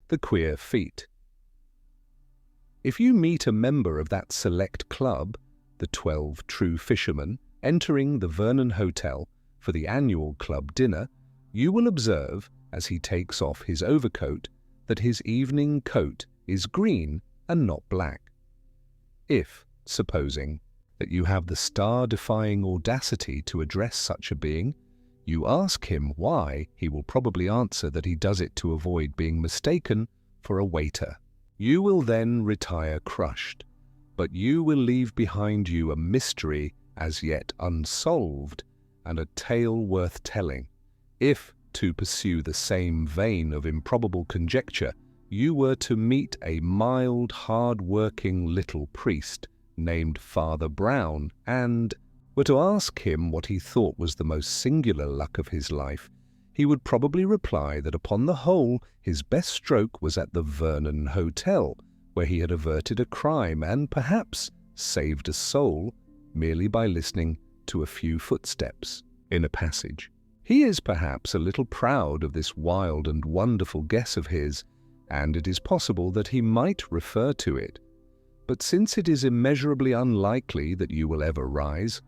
the queer feat. If you meet a member of that select club, the 12 True Fishermen, entering the Vernon Hotel for the annual club dinner, you will observe, as he takes off his overcoat, that his evening coat is green and not black. If, supposing, that you have the star-defying audacity to address such a being, you ask him why, he will probably answer that he does it to avoid being mistaken for a waiter. You will then retire crushed, but you will leave behind you a mystery as yet unsolved and a tale worth telling. If, to pursue the same vein of improbable conjecture, you were to meet a mild, hard-working little priest named Father Brown and were to ask him what he thought was the most singular luck of his life, he would probably reply that upon the whole his best stroke was at the Vernon Hotel, where he had averted a crime and perhaps saved a soul merely by listening to a few footsteps in a passage. He is perhaps a little proud of this wild and wonderful guess of his, and it is possible that he might refer to it. But since it is immeasurably unlikely that you will ever rise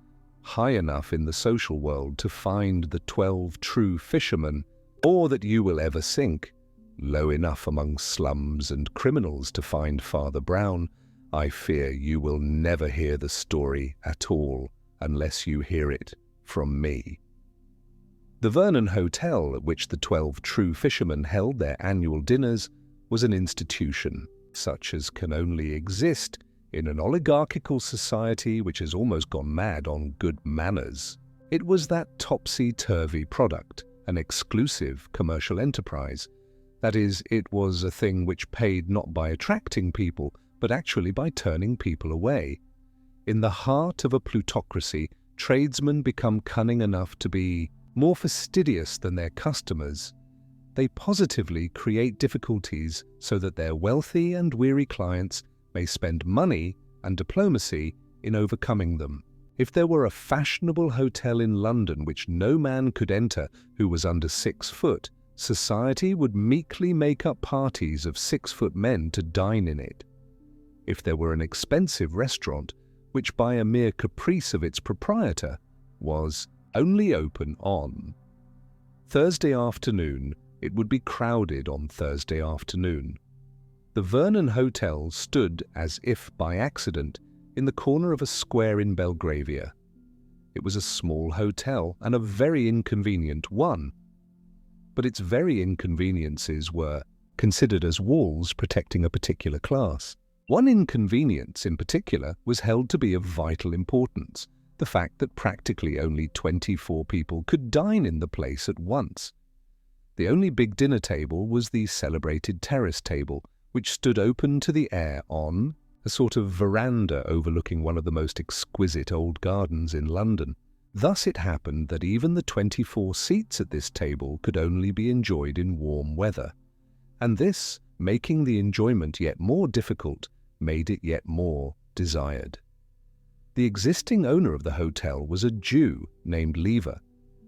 high enough in the social world to find the 12 True Fishermen, or that you will ever sink low enough among slums and criminals to find Father Brown, I fear you will never hear the story at all unless you hear it from me. The Vernon Hotel, at which the 12 True Fishermen held their annual dinners, was an institution, such as can only exist in an oligarchical society which has almost gone mad on good manners. It was that topsy-turvy product, an exclusive commercial enterprise. That is, it was a thing which paid not by attracting people, but actually by turning people away. In the heart of a plutocracy, tradesmen become cunning enough to be more fastidious than their customers. They positively create difficulties so that their wealthy and weary clients may spend money and diplomacy in overcoming them. If there were a fashionable hotel in London which no man could enter who was under 6 foot, society would meekly make up parties of 6-foot men to dine in it. If there were an expensive restaurant, which by a mere caprice of its proprietor was only open on Thursday afternoon, it would be crowded on Thursday afternoon. The Vernon Hotel stood, as if by accident, in the corner of a square in Belgravia. It was a small hotel and a very inconvenient one, but its very inconveniences were considered as walls protecting a particular class. One inconvenience in particular was held to be of vital importance, the fact that practically only 24 people could dine in the place at once. The only big dinner table was the celebrated terrace table, which stood open to the air on a sort of veranda overlooking one of the most exquisite old gardens in London. Thus it happened that even the 24 seats at this table could only be enjoyed in warm weather, and this, making the enjoyment yet more difficult, made it yet more desired. The existing owner of the hotel was a Jew named Lever,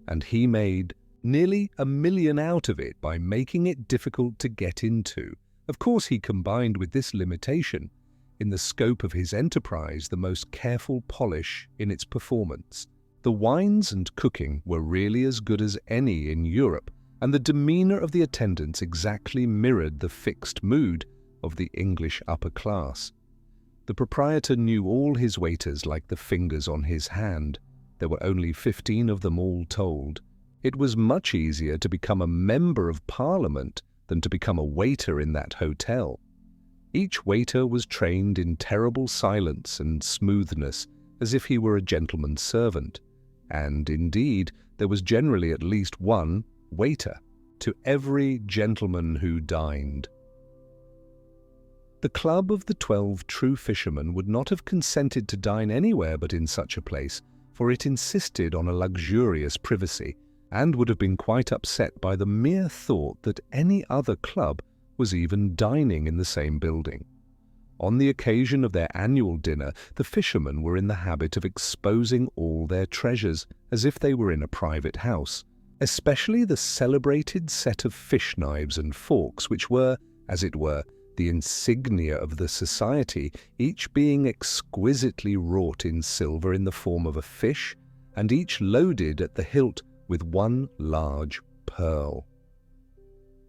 and he made nearly $1 million out of it by making it difficult to get into. Of course, he combined with this limitation in the scope of his enterprise the most careful polish in its performance. The wines and cooking were really as good as any in Europe, and the demeanor of the attendants exactly mirrored the fixed mood of the English upper class. The proprietor knew all his waiters like the fingers on his hand. There were only 15 of them all told. It was much easier to become a member of Parliament than to become a waiter in that hotel. Each waiter was trained in terrible silence and smoothness, as if he were a gentleman's servant, and indeed there was generally at least one waiter to every gentleman who dined. The club of the 12 True Fishermen would not have consented to dine anywhere but in such a place, for it insisted on a luxurious privacy, and would have been quite upset by the mere thought that any other club was even dining in the same building. On the occasion of their annual dinner, the fishermen were in the habit of exposing all their treasures as if they were in a private house, especially the celebrated set of fish knives and forks which were, as it were, the insignia of the society, each being exquisitely wrought in silver in the form of a fish, and each loaded at the hilt with one large pearl.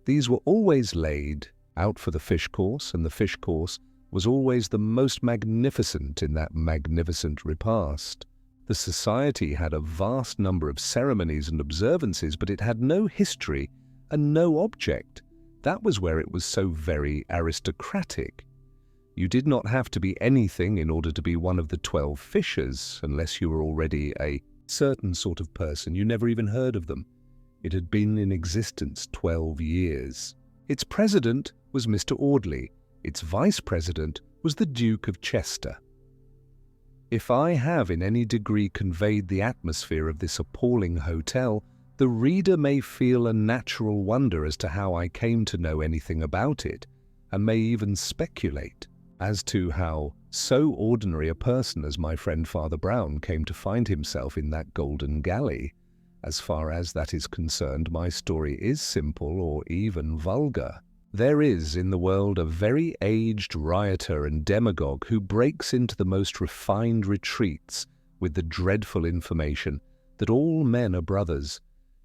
These were always laid out for the fish course, and the fish course was always the most magnificent in that magnificent repast. The society had a vast number of ceremonies and observances, but it had no history and no object. That was where it was so very aristocratic. You did not have to be anything in order to be one of the 12 fishers, unless you were already a certain sort of person. You never even heard of them. It had been in existence 12 years. Its president was Mr. Audley. Its vice president was the Duke of Chester. If I have in any degree conveyed the atmosphere of this appalling hotel, the reader may feel a natural wonder as to how I came to know anything about it, and may even speculate as to how so ordinary a person as my friend Father Brown came to find himself in that golden galley. As far as that is concerned, my story is simple or even vulgar. There is in the world a very aged rioter and demagogue who breaks into the most refined retreats with the dreadful information that all men are brothers,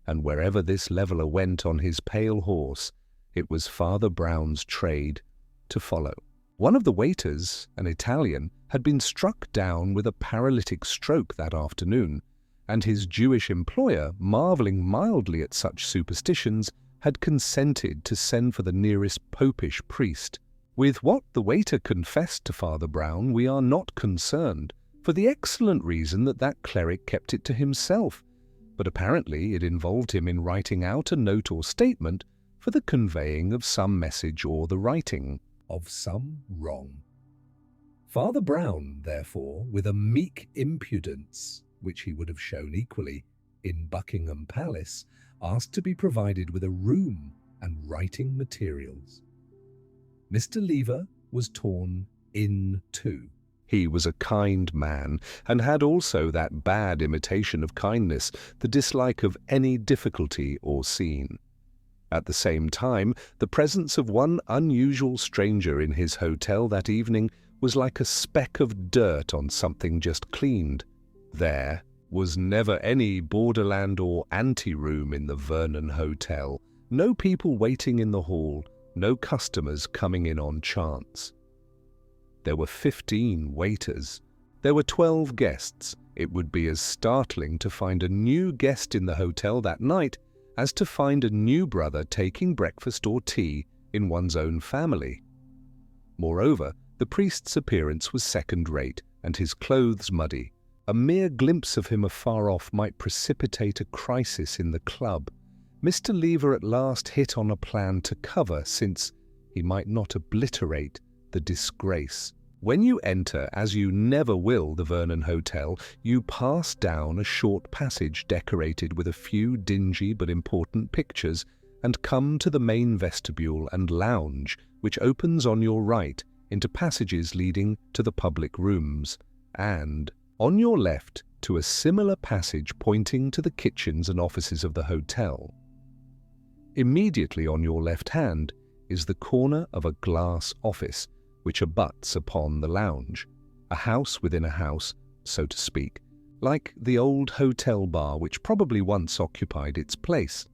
and wherever this leveller went on his pale horse, it was Father Brown's trade to follow. One of the waiters, an Italian, had been struck down with a paralytic stroke that afternoon, and his Jewish employer, marvelling mildly at such superstitions, had consented to send for the nearest popish priest. With what the waiter confessed to Father Brown we are not concerned, for the excellent reason that that cleric kept it to himself, but apparently it involved him in writing out a note or statement for the conveying of some message or the righting of some wrong. Father Brown, therefore, with a meek impudence, which he would have shown equally in Buckingham Palace, asked to be provided with a room and writing materials. Mr. Lever was torn in two. He was a kind man, and had also that bad imitation of kindness, the dislike of any difficulty or scene. At the same time, the presence of one unusual stranger in his hotel that evening was like a speck of dirt on something just cleaned. There was never any borderland or anteroom in the Vernon Hotel, no people waiting in the hall, no customers coming in on chance. There were 15 waiters. There were 12 guests. It would be as startling to find a new guest in the hotel that night as to find a new brother taking breakfast or tea in one's own family. Moreover, the priest's appearance was second-rate and his clothes muddy. A mere glimpse of him afar off might precipitate a crisis in the club. Mr. Lever at last hit on a plan to cover, since he might not obliterate the disgrace. When you enter, as you never will, the Vernon Hotel, you pass down a short passage decorated with a few dingy but important pictures, and come to the main vestibule and lounge, which opens on your right into passages leading to the public rooms, and on your left to a similar passage pointing to the kitchens and offices of the hotel. Immediately on your left hand is the corner of a glass office, which abuts upon the lounge, a house within a house, so to speak, like the old hotel bar which probably once occupied its place.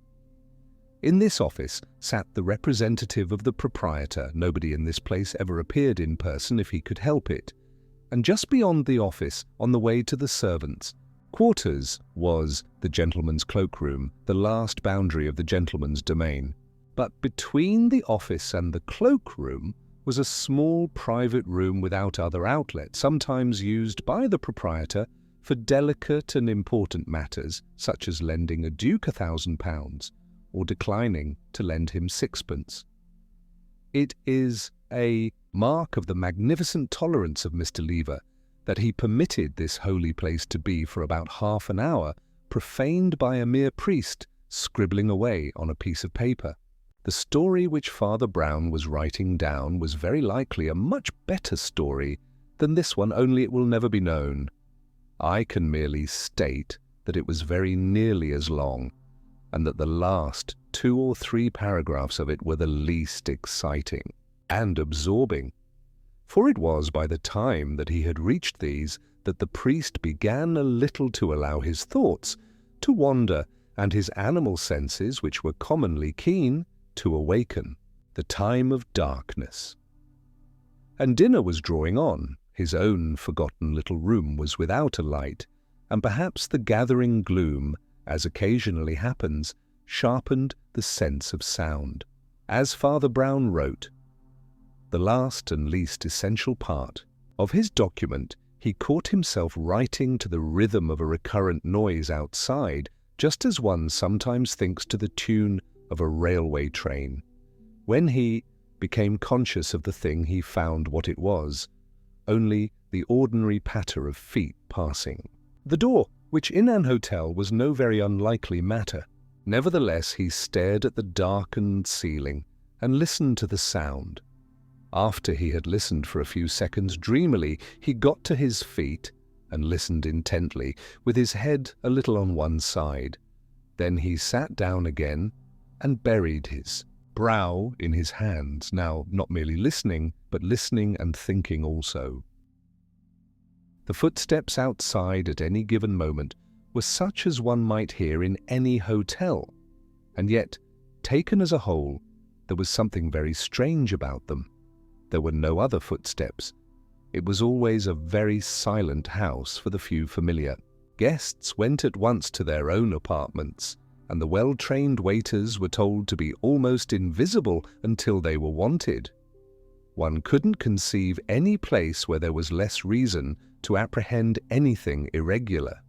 In this office sat the representative of the proprietor. Nobody in this place ever appeared in person if he could help it. And just beyond the office, on the way to the servants' quarters, was the gentleman's cloakroom, the last boundary of the gentleman's domain. But between the office and the cloakroom was a small private room without other outlet, sometimes used by the proprietor for delicate and important matters, such as lending a duke £1,000 or declining to lend him sixpence. It is a mark of the magnificent tolerance of Mr. Lever that he permitted this holy place to be for about half an hour profaned by a mere priest scribbling away on a piece of paper. The story which Father Brown was writing down was very likely a much better story than this one, only it will never be known. I can merely state that it was very nearly as long, and that the last 2 or 3 paragraphs of it were the least exciting and absorbing. For it was by the time that he had reached these that the priest began a little to allow his thoughts to wander and his animal senses, which were commonly keen, to awaken. The time of darkness. And dinner was drawing on. His own forgotten little room was without a light, and perhaps the gathering gloom, as occasionally happens, sharpened the sense of sound. As Father Brown wrote, the last and least essential part of his document, he caught himself writing to the rhythm of a recurrent noise outside, just as one sometimes thinks to the tune of a railway train. When he became conscious of the thing, he found what it was, only the ordinary patter of feet passing. The door, which in an hotel was no very unlikely matter. Nevertheless, he stared at the darkened ceiling and listened to the sound. After he had listened for a few seconds dreamily, he got to his feet and listened intently, with his head a little on one side. Then he sat down again and buried his brow in his hands, now not merely listening, but listening and thinking also. The footsteps outside at any given moment were such as one might hear in any hotel, and yet, taken as a whole, there was something very strange about them. There were no other footsteps. It was always a very silent house for the few familiar. Guests went at once to their own apartments, and the well-trained waiters were told to be almost invisible until they were wanted. One couldn't conceive any place where there was less reason to apprehend anything irregular.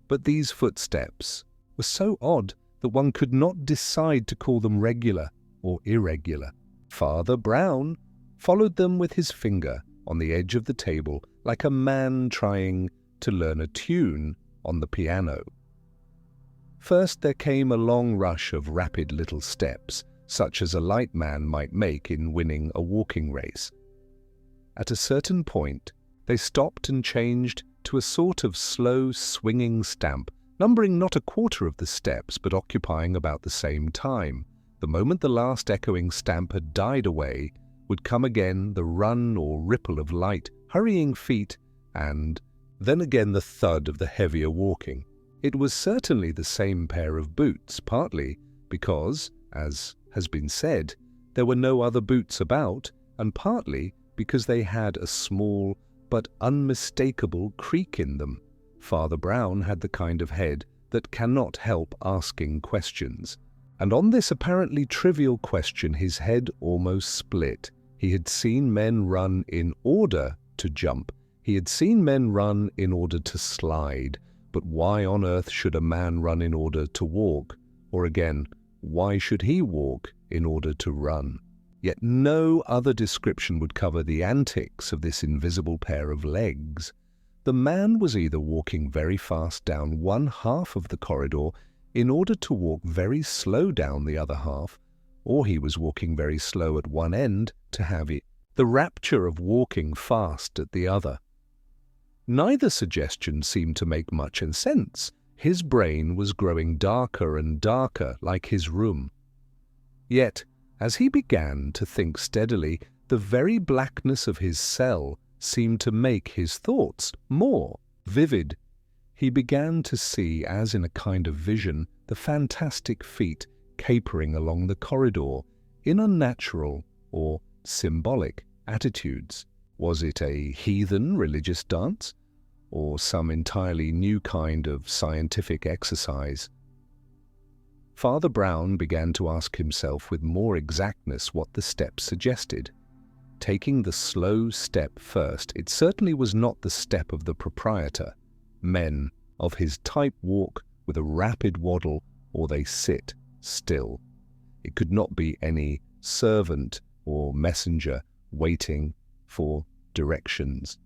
But these footsteps were so odd that one could not decide to call them regular or irregular. Father Brown followed them with his finger on the edge of the table like a man trying to learn a tune on the piano. First there came a long rush of rapid little steps, such as a light man might make in winning a walking race. At a certain point, they stopped and changed to a sort of slow, swinging stamp, numbering not a quarter of the steps, but occupying about the same time. The moment the last echoing stamp had died away, would come again the run or ripple of light, hurrying feet, and then again the thud of the heavier walking. It was certainly the same pair of boots, partly because, as has been said, there were no other boots about, and partly because they had a small but unmistakable creak in them. Father Brown had the kind of head that cannot help asking questions, and on this apparently trivial question his head almost split. He had seen men run in order to jump. He had seen men run in order to slide. But why on earth should a man run in order to walk? Or again, why should he walk in order to run? Yet no other description would cover the antics of this invisible pair of legs. The man was either walking very fast down one half of the corridor in order to walk very slow down the other half, or he was walking very slow at one end to have the rapture of walking fast at the other. Neither suggestion seemed to make much sense. His brain was growing darker and darker, like his room. Yet, as he began to think steadily, the very blackness of his cell seemed to make his thoughts more vivid. He began to see, as in a kind of vision, the fantastic feet capering along the corridor in unnatural or symbolic attitudes. Was it a heathen religious dance, or some entirely new kind of scientific exercise? Father Brown began to ask himself with more exactness what the steps suggested. Taking the slow step first, it certainly was not the step of the proprietor. Men of his type walk with a rapid waddle, or they sit still. It could not be any servant or messenger waiting for directions.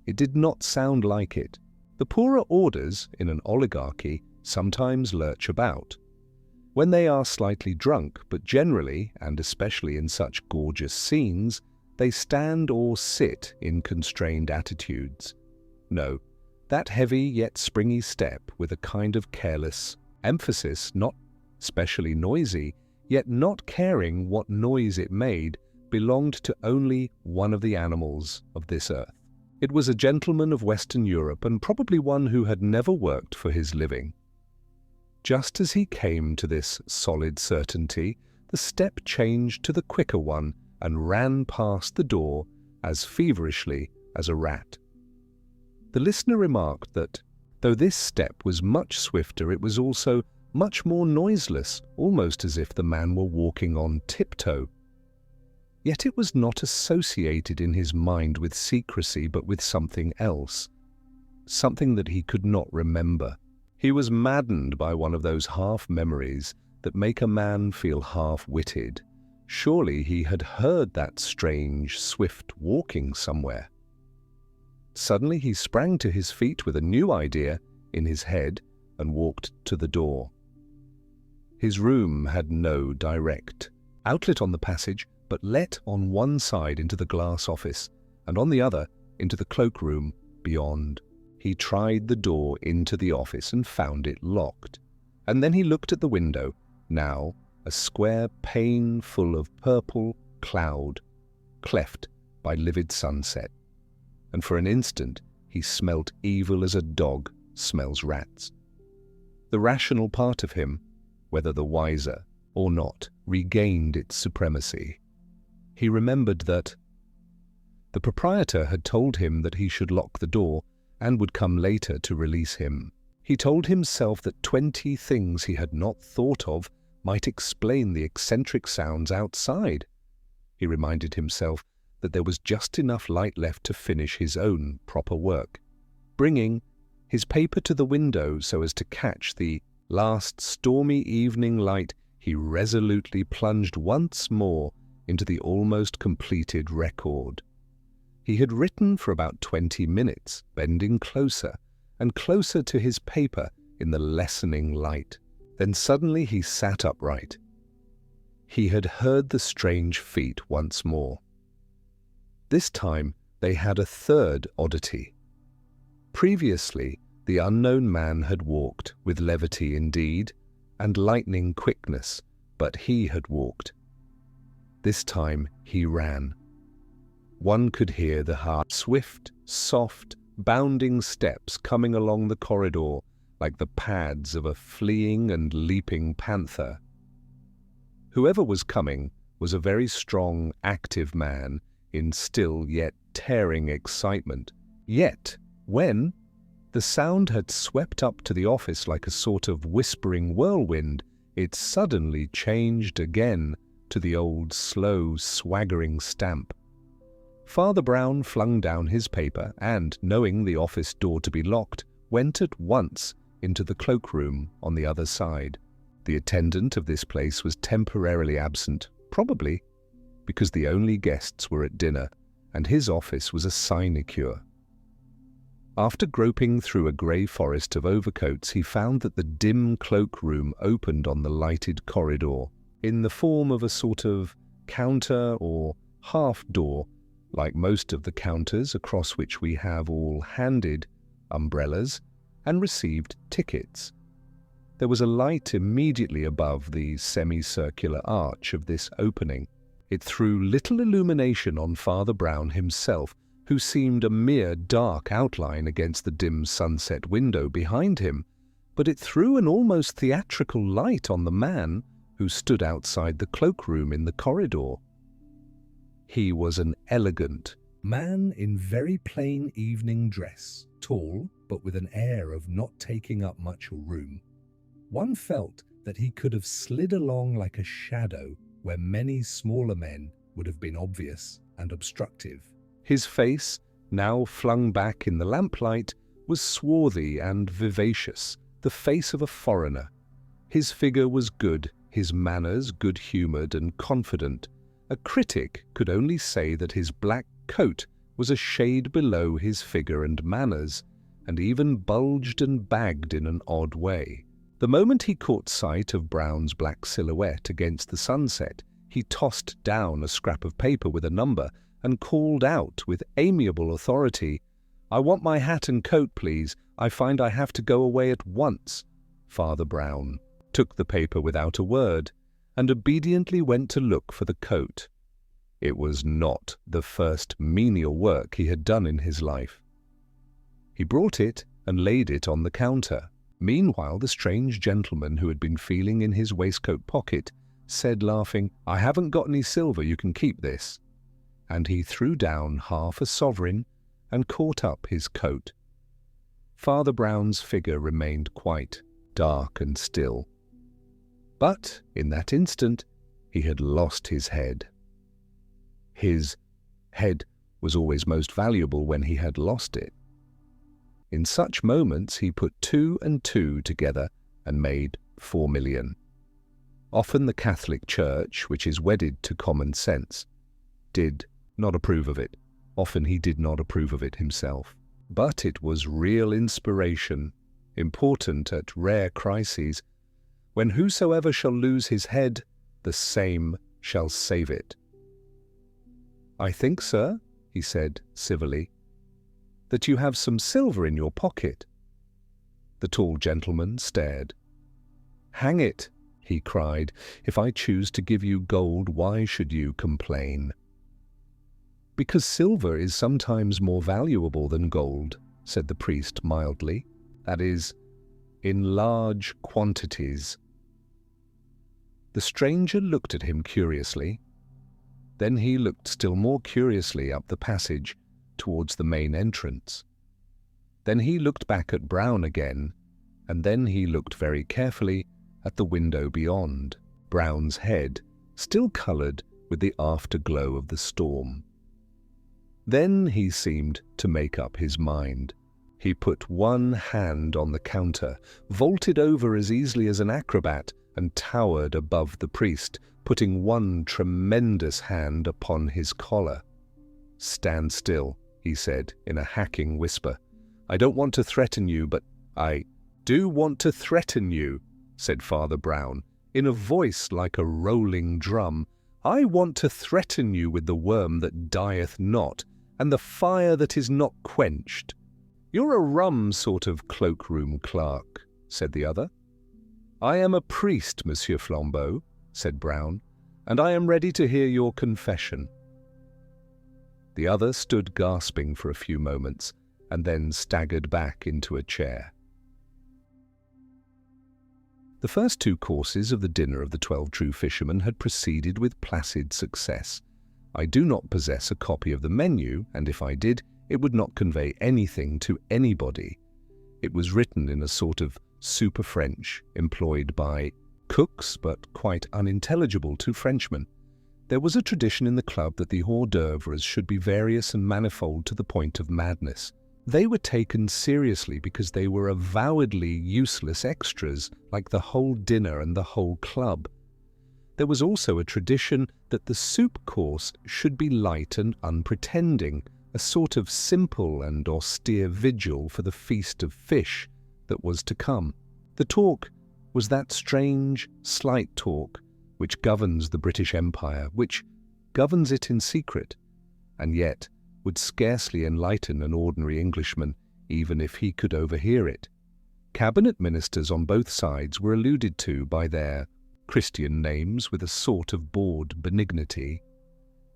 It did not sound like it. The poorer orders in an oligarchy sometimes lurch about, when they are slightly drunk, but generally, and especially in such gorgeous scenes, they stand or sit in constrained attitudes. No, that heavy yet springy step with a kind of careless Emphasis, not specially noisy, yet not caring what noise it made, belonged to only one of the animals of this earth. It was a gentleman of Western Europe, and probably one who had never worked for his living. Just as he came to this solid certainty, the step changed to the quicker one and ran past the door as feverishly as a rat. The listener remarked that, though this step was much swifter, it was also much more noiseless, almost as if the man were walking on tiptoe. Yet it was not associated in his mind with secrecy, but with something else, something that he could not remember. He was maddened by one of those half-memories that make a man feel half-witted. Surely he had heard that strange, swift walking somewhere. Suddenly he sprang to his feet with a new idea in his head and walked to the door. His room had no direct outlet on the passage, but let on one side into the glass office, and on the other into the cloakroom beyond. He tried the door into the office and found it locked. And then he looked at the window, now a square pane full of purple cloud, cleft by livid sunset. And for an instant he smelt evil as a dog smells rats. The rational part of him, whether the wiser or not, regained its supremacy. He remembered that the proprietor had told him that he should lock the door and would come later to release him. He told himself that 20 things he had not thought of might explain the eccentric sounds outside. He reminded himself that there was just enough light left to finish his own proper work. Bringing his paper to the window so as to catch the last stormy evening light, he resolutely plunged once more into the almost completed record. He had written for about 20 minutes, bending closer and closer to his paper in the lessening light. Then suddenly he sat upright. He had heard the strange feet once more. This time they had a third oddity. Previously, the unknown man had walked, with levity indeed, and lightning quickness, but he had walked. This time he ran. One could hear the swift, soft, bounding steps coming along the corridor like the pads of a fleeing and leaping panther. Whoever was coming was a very strong, active man in still yet tearing excitement. Yet, when the sound had swept up to the office like a sort of whispering whirlwind, it suddenly changed again to the old slow, swaggering stamp. Father Brown flung down his paper and, knowing the office door to be locked, went at once into the cloakroom on the other side. The attendant of this place was temporarily absent, probably because the only guests were at dinner, and his office was a sinecure. After groping through a grey forest of overcoats, he found that the dim cloakroom opened on the lighted corridor, in the form of a sort of counter or half-door, like most of the counters across which we have all handed umbrellas and received tickets. There was a light immediately above the semicircular arch of this opening. It threw little illumination on Father Brown himself, who seemed a mere dark outline against the dim sunset window behind him, but it threw an almost theatrical light on the man who stood outside the cloakroom in the corridor. He was an elegant man in very plain evening dress, tall, but with an air of not taking up much room. One felt that he could have slid along like a shadow where many smaller men would have been obvious and obstructive. His face, now flung back in the lamplight, was swarthy and vivacious, the face of a foreigner. His figure was good, his manners good-humoured and confident. A critic could only say that his black coat was a shade below his figure and manners, and even bulged and bagged in an odd way. The moment he caught sight of Brown's black silhouette against the sunset, he tossed down a scrap of paper with a number and called out with amiable authority, "I want my hat and coat, please. I find I have to go away at once." Father Brown took the paper without a word and obediently went to look for the coat. It was not the first menial work he had done in his life. He brought it and laid it on the counter. Meanwhile, the strange gentleman who had been feeling in his waistcoat pocket said, laughing, "I haven't got any silver, you can keep this." And he threw down half a sovereign and caught up his coat. Father Brown's figure remained quite dark and still. But in that instant, he had lost his head. His head was always most valuable when he had lost it. In such moments, he put 2 and 2 together and made 4 million. Often the Catholic Church, which is wedded to common sense, did not approve of it. Often he did not approve of it himself. But it was real inspiration, important at rare crises, when whosoever shall lose his head, the same shall save it. "I think, sir," he said civilly, "that you have some silver in your pocket." The tall gentleman stared. "Hang it," he cried, "if I choose to give you gold, why should you complain?" "Because silver is sometimes more valuable than gold," said the priest mildly. "That is, in large quantities." The stranger looked at him curiously. Then he looked still more curiously up the passage towards the main entrance. Then he looked back at Brown again, and then he looked very carefully at the window beyond, Brown's head still coloured with the afterglow of the storm. Then he seemed to make up his mind. He put one hand on the counter, vaulted over as easily as an acrobat, and towered above the priest, putting one tremendous hand upon his collar. "Stand still," he said in a hacking whisper. "I don't want to threaten you, but I do want to threaten you," said Father Brown, in a voice like a rolling drum. "I want to threaten you with the worm that dieth not, and the fire that is not quenched." "You're a rum sort of cloakroom clerk," said the other. "I am a priest, Monsieur Flambeau," said Brown, "and I am ready to hear your confession." The other stood gasping for a few moments, and then staggered back into a chair. The first 2 courses of the dinner of the 12 True Fishermen had proceeded with placid success. I do not possess a copy of the menu, and if I did, it would not convey anything to anybody. It was written in a sort of super-French, employed by cooks, but quite unintelligible to Frenchmen. There was a tradition in the club that the hors d'oeuvres should be various and manifold to the point of madness. They were taken seriously because they were avowedly useless extras, like the whole dinner and the whole club. There was also a tradition that the soup course should be light and unpretending, a sort of simple and austere vigil for the feast of fish that was to come. The talk was that strange, slight talk which governs the British Empire, which governs it in secret, and yet would scarcely enlighten an ordinary Englishman, even if he could overhear it. Cabinet ministers on both sides were alluded to by their Christian names with a sort of bored benignity.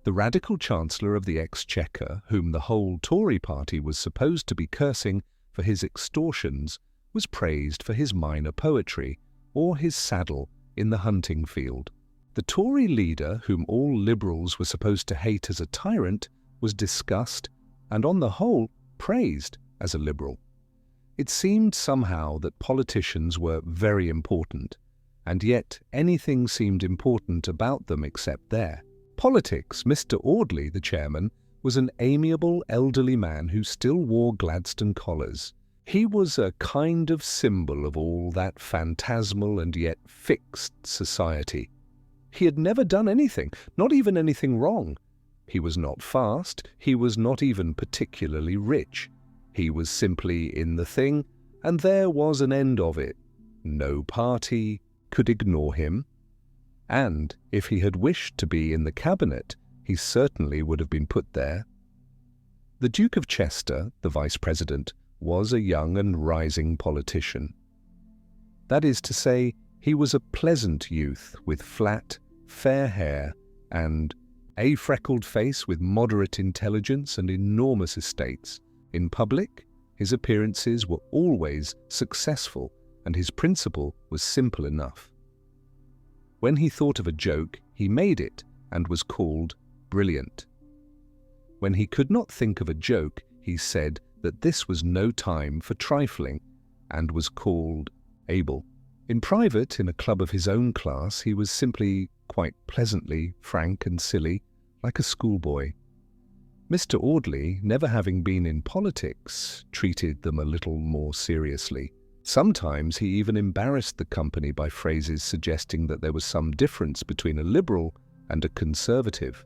The radical Chancellor of the Exchequer, whom the whole Tory party was supposed to be cursing for his extortions, was praised for his minor poetry or his saddle in the hunting field. The Tory leader, whom all Liberals were supposed to hate as a tyrant, was discussed and, on the whole, praised as a Liberal. It seemed somehow that politicians were very important, and yet anything seemed important about them except their politics. Mr. Audley, the chairman, was an amiable elderly man who still wore Gladstone collars. He was a kind of symbol of all that phantasmal and yet fixed society. He had never done anything, not even anything wrong. He was not fast, he was not even particularly rich. He was simply in the thing, and there was an end of it. No party could ignore him, and if he had wished to be in the cabinet, he certainly would have been put there. The Duke of Chester, the vice-president, was a young and rising politician. That is to say, he was a pleasant youth with flat, fair hair and a freckled face with moderate intelligence and enormous estates. In public, his appearances were always successful, and his principle was simple enough. When he thought of a joke, he made it and was called brilliant. When he could not think of a joke, he said that this was no time for trifling and was called able. In private, in a club of his own class, he was simply quite pleasantly frank and silly, like a schoolboy. Mr. Audley, never having been in politics, treated them a little more seriously. Sometimes he even embarrassed the company by phrases suggesting that there was some difference between a liberal and a conservative.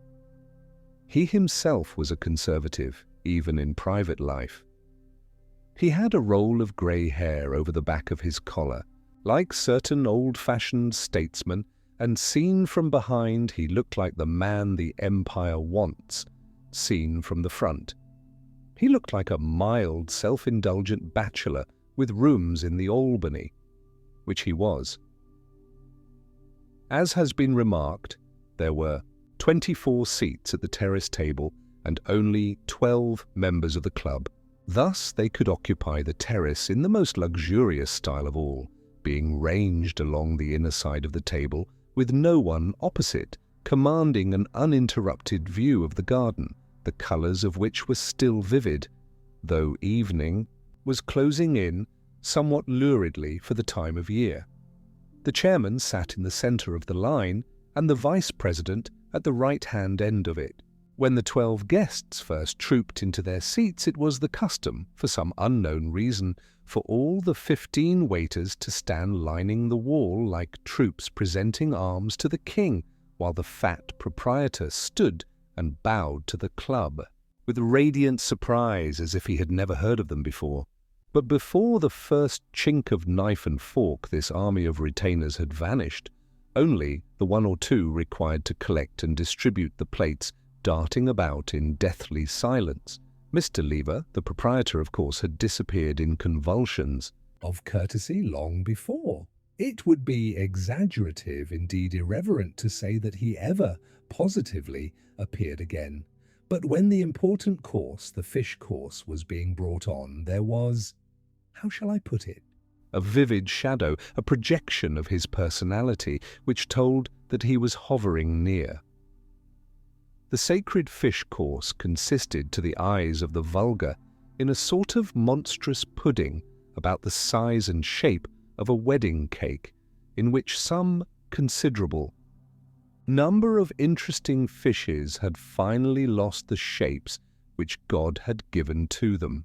He himself was a conservative, even in private life. He had a roll of grey hair over the back of his collar, like certain old-fashioned statesmen, and seen from behind he looked like the man the empire wants, seen from the front. He looked like a mild, self-indulgent bachelor with rooms in the Albany, which he was. As has been remarked, there were 24 seats at the terrace table and only 12 members of the club. Thus they could occupy the terrace in the most luxurious style of all, being ranged along the inner side of the table with no one opposite, commanding an uninterrupted view of the garden, the colours of which were still vivid, though evening was closing in somewhat luridly for the time of year. The chairman sat in the centre of the line and the vice-president at the right-hand end of it. When the 12 guests first trooped into their seats, it was the custom, for some unknown reason, for all the 15 waiters to stand lining the wall like troops presenting arms to the king, while the fat proprietor stood and bowed to the club with radiant surprise as if he had never heard of them before. But before the first chink of knife and fork, this army of retainers had vanished, only the 1 or 2 required to collect and distribute the plates darting about in deathly silence. Mr. Lever, the proprietor, of course, had disappeared in convulsions of courtesy long before. It would be exaggerative, indeed irreverent, to say that he ever positively appeared again. But when the important course, the fish course, was being brought on, there was, how shall I put it, a vivid shadow, a projection of his personality, which told that he was hovering near. The sacred fish course consisted, to the eyes of the vulgar, in a sort of monstrous pudding about the size and shape of a wedding cake, in which some considerable number of interesting fishes had finally lost the shapes which God had given to them.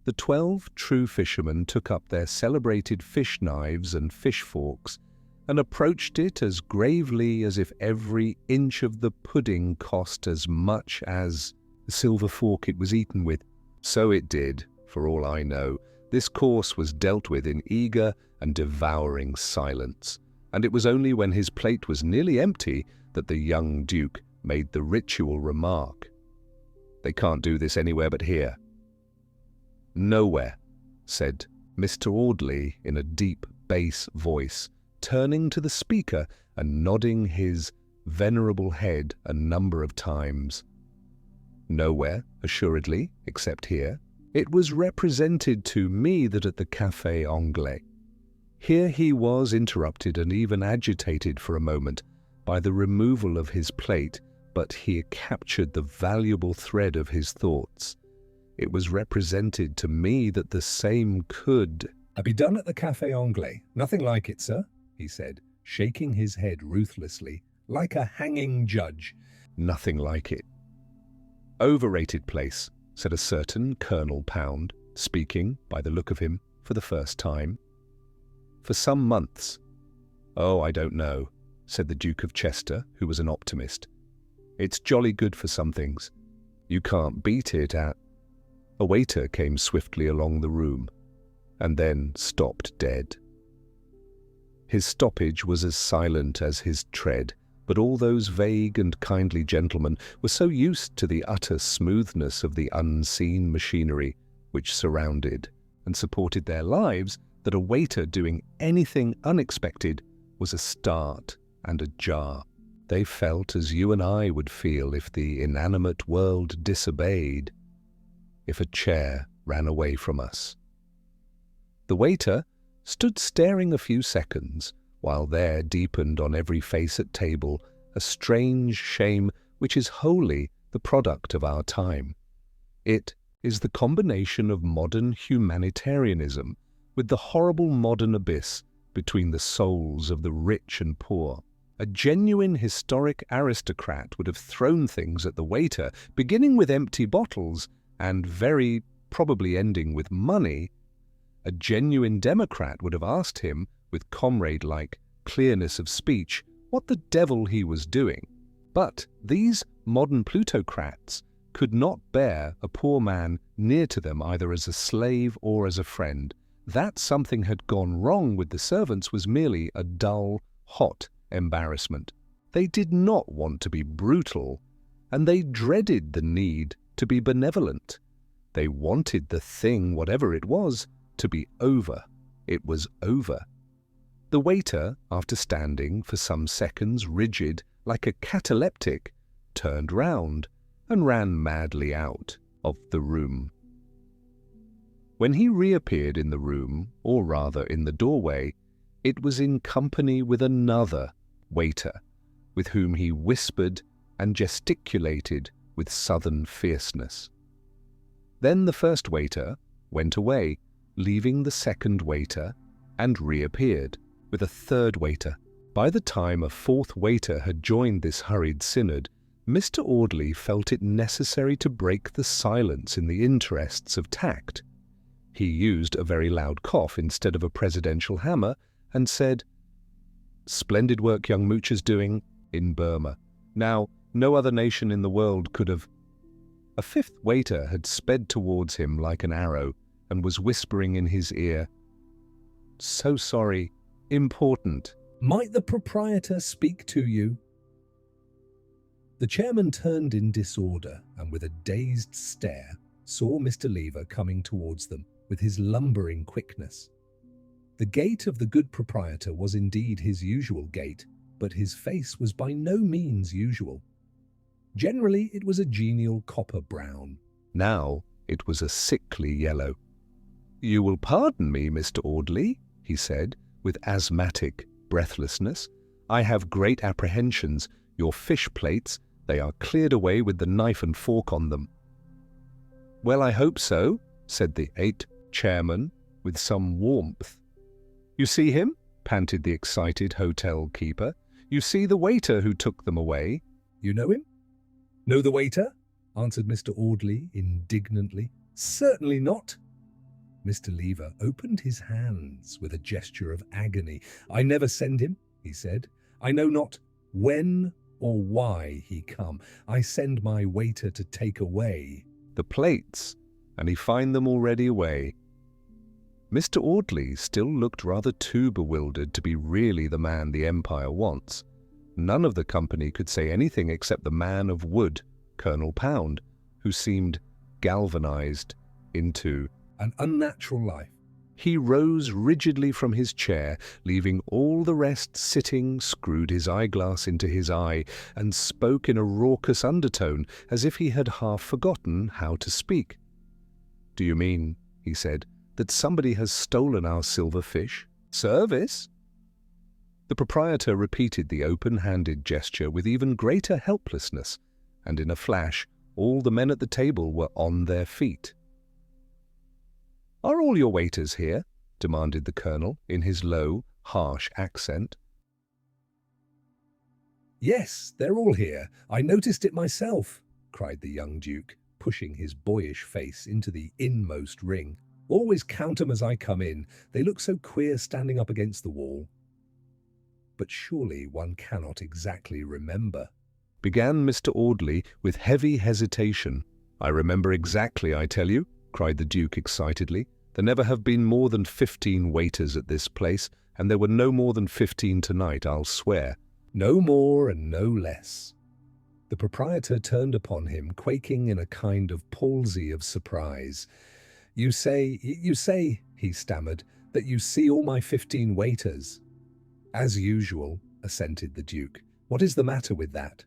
The 12 true fishermen took up their celebrated fish knives and fish forks and approached it as gravely as if every inch of the pudding cost as much as the silver fork it was eaten with. So it did, for all I know. This course was dealt with in eager and devouring silence, and it was only when his plate was nearly empty that the young Duke made the ritual remark, "They can't do this anywhere but here." "Nowhere," said Mr. Audley in a deep bass voice, turning to the speaker and nodding his venerable head a number of times. "Nowhere, assuredly, except here. It was represented to me that at the Café Anglais." Here he was interrupted and even agitated for a moment by the removal of his plate, but he captured the valuable thread of his thoughts. It was represented to me that the same could be done at the Café Anglais. "Nothing like it, sir," he said, shaking his head ruthlessly, like a hanging judge. "Nothing like it." "Overrated place," said a certain Colonel Pound, speaking, by the look of him, for the first time. "For some months." "Oh, I don't know," said the Duke of Chester, who was an optimist. "It's jolly good for some things. You can't beat it at—" A waiter came swiftly along the room, and then stopped dead. His stoppage was as silent as his tread, but all those vague and kindly gentlemen were so used to the utter smoothness of the unseen machinery which surrounded and supported their lives that a waiter doing anything unexpected was a start and a jar. They felt as you and I would feel if the inanimate world disobeyed, if a chair ran away from us. The waiter stood staring a few seconds, while there deepened on every face at table a strange shame which is wholly the product of our time. It is the combination of modern humanitarianism with the horrible modern abyss between the souls of the rich and poor. A genuine historic aristocrat would have thrown things at the waiter, beginning with empty bottles and very probably ending with money. A genuine democrat would have asked him, with comrade-like clearness of speech, what the devil he was doing. But these modern plutocrats could not bear a poor man near to them either as a slave or as a friend. That something had gone wrong with the servants was merely a dull, hot embarrassment. They did not want to be brutal, and they dreaded the need to be benevolent. They wanted the thing, whatever it was, to be over. It was over. The waiter, after standing for some seconds rigid like a cataleptic, turned round and ran madly out of the room. When he reappeared in the room, or rather in the doorway, it was in company with another waiter, with whom he whispered and gesticulated with southern fierceness. Then the first waiter went away, leaving the second waiter, and reappeared with a third waiter. By the time a fourth waiter had joined this hurried synod, Mr. Audley felt it necessary to break the silence in the interests of tact. He used a very loud cough instead of a presidential hammer and said, "Splendid work young Moocher's doing in Burma. Now, no other nation in the world could have—" A fifth waiter had sped towards him like an arrow and was whispering in his ear, "So sorry, important. Might the proprietor speak to you?" The chairman turned in disorder and with a dazed stare saw Mr. Lever coming towards them with his lumbering quickness. The gait of the good proprietor was indeed his usual gait, but his face was by no means usual. Generally it was a genial copper brown. Now it was a sickly yellow. "You will pardon me, Mr. Audley," he said, with asthmatic breathlessness. "I have great apprehensions. Your fish plates, they are cleared away with the knife and fork on them." "Well, I hope so," said the eighth chairman with some warmth. "You see him?" panted the excited hotel keeper. "You see the waiter who took them away?" "You know him?" "Know the waiter?" answered Mr. Audley indignantly. "Certainly not." Mr. Lever opened his hands with a gesture of agony. "I never send him," he said. "I know not when or why he come. I send my waiter to take away the plates, and he find them already away." Mr. Audley still looked rather too bewildered to be really the man the Empire wants. None of the company could say anything except the man of wood, Colonel Pound, who seemed galvanized into an unnatural life. He rose rigidly from his chair, leaving all the rest sitting, screwed his eyeglass into his eye, and spoke in a raucous undertone, as if he had half forgotten how to speak. "Do you mean," he said, "that somebody has stolen our silver fish? Service?" The proprietor repeated the open-handed gesture with even greater helplessness, and in a flash all the men at the table were on their feet. "Are all your waiters here?" demanded the colonel in his low, harsh accent. "Yes, they're all here. I noticed it myself," cried the young duke, pushing his boyish face into the inmost ring. "Always count 'em as I come in. They look so queer standing up against the wall." "But surely one cannot exactly remember," began Mr. Audley with heavy hesitation. "I remember exactly, I tell you," cried the Duke excitedly. "There never have been more than 15 waiters at this place, and there were no more than 15 tonight, I'll swear. No more and no less." The proprietor turned upon him, quaking in a kind of palsy of surprise. You say, he stammered, that you see all my 15 waiters." "As usual," assented the Duke. "What is the matter with that?"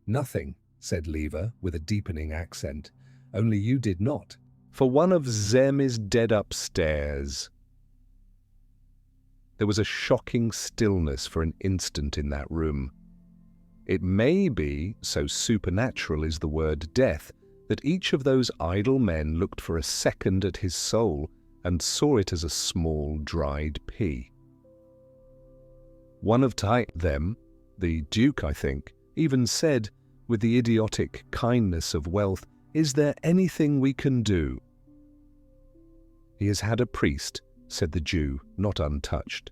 "Nothing," said Lever with a deepening accent. "Only you did not. For one of them is dead upstairs." There was a shocking stillness for an instant in that room. It may be, so supernatural is the word death, that each of those idle men looked for a second at his soul and saw it as a small dried pea. One of them, the Duke, I think, even said, with the idiotic kindness of wealth, "Is there anything we can do?" "He has had a priest," said the Jew, not untouched.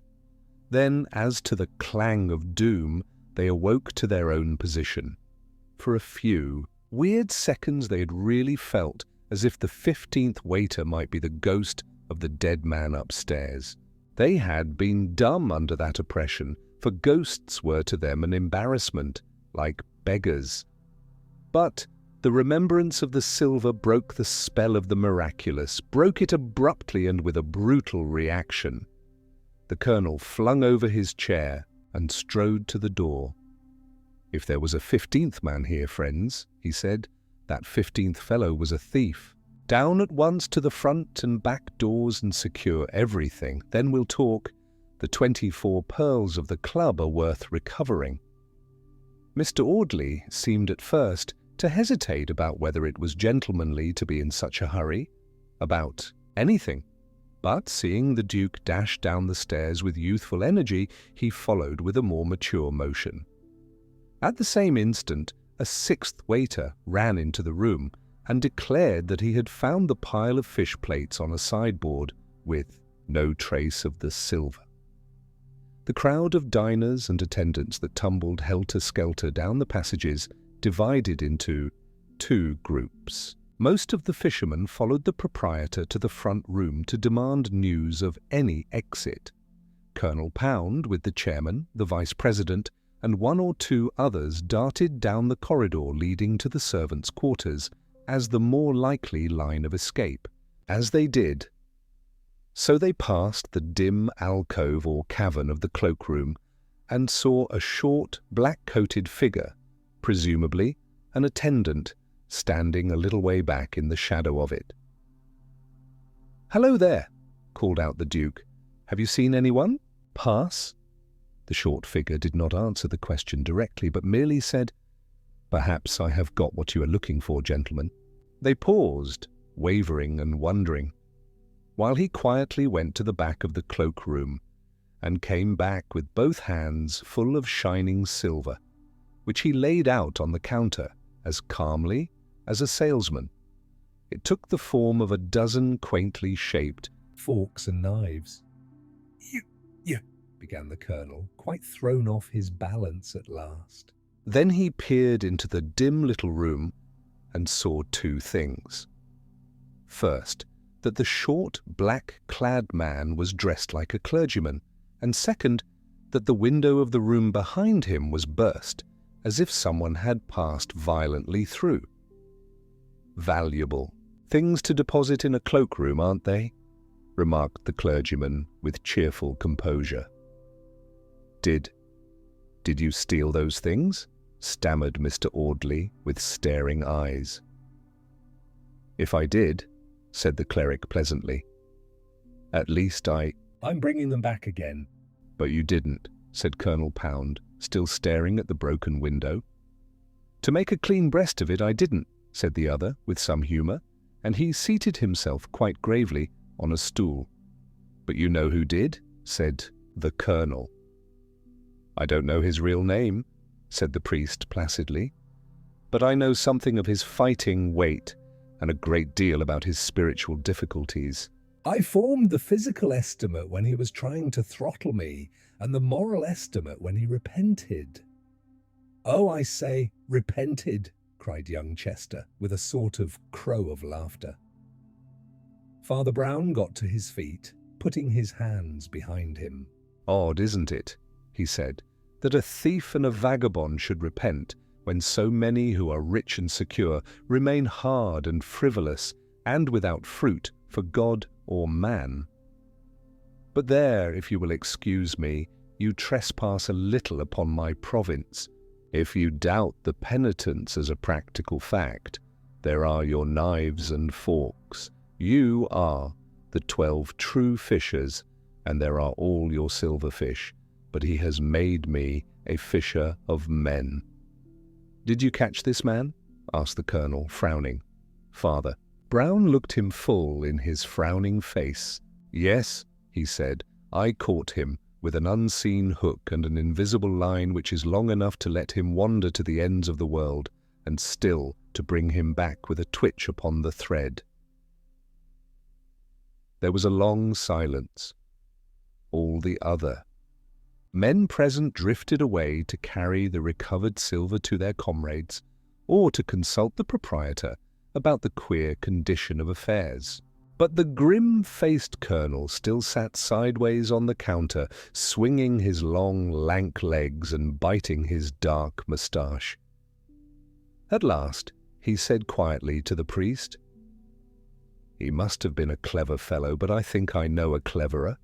Then, as to the clang of doom, they awoke to their own position. For a few weird seconds they had really felt as if the 15th waiter might be the ghost of the dead man upstairs. They had been dumb under that oppression, for ghosts were to them an embarrassment, like beggars. But the remembrance of the silver broke the spell of the miraculous, broke it abruptly and with a brutal reaction. The Colonel flung over his chair and strode to the door. "If there was a 15th man here, friends," he said, "that 15th fellow was a thief. Down at once to the front and back doors and secure everything. Then we'll talk. The 24 pearls of the club are worth recovering." Mr. Audley seemed at first to hesitate about whether it was gentlemanly to be in such a hurry, about anything. But seeing the Duke dash down the stairs with youthful energy, he followed with a more mature motion. At the same instant, a 6th waiter ran into the room and declared that he had found the pile of fish plates on a sideboard with no trace of the silver. The crowd of diners and attendants that tumbled helter-skelter down the passages divided into 2 groups. Most of the fishermen followed the proprietor to the front room to demand news of any exit. Colonel Pound, with the chairman, the vice-president, and 1 or 2 others darted down the corridor leading to the servants' quarters as the more likely line of escape. As they did, so they passed the dim alcove or cavern of the cloakroom and saw a short, black-coated figure, presumably an attendant, standing a little way back in the shadow of it. "Hello there," called out the Duke. "Have you seen anyone pass?" The short figure did not answer the question directly, but merely said, "Perhaps I have got what you are looking for, gentlemen." They paused, wavering and wondering, while he quietly went to the back of the cloakroom and came back with both hands full of shining silver, which he laid out on the counter as calmly as a salesman. It took the form of a dozen quaintly shaped forks and knives. You, began the Colonel, quite thrown off his balance at last. Then he peered into the dim little room and saw 2 things. First, that the short, black-clad man was dressed like a clergyman, and second, that the window of the room behind him was burst, as if someone had passed violently through. "Valuable things to deposit in a cloakroom, aren't they?" remarked the clergyman with cheerful composure. Did you steal those things?" stammered Mr. Audley with staring eyes. "If I did," said the cleric pleasantly, "at least I'm bringing them back again." "But you didn't," said Colonel Pound, still staring at the broken window. "To make a clean breast of it, I didn't," said the other with some humour, and he seated himself quite gravely on a stool. "But you know who did?" said the Colonel. "I don't know his real name," said the priest placidly, "but I know something of his fighting weight and a great deal about his spiritual difficulties. I formed the physical estimate when he was trying to throttle me, and the moral estimate when he repented." "Oh, I say, repented," cried young Chester, with a sort of crow of laughter. Father Brown got to his feet, putting his hands behind him. "Odd, isn't it," he said, "that a thief and a vagabond should repent, when so many who are rich and secure remain hard and frivolous and without fruit for God or man?" But there, if you will excuse me, you trespass a little upon my province. If you doubt the penitence as a practical fact, there are your knives and forks. You are the 12 true fishers, and there are all your silverfish, but he has made me a fisher of men." "Did you catch this man?" asked the colonel, frowning. "Father." Brown looked him full in his frowning face. "Yes," he said, "I caught him with an unseen hook and an invisible line which is long enough to let him wander to the ends of the world, and still to bring him back with a twitch upon the thread." There was a long silence. All the other men present drifted away to carry the recovered silver to their comrades, or to consult the proprietor about the queer condition of affairs. But the grim-faced colonel still sat sideways on the counter, swinging his long, lank legs and biting his dark moustache. At last, he said quietly to the priest, "He must have been a clever fellow, but I think I know a cleverer."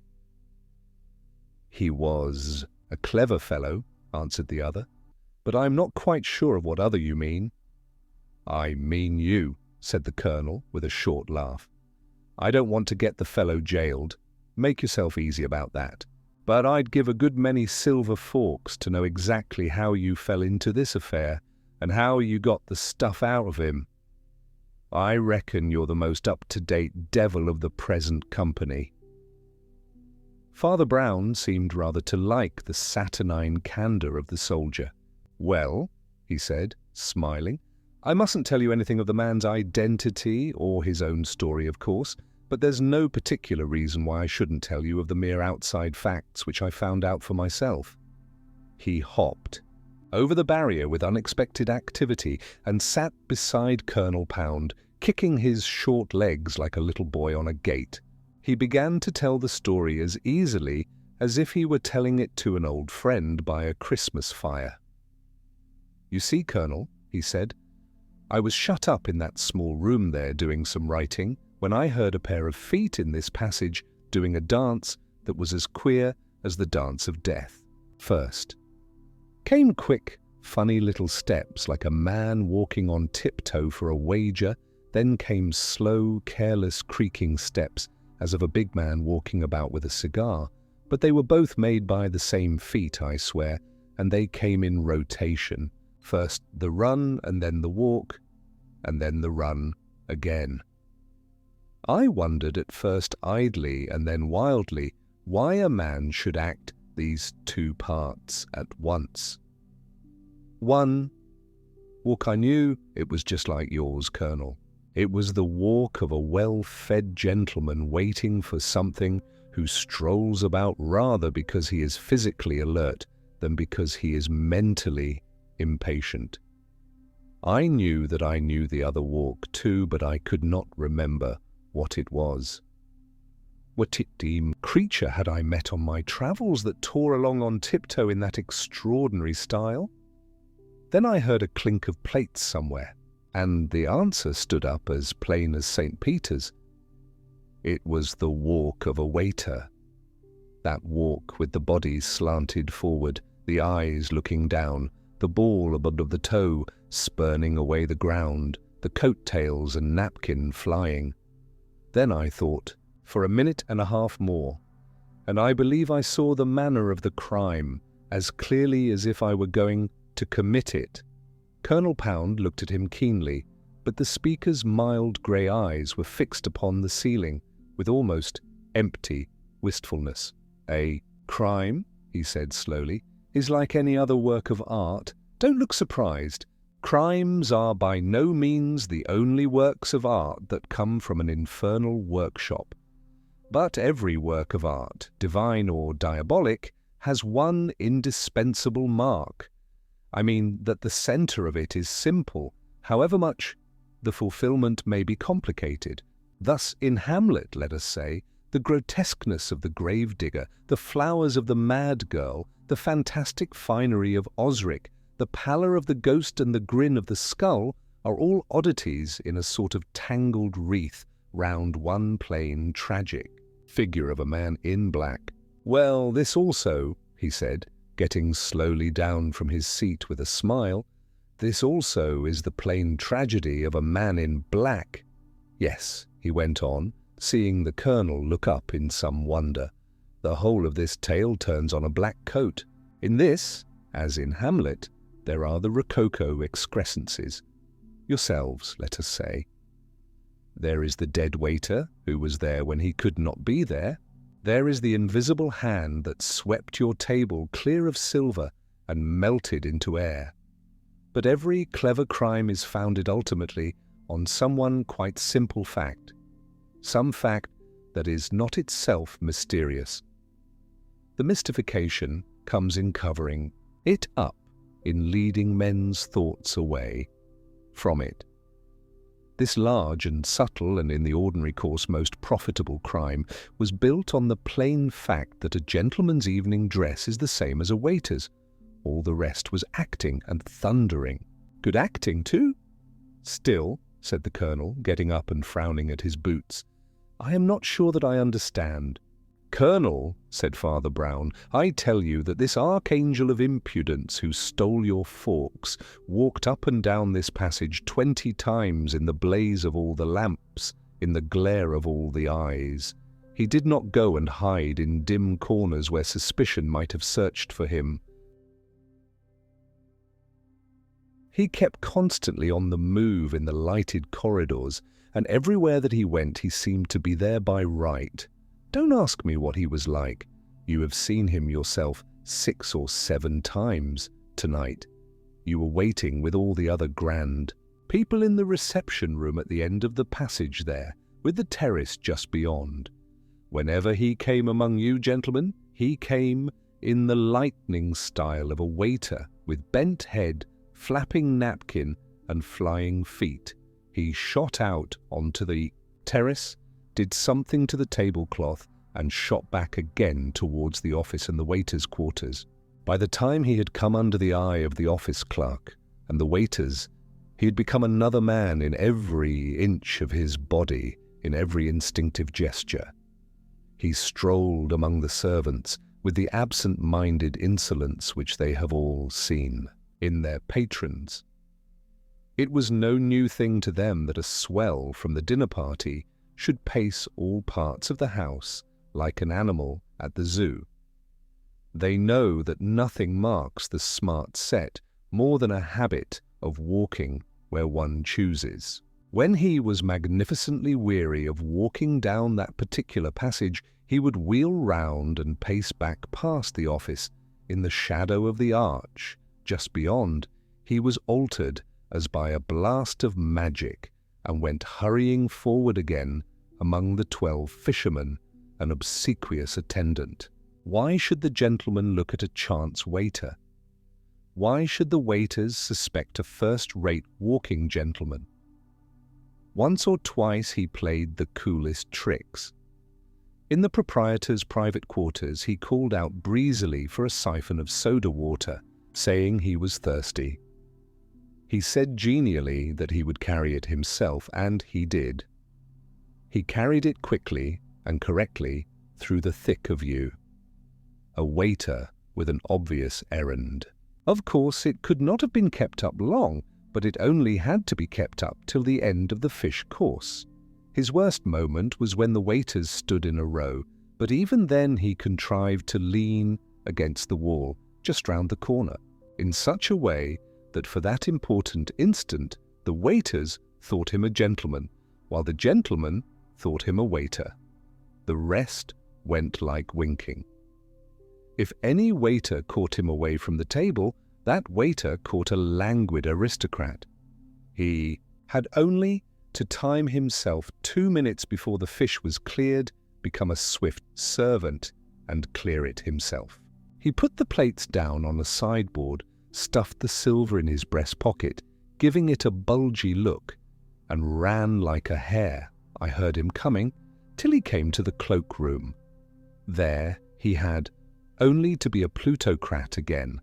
"He was a clever fellow," answered the other, "but I am not quite sure of what other you mean." "I mean you," said the colonel with a short laugh. "I don't want to get the fellow jailed. Make yourself easy about that. But I'd give a good many silver forks to know exactly how you fell into this affair and how you got the stuff out of him. I reckon you're the most up-to-date devil of the present company." Father Brown seemed rather to like the saturnine candour of the soldier. "Well," he said, smiling, "I mustn't tell you anything of the man's identity or his own story, of course, but there's no particular reason why I shouldn't tell you of the mere outside facts which I found out for myself." He hopped over the barrier with unexpected activity and sat beside Colonel Pound, kicking his short legs like a little boy on a gate. He began to tell the story as easily as if he were telling it to an old friend by a Christmas fire. "You see, Colonel," he said, "I was shut up in that small room there doing some writing when I heard a pair of feet in this passage doing a dance that was as queer as the dance of death. First came quick, funny little steps like a man walking on tiptoe for a wager, then came slow, careless, creaking steps as of a big man walking about with a cigar, but they were both made by the same feet, I swear, and they came in rotation. First the run, and then the walk, and then the run again. I wondered at first idly and then wildly why a man should act these two parts at once. One walk, I knew it was just like yours, Colonel. It was the walk of a well-fed gentleman waiting for something, who strolls about rather because he is physically alert than because he is mentally impatient. I knew that I knew the other walk too, but I could not remember what it was. What creature had I met on my travels that tore along on tiptoe in that extraordinary style? Then I heard a clink of plates somewhere, and the answer stood up as plain as St. Peter's. It was the walk of a waiter. That walk with the body slanted forward, the eyes looking down, the ball above the toe spurning away the ground, the coat-tails and napkin flying. Then I thought, for a minute and a half more, and I believe I saw the manner of the crime as clearly as if I were going to commit it. Colonel Pound looked at him keenly, but the speaker's mild grey eyes were fixed upon the ceiling with almost empty wistfulness. "A crime," he said slowly, "is like any other work of art. Don't look surprised. Crimes are by no means the only works of art that come from an infernal workshop. But every work of art, divine or diabolic, has one indispensable mark. I mean that the centre of it is simple, however much the fulfilment may be complicated. Thus in Hamlet, let us say, the grotesqueness of the gravedigger, the flowers of the mad girl, the fantastic finery of Osric, the pallor of the ghost and the grin of the skull are all oddities in a sort of tangled wreath round one plain tragic. figure of a man in black. "Well, this also," he said, getting slowly down from his seat with a smile, "this also is the plain tragedy of a man in black. Yes," he went on, seeing the Colonel look up in some wonder, "the whole of this tale turns on a black coat. In this, as in Hamlet, there are the rococo excrescences. Yourselves, let us say. There is the dead waiter, who was there when he could not be there. There is the invisible hand that swept your table clear of silver and melted into air. But every clever crime is founded ultimately on some one quite simple fact, some fact that is not itself mysterious. The mystification comes in covering it up, in leading men's thoughts away from it. This large and subtle and in the ordinary course most profitable crime was built on the plain fact that a gentleman's evening dress is the same as a waiter's. All the rest was acting and thundering. Good acting, too? Still, said the Colonel, getting up and frowning at his boots, I am not sure that I understand. Colonel, said Father Brown, I tell you that this archangel of impudence who stole your forks walked up and down this passage 20 times in the blaze of all the lamps, in the glare of all the eyes. He did not go and hide in dim corners where suspicion might have searched for him. He kept constantly on the move in the lighted corridors, and everywhere that he went he seemed to be there by right. Don't ask me what he was like. You have seen him yourself 6 or 7 times tonight. You were waiting with all the other grand people in the reception room at the end of the passage there, with the terrace just beyond. Whenever he came among you, gentlemen, he came in the lightning style of a waiter, with bent head, flapping napkin, and flying feet. He shot out onto the terrace, did something to the tablecloth, and shot back again towards the office and the waiters' quarters. By the time he had come under the eye of the office clerk and the waiters, he had become another man in every inch of his body, in every instinctive gesture. He strolled among the servants with the absent-minded insolence which they have all seen in their patrons. It was no new thing to them that a swell from the dinner party should pace all parts of the house like an animal at the zoo. They know that nothing marks the smart set more than a habit of walking where one chooses. When he was magnificently weary of walking down that particular passage, he would wheel round and pace back past the office. In the shadow of the arch, just beyond, he was altered as by a blast of magic, and went hurrying forward again among the 12 fishermen, an obsequious attendant. Why should the gentleman look at a chance waiter? Why should the waiters suspect a first-rate walking gentleman? Once or twice he played the coolest tricks. In the proprietor's private quarters he called out breezily for a siphon of soda water, saying he was thirsty. He said genially that he would carry it himself, and he did. He carried it quickly and correctly through the thick of you. A waiter with an obvious errand. Of course, it could not have been kept up long, but it only had to be kept up till the end of the fish course. His worst moment was when the waiters stood in a row, but even then he contrived to lean against the wall just round the corner, in such a way that for that important instant the waiters thought him a gentleman, while the gentleman thought him a waiter. The rest went like winking. If any waiter caught him away from the table, that waiter caught a languid aristocrat. He had only to time himself 2 minutes before the fish was cleared, become a swift servant, and clear it himself. He put the plates down on a sideboard, stuffed the silver in his breast pocket, giving it a bulgy look, and ran like a hare. I heard him coming, till he came to the cloak-room. There he had only to be a plutocrat again.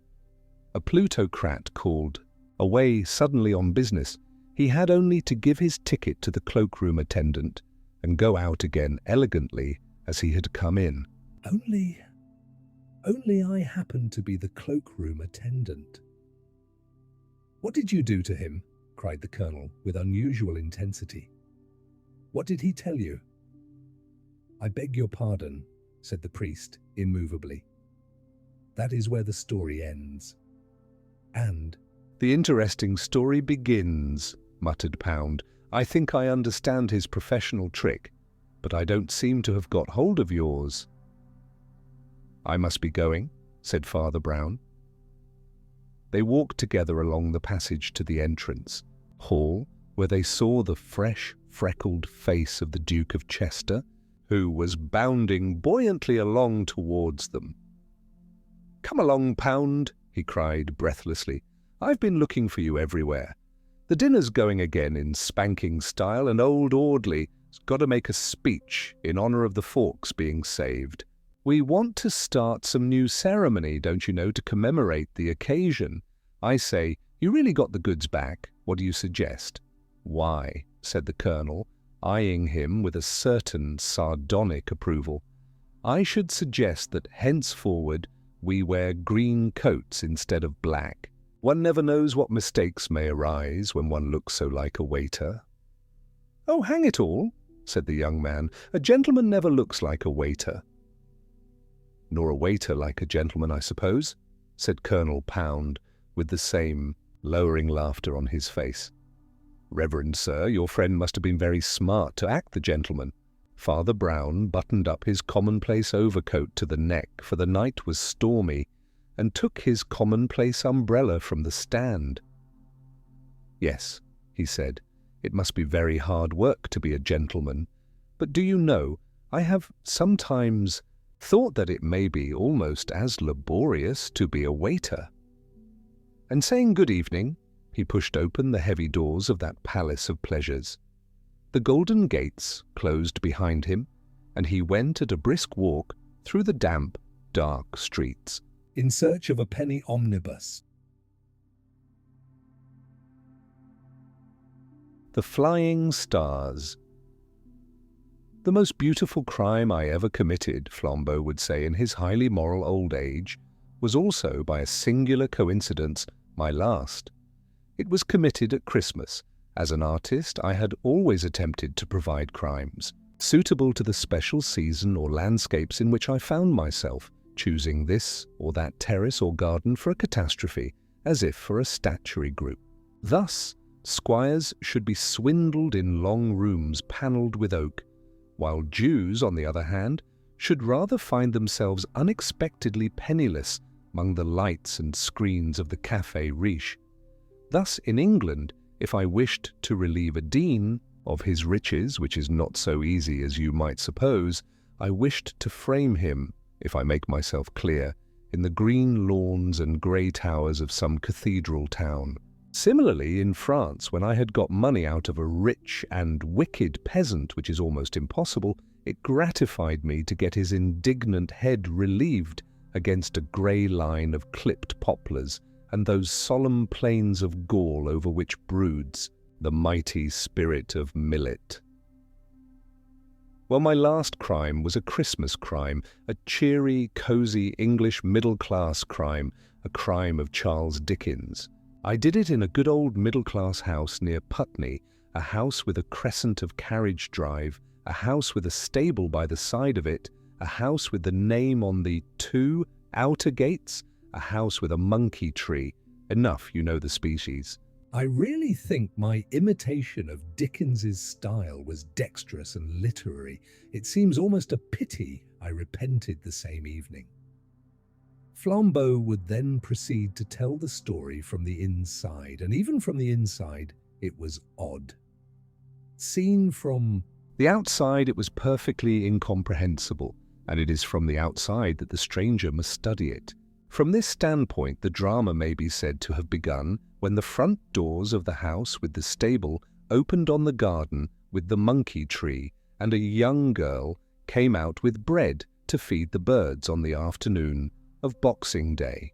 A plutocrat called away suddenly on business. He had only to give his ticket to the cloak-room attendant and go out again elegantly as he had come in. Only I happen to be the cloakroom attendant." "What did you do to him?" cried the colonel with unusual intensity. "What did he tell you?" "I beg your pardon," said the priest immovably. "That is where the story ends. And—" "The interesting story begins," muttered Pound. "I think I understand his professional trick, but I don't seem to have got hold of yours." "I must be going," said Father Brown. They walked together along the passage to the entrance hall, where they saw the fresh, freckled face of the Duke of Chester, who was bounding buoyantly along towards them. "Come along, Pound," he cried breathlessly. "I've been looking for you everywhere. The dinner's going again in spanking style, and old Audley's got to make a speech in honour of the forks being saved. We want to start some new ceremony, don't you know, to commemorate the occasion. I say, you really got the goods back. What do you suggest?" "Why," said the colonel, eyeing him with a certain sardonic approval, "I should suggest that henceforward we wear green coats instead of black. One never knows what mistakes may arise when one looks so like a waiter." "Oh, hang it all," said the young man, "a gentleman never looks like a waiter." "Nor a waiter like a gentleman, I suppose," said Colonel Pound, with the same lowering laughter on his face. "Reverend sir, your friend must have been very smart to act the gentleman." Father Brown buttoned up his commonplace overcoat to the neck, for the night was stormy, and took his commonplace umbrella from the stand. "Yes," he said, "it must be very hard work to be a gentleman, but do you know, I have sometimes thought that it may be almost as laborious to be a waiter." And saying good evening, he pushed open the heavy doors of that palace of pleasures. The golden gates closed behind him, and he went at a brisk walk through the damp, dark streets, in search of a penny omnibus. The Flying Stars. "The most beautiful crime I ever committed," Flambeau would say in his highly moral old age, "was also, by a singular coincidence, my last. It was committed at Christmas. As an artist, I had always attempted to provide crimes, suitable to the special season or landscapes in which I found myself, choosing this or that terrace or garden for a catastrophe, as if for a statuary group. Thus, squires should be swindled in long rooms panelled with oak, while Jews, on the other hand, should rather find themselves unexpectedly penniless among the lights and screens of the Café Riche. Thus, in England, if I wished to relieve a dean of his riches, which is not so easy as you might suppose, I wished to frame him, if I make myself clear, in the green lawns and grey towers of some cathedral town. Similarly, in France, when I had got money out of a rich and wicked peasant, which is almost impossible, it gratified me to get his indignant head relieved against a grey line of clipped poplars and those solemn plains of Gaul over which broods the mighty spirit of millet. Well, my last crime was a Christmas crime, a cheery, cosy English middle-class crime, a crime of Charles Dickens. I did it in a good old middle-class house near Putney, a house with a crescent of carriage drive, a house with a stable by the side of it, a house with the name on the 2 outer gates, a house with a monkey tree. Enough, you know the species. I really think my imitation of Dickens's style was dexterous and literary. It seems almost a pity I repented the same evening. Flambeau would then proceed to tell the story from the inside, and even from the inside, it was odd. Seen from the outside, it was perfectly incomprehensible, and it is from the outside that the stranger must study it. From this standpoint, the drama may be said to have begun when the front doors of the house with the stable opened on the garden with the monkey tree, and a young girl came out with bread to feed the birds on the afternoon of Boxing Day.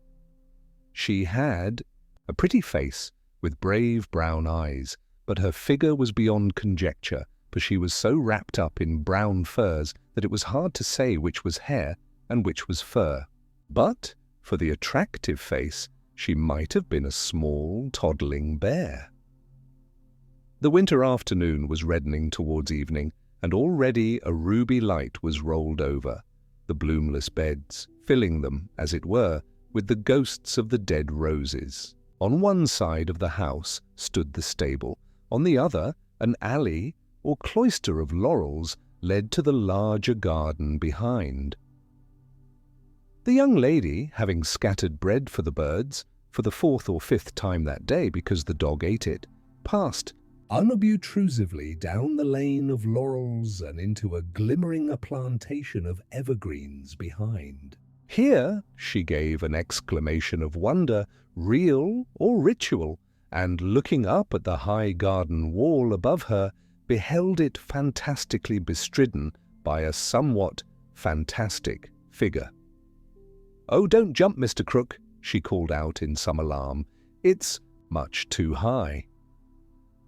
She had a pretty face with brave brown eyes, but her figure was beyond conjecture, for she was so wrapped up in brown furs that it was hard to say which was hair and which was fur. But for the attractive face, she might have been a small, toddling bear. The winter afternoon was reddening towards evening, and already a ruby light was rolled over the bloomless beds, filling them, as it were, with the ghosts of the dead roses. On one side of the house stood the stable. On the other, an alley or cloister of laurels led to the larger garden behind. The young lady, having scattered bread for the birds, for the 4th or 5th time that day because the dog ate it, passed unobtrusively down the lane of laurels and into a glimmering plantation of evergreens behind. Here she gave an exclamation of wonder, real or ritual, and looking up at the high garden wall above her, beheld it fantastically bestridden by a somewhat fantastic figure. "Oh, don't jump, Mr. Crook," she called out in some alarm. "It's much too high."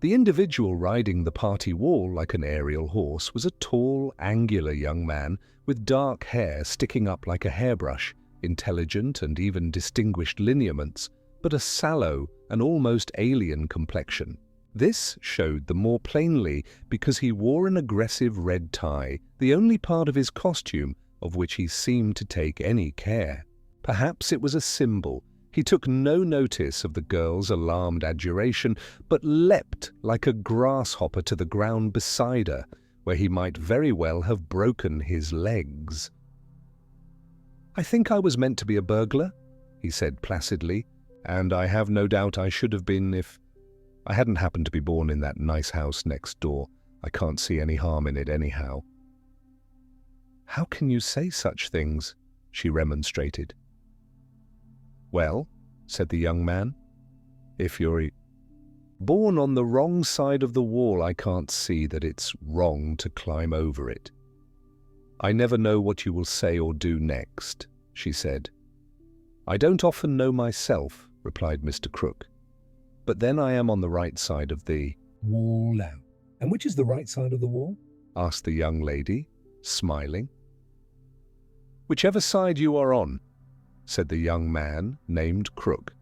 The individual riding the party wall like an aerial horse was a tall, angular young man with dark hair sticking up like a hairbrush, intelligent and even distinguished lineaments, but a sallow and almost alien complexion. This showed the more plainly because he wore an aggressive red tie, the only part of his costume of which he seemed to take any care. Perhaps it was a symbol. He took no notice of the girl's alarmed adjuration, but leapt like a grasshopper to the ground beside her, where he might very well have broken his legs. "I think I was meant to be a burglar," he said placidly, "and I have no doubt I should have been if I hadn't happened to be born in that nice house next door. I can't see any harm in it anyhow." "How can you say such things?" she remonstrated. "Well," said the young man, "if you're born on the wrong side of the wall, I can't see that it's wrong to climb over it." "I never know what you will say or do next," she said. "I don't often know myself," replied Mr. Crook. "But then I am on the right side of the wall now." "And which is the right side of the wall?" asked the young lady, smiling. "Whichever side you are on," said the young man named Crook.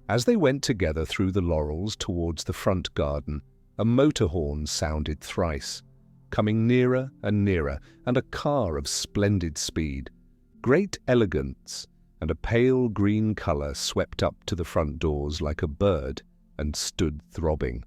As they went together through the laurels towards the front garden, a motor horn sounded thrice, coming nearer and nearer, and a car of splendid speed, great elegance, and a pale green colour swept up to the front doors like a bird and stood throbbing.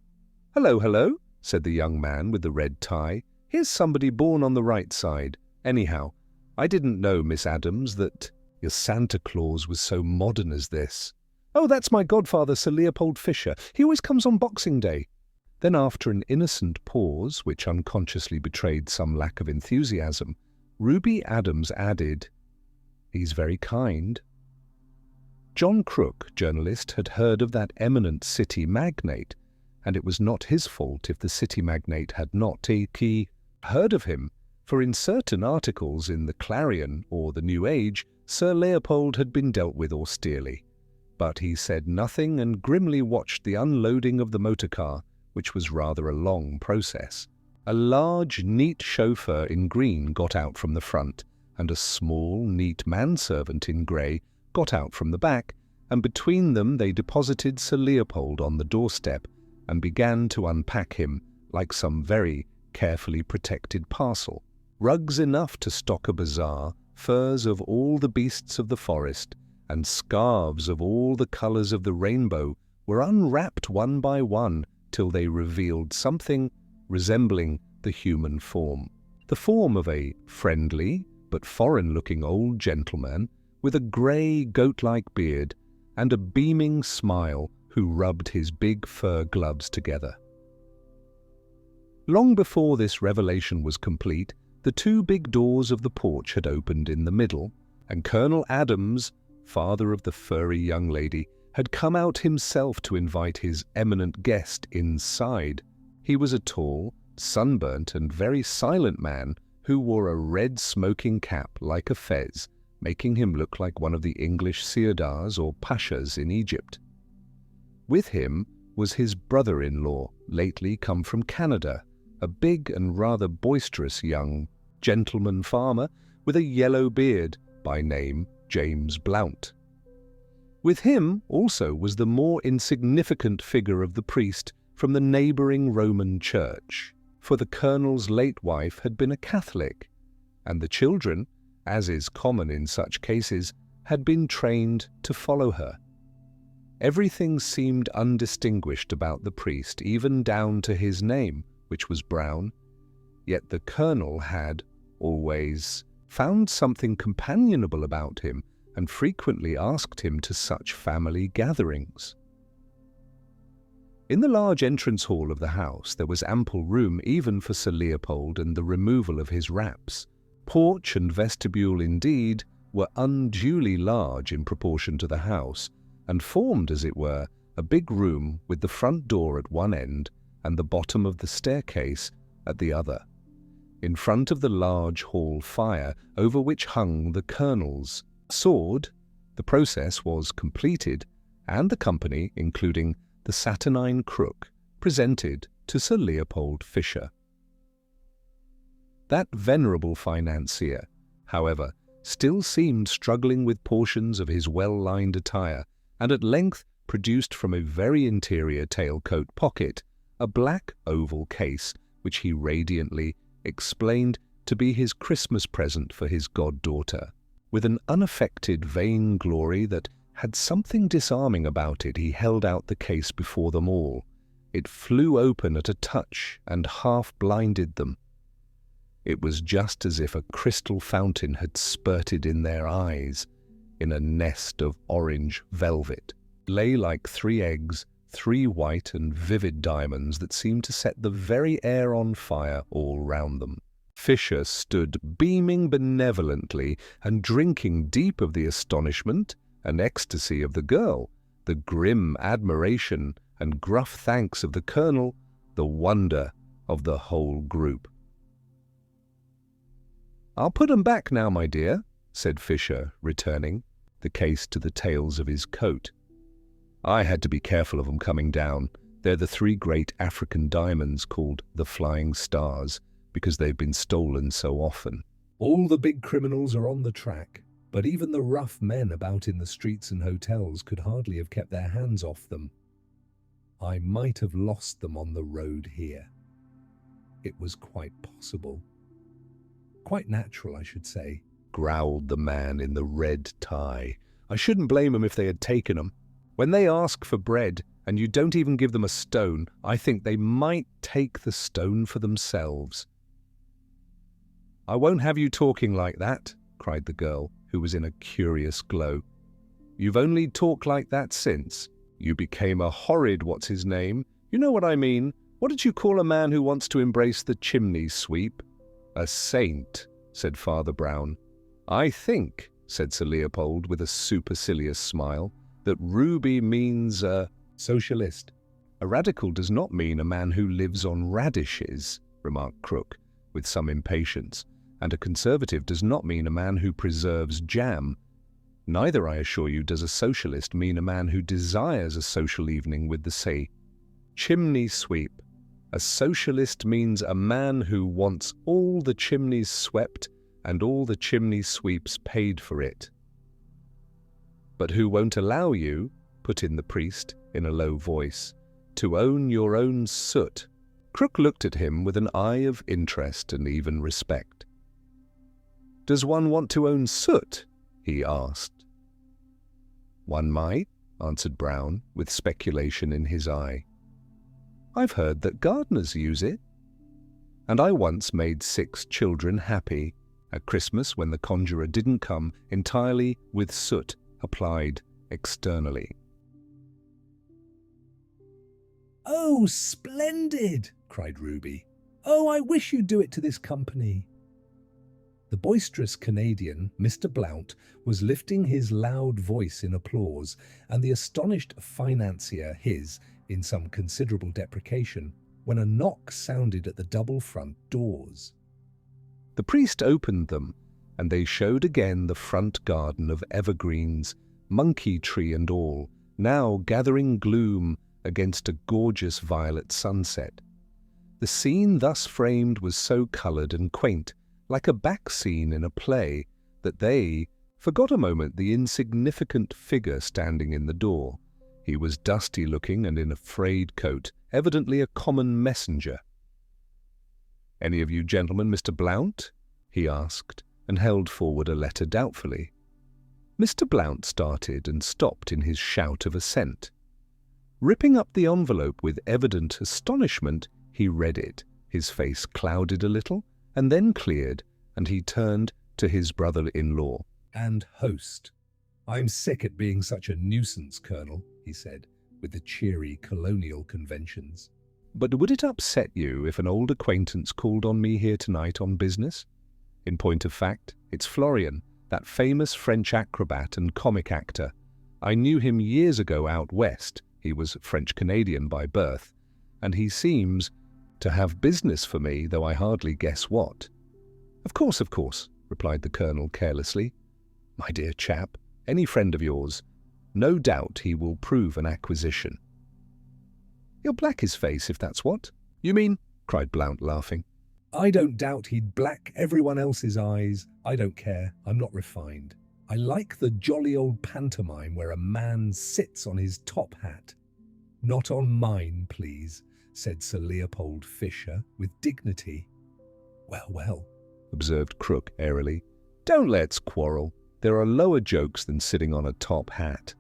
"Hello, hello," said the young man with the red tie. "Here's somebody born on the right side. Anyhow, I didn't know, Miss Adams, that your Santa Claus was so modern as this." "Oh, that's my godfather, Sir Leopold Fisher. He always comes on Boxing Day." Then, after an innocent pause, which unconsciously betrayed some lack of enthusiasm, Ruby Adams added, "He's very kind." John Crook, journalist, had heard of that eminent city magnate, and it was not his fault if the city magnate had not heard of him, for in certain articles in the Clarion or the New Age, Sir Leopold had been dealt with austerely. But he said nothing and grimly watched the unloading of the motor car, which was rather a long process. A large, neat chauffeur in green got out from the front, and a small, neat manservant in grey got out from the back, and between them they deposited Sir Leopold on the doorstep and began to unpack him like some very carefully protected parcel. Rugs enough to stock a bazaar, furs of all the beasts of the forest, and scarves of all the colours of the rainbow were unwrapped one by one till they revealed something resembling the human form. The form of a friendly but foreign-looking old gentleman with a grey goat-like beard and a beaming smile who rubbed his big fur gloves together. Long before this revelation was complete, the two big doors of the porch had opened in the middle, and Colonel Adams, father of the furry young lady, had come out himself to invite his eminent guest inside. He was a tall, sunburnt and very silent man who wore a red smoking cap like a fez, making him look like one of the English sirdars or pashas in Egypt. With him was his brother-in-law, lately come from Canada, a big and rather boisterous young gentleman farmer with a yellow beard, by name James Blount. With him also was the more insignificant figure of the priest from the neighbouring Roman church, for the colonel's late wife had been a Catholic, and the children, as is common in such cases, had been trained to follow her. Everything seemed undistinguished about the priest, even down to his name, which was Brown, yet the colonel had always found something companionable about him and frequently asked him to such family gatherings. In the large entrance hall of the house there was ample room even for Sir Leopold and the removal of his wraps. Porch and vestibule, indeed, were unduly large in proportion to the house, and formed, as it were, a big room with the front door at one end and the bottom of the staircase at the other. In front of the large hall fire, over which hung the colonel's sword, the process was completed, and the company, including the saturnine crook, presented to Sir Leopold Fisher. That venerable financier, however, still seemed struggling with portions of his well-lined attire, and at length produced from a very interior tailcoat pocket a black oval case, which he radiantly explained to be his Christmas present for his goddaughter. With an unaffected vainglory that had something disarming about it, he held out the case before them all. It flew open at a touch and half blinded them. It was just as if a crystal fountain had spurted in their eyes. In a nest of orange velvet lay like 3 eggs, 3 white and vivid diamonds that seemed to set the very air on fire all round them. Fisher stood beaming benevolently and drinking deep of the astonishment and ecstasy of the girl, the grim admiration and gruff thanks of the colonel, the wonder of the whole group. "I'll put 'em back now, my dear," said Fisher, returning the case to the tails of his coat. "I had to be careful of 'em coming down. They're the 3 great African diamonds called the Flying Stars, because they've been stolen so often. All the big criminals are on the track, but even the rough men about in the streets and hotels could hardly have kept their hands off them. I might have lost them on the road here. It was quite possible. Quite natural, I should say," growled the man in the red tie. "I shouldn't blame 'em if they had taken 'em. When they ask for bread and you don't even give them a stone, I think they might take the stone for themselves." "I won't have you talking like that," cried the girl, who was in a curious glow. "You've only talked like that since. You became a horrid what's-his-name. You know what I mean. What did you call a man who wants to embrace the chimney sweep?" "A saint," said Father Brown. "I think," said Sir Leopold with a supercilious smile, "that Ruby means a socialist." "A radical does not mean a man who lives on radishes," remarked Crook, with some impatience, "and a conservative does not mean a man who preserves jam. Neither, I assure you, does a socialist mean a man who desires a social evening with the say, chimney sweep. A socialist means a man who wants all the chimneys swept and all the chimney sweeps paid for it." "But who won't allow you," put in the priest in a low voice, "to own your own soot." Crook looked at him with an eye of interest and even respect. "Does one want to own soot?" he asked. "One might," answered Brown, with speculation in his eye. "I've heard that gardeners use it. And I once made 6 children happy at Christmas when the conjurer didn't come, entirely with soot applied externally." "Oh, splendid!" cried Ruby. "Oh, I wish you'd do it to this company." The boisterous Canadian, Mr. Blount, was lifting his loud voice in applause, and the astonished financier his, in some considerable deprecation, when a knock sounded at the double front doors. The priest opened them, and they showed again the front garden of evergreens, monkey tree and all, now gathering gloom against a gorgeous violet sunset. The scene thus framed was so coloured and quaint, like a back scene in a play, that they forgot a moment the insignificant figure standing in the door. He was dusty-looking and in a frayed coat, evidently a common messenger. "Any of you gentlemen Mr. Blount?" he asked, and held forward a letter doubtfully. Mr. Blount started and stopped in his shout of assent. Ripping up the envelope with evident astonishment, he read it. His face clouded a little, and then cleared, and he turned to his brother-in-law. "And host. I'm sick at being such a nuisance, Colonel," he said, with the cheery colonial conventions. "But would it upset you if an old acquaintance called on me here tonight on business? In point of fact, it's Florian, that famous French acrobat and comic actor. I knew him years ago out west. He was French-Canadian by birth, and he seems to have business for me, though I hardly guess what." Of course," replied the Colonel carelessly. "My dear chap, any friend of yours. No doubt he will prove an acquisition." "He'll black his face, if that's what you mean," cried Blount, laughing. "I don't doubt he'd black everyone else's eyes. I don't care. I'm not refined. I like the jolly old pantomime where a man sits on his top hat." "Not on mine, please," said Sir Leopold Fisher with dignity. Well, observed Crook airily. "Don't let's quarrel. There are lower jokes than sitting on a top hat."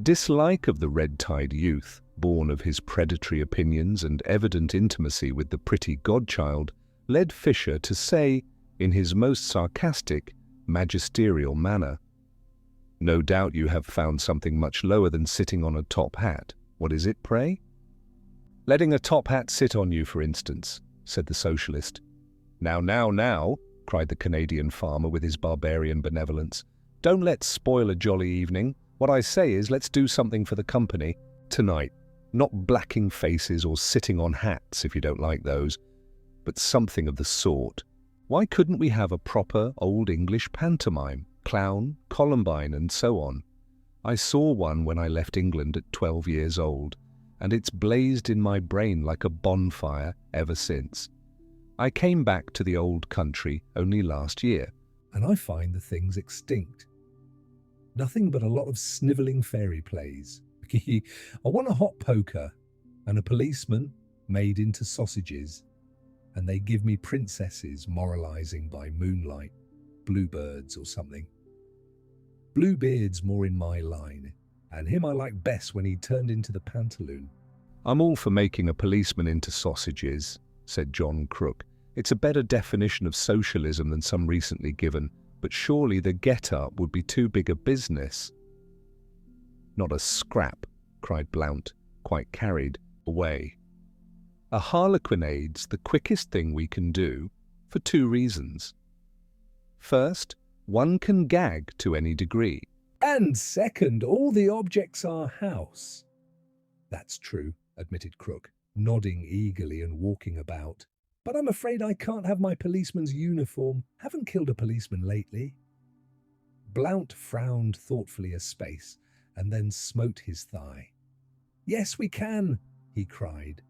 Dislike of the red-tide youth, born of his predatory opinions and evident intimacy with the pretty godchild, led Fisher to say, in his most sarcastic, magisterial manner, "No doubt you have found something much lower than sitting on a top hat. What is it, pray?" "Letting a top hat sit on you, for instance," said the socialist. Now, cried the Canadian farmer with his barbarian benevolence. "Don't let's spoil a jolly evening. What I say is, let's do something for the company tonight. Not blacking faces or sitting on hats, if you don't like those, but something of the sort. Why couldn't we have a proper old English pantomime, clown, columbine, and so on? I saw one when I left England at 12 years old, and it's blazed in my brain like a bonfire ever since. I came back to the old country only last year, and I find the thing's extinct. Nothing but a lot of snivelling fairy plays. I want a hot poker and a policeman made into sausages, and they give me princesses moralizing by moonlight, bluebirds or something. Bluebeard's more in my line, and him I like best when he turned into the pantaloon." "I'm all for making a policeman into sausages," said John Crook. "It's a better definition of socialism than some recently given, but surely the get-up would be too big a business." "Not a scrap," cried Blount, quite carried away. "A harlequinade's the quickest thing we can do, for 2 reasons. First, one can gag to any degree. "And second, all the objects are house." "That's true," admitted Crook, nodding eagerly and walking about. "But I'm afraid I can't have my policeman's uniform. Haven't killed a policeman lately." Blount frowned thoughtfully a space, and then smote his thigh. "Yes, we can," he cried.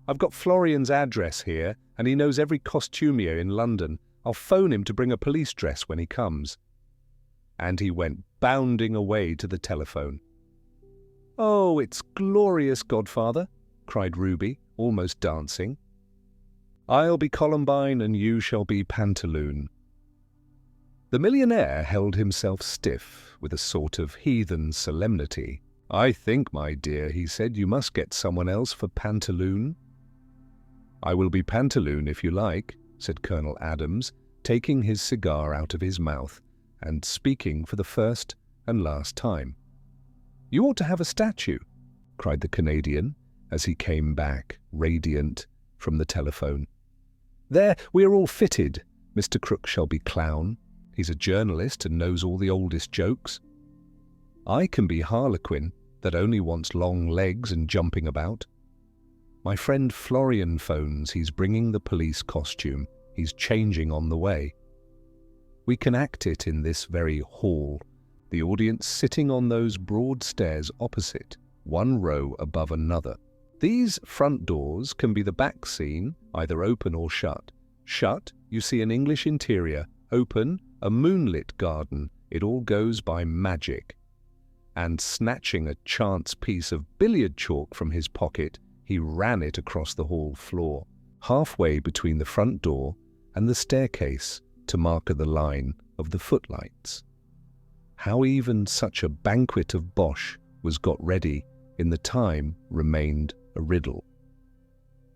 "I've got Florian's address here, and he knows every costumier in London. I'll phone him to bring a police dress when he comes." And he went bounding away to the telephone. "Oh, it's glorious, godfather," cried Ruby, almost dancing. "I'll be Columbine and you shall be Pantaloon." The millionaire held himself stiff with a sort of heathen solemnity. "I think, my dear," he said, "you must get someone else for Pantaloon." "I will be Pantaloon if you like," said Colonel Adams, taking his cigar out of his mouth and speaking for the first and last time. "You ought to have a statue," cried the Canadian as he came back, radiant, from the telephone. "There, we are all fitted. Mr. Crook shall be clown. He's a journalist and knows all the oldest jokes. I can be Harlequin, that only wants long legs and jumping about. My friend Florian phones. He's bringing the police costume. He's changing on the way. We can act it in this very hall, the audience sitting on those broad stairs opposite, one row above another. These front doors can be the back scene, either open or shut. Shut, you see an English interior. Open, a moonlit garden. It all goes by magic. And snatching a chance piece of billiard chalk from his pocket, he ran it across the hall floor, halfway between the front door and the staircase, to mark the line of the footlights. How even such a banquet of bosh was got ready in the time remained a riddle.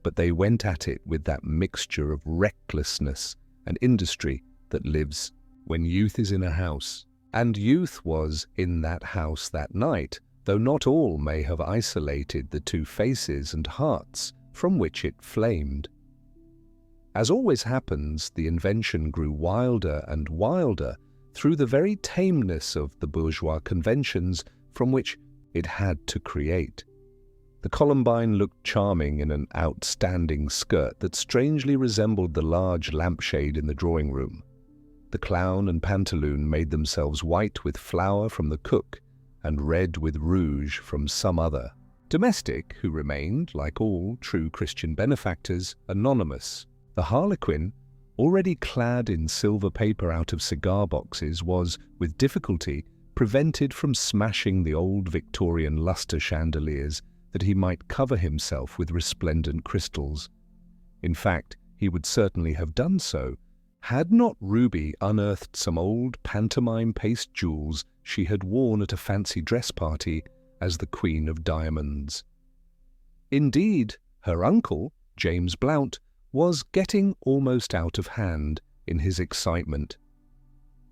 But they went at it with that mixture of recklessness and industry that lives when youth is in a house. And youth was in that house that night, though not all may have isolated the two faces and hearts from which it flamed. As always happens, the invention grew wilder and wilder through the very tameness of the bourgeois conventions from which it had to create. The Columbine looked charming in an outstanding skirt that strangely resembled the large lampshade in the drawing room. The clown and pantaloon made themselves white with flour from the cook and red with rouge from some other domestic who remained, like all true Christian benefactors, anonymous. The harlequin, already clad in silver paper out of cigar boxes, was, with difficulty, prevented from smashing the old Victorian lustre chandeliers that he might cover himself with resplendent crystals. In fact, he would certainly have done so, had not Ruby unearthed some old pantomime paste jewels she had worn at a fancy dress party as the Queen of Diamonds. Indeed, her uncle, James Blount, was getting almost out of hand in his excitement.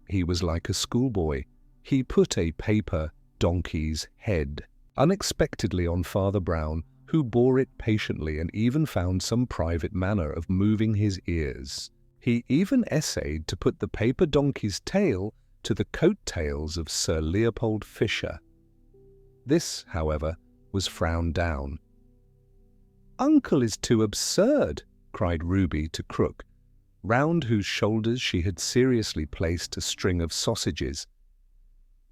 He was like a schoolboy. He put a paper donkey's head unexpectedly on Father Brown, who bore it patiently and even found some private manner of moving his ears. He even essayed to put the paper donkey's tail to the coat-tails of Sir Leopold Fisher. This, however, was frowned down. "Uncle is too absurd," cried Ruby to Crook, round whose shoulders she had seriously placed a string of sausages.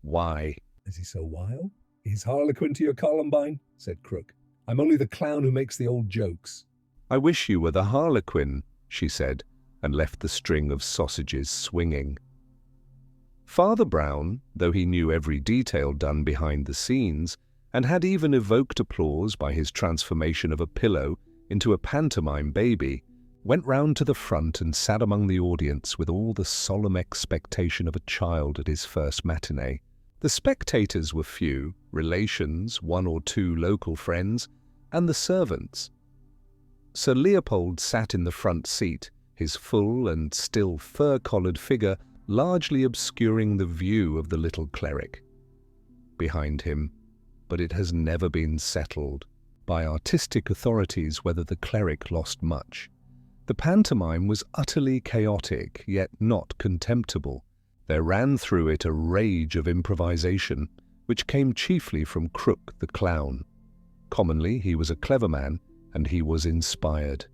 "Why?" "Is he so wild? He's harlequin to your Columbine," said Crook. "I'm only the clown who makes the old jokes." "I wish you were the harlequin," she said, and left the string of sausages swinging. Father Brown, though he knew every detail done behind the scenes, and had even evoked applause by his transformation of a pillow into a pantomime baby, went round to the front and sat among the audience with all the solemn expectation of a child at his first matinee. The spectators were few, relations, one or two local friends, and the servants. Sir Leopold sat in the front seat, his full and still fur-collared figure largely obscuring the view of the little cleric. Behind him, but it has never been settled by artistic authorities whether the cleric lost much. The pantomime was utterly chaotic, yet not contemptible. There ran through it a rage of improvisation, which came chiefly from Crook the clown. Commonly he was a clever man, and he was inspired.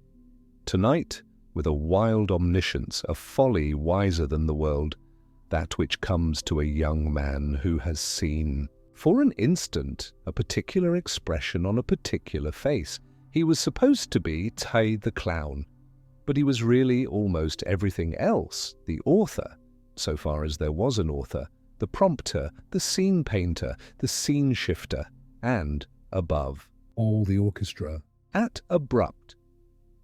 Tonight, with a wild omniscience, a folly wiser than the world, that which comes to a young man who has seen, for an instant, a particular expression on a particular face. He was supposed to be Tay the clown, but he was really almost everything else: the author, so far as there was an author, the prompter, the scene painter, the scene shifter, and, above all, the orchestra. At abrupt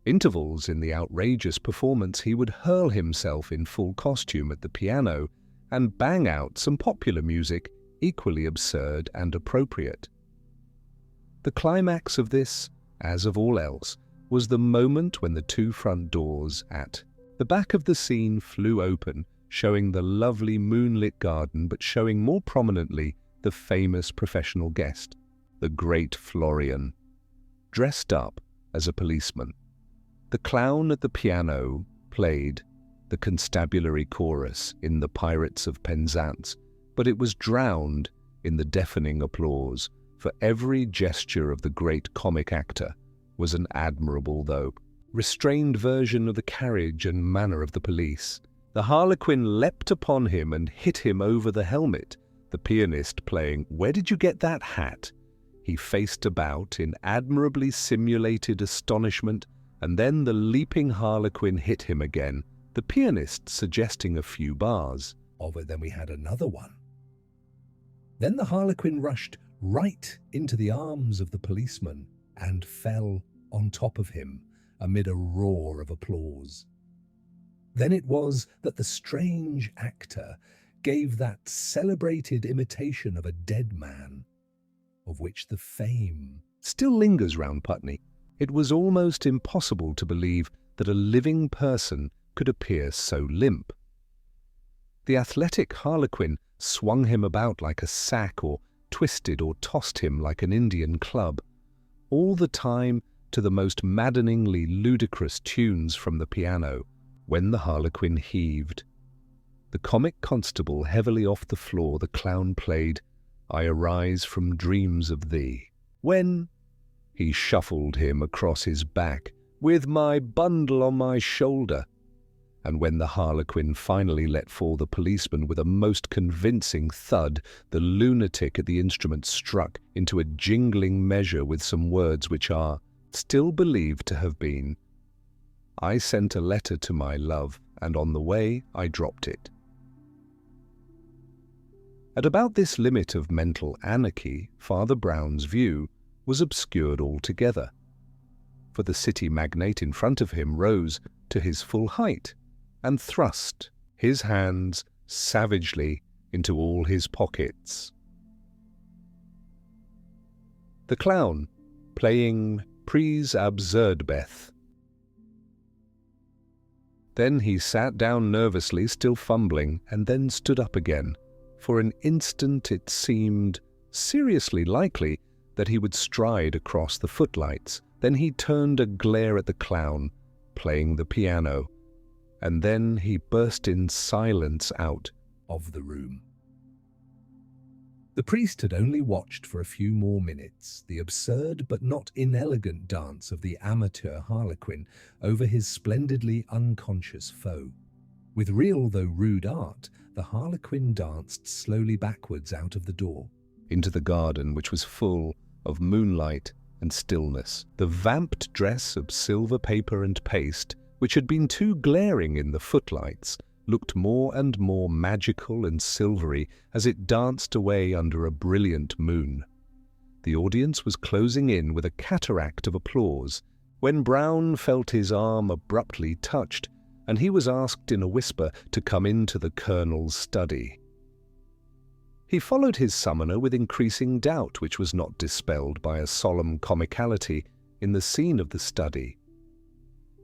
intervals in the outrageous performance, he would hurl himself in full costume at the piano and bang out some popular music equally absurd and appropriate. The climax of this, as of all else, was the moment when the two front doors at the back of the scene flew open, showing the lovely moonlit garden, but showing more prominently the famous professional guest, the great Florian, dressed up as a policeman. The clown at the piano played the constabulary chorus in The Pirates of Penzance, but it was drowned in the deafening applause, for every gesture of the great comic actor was an admirable, though restrained version of the carriage and manner of the police. The harlequin leapt upon him and hit him over the helmet, the pianist playing "Where did you get that hat?" He faced about in admirably simulated astonishment, and then the leaping harlequin hit him again, the pianist suggesting a few bars. Then we had another one. Then the harlequin rushed right into the arms of the policeman and fell on top of him amid a roar of applause. Then it was that the strange actor gave that celebrated imitation of a dead man, of which the fame still lingers round Putney. It was almost impossible to believe that a living person could appear so limp. The athletic harlequin swung him about like a sack, or twisted or tossed him like an Indian club, all the time to the most maddeningly ludicrous tunes from the piano. When the harlequin heaved, the comic constable heavily off the floor, the clown played "I Arise from Dreams of Thee." When he shuffled him across his back with "My bundle on my shoulder," and when the harlequin finally let fall the policeman with a most convincing thud, the lunatic at the instrument struck into a jingling measure with some words which are still believed to have been, "I sent a letter to my love, and on the way I dropped it." At about this limit of mental anarchy, Father Brown's view was obscured altogether, for the city magnate in front of him rose to his full height and thrust his hands savagely into all his pockets. The clown, playing Prise Absurde-Beth. Then he sat down nervously, still fumbling, and then stood up again. For an instant it seemed seriously likely that he would stride across the footlights. Then he turned a glare at the clown, playing the piano, and then he burst in silence out of the room. The priest had only watched for a few more minutes the absurd but not inelegant dance of the amateur harlequin over his splendidly unconscious foe. With real though rude art, the harlequin danced slowly backwards out of the door, into the garden, which was full of moonlight and stillness. The vamped dress of silver paper and paste, which had been too glaring in the footlights, looked more and more magical and silvery as it danced away under a brilliant moon. The audience was closing in with a cataract of applause when Brown felt his arm abruptly touched, and he was asked in a whisper to come into the colonel's study. He followed his summoner with increasing doubt, which was not dispelled by a solemn comicality in the scene of the study.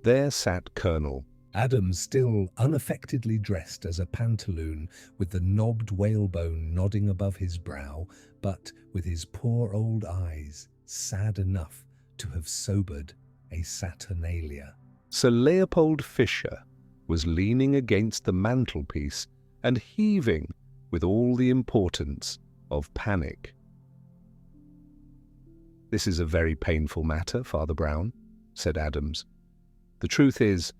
There sat Colonel Adams, still unaffectedly dressed as a pantaloon, with the knobbed whalebone nodding above his brow, but with his poor old eyes sad enough to have sobered a Saturnalia. Sir Leopold Fisher was leaning against the mantelpiece and heaving with all the importance of panic. "This is a very painful matter, Father Brown," said Adams. "The truth is,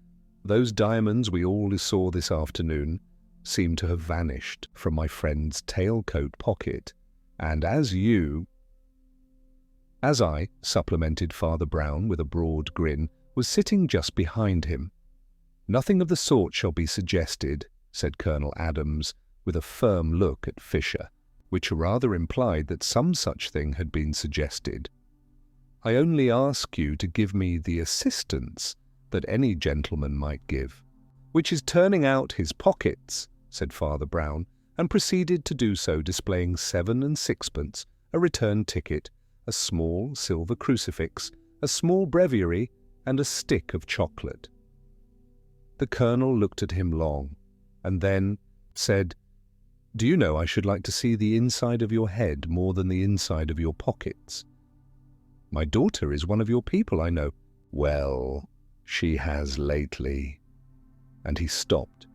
those diamonds we all saw this afternoon seem to have vanished from my friend's tailcoat pocket, and as I, supplemented Father Brown with a broad grin, was sitting just behind him." "Nothing of the sort shall be suggested," said Colonel Adams, with a firm look at Fisher, which rather implied that some such thing had been suggested. "I only ask you to give me the assistance that any gentleman might give." "Which is turning out his pockets," said Father Brown, and proceeded to do so, displaying 7 and 6pence, a return ticket, a small silver crucifix, a small breviary, and a stick of chocolate. The colonel looked at him long, and then said, "Do you know, I should like to see the inside of your head more than the inside of your pockets. My daughter is one of your people, I know." "Well, she has lately," and he stopped.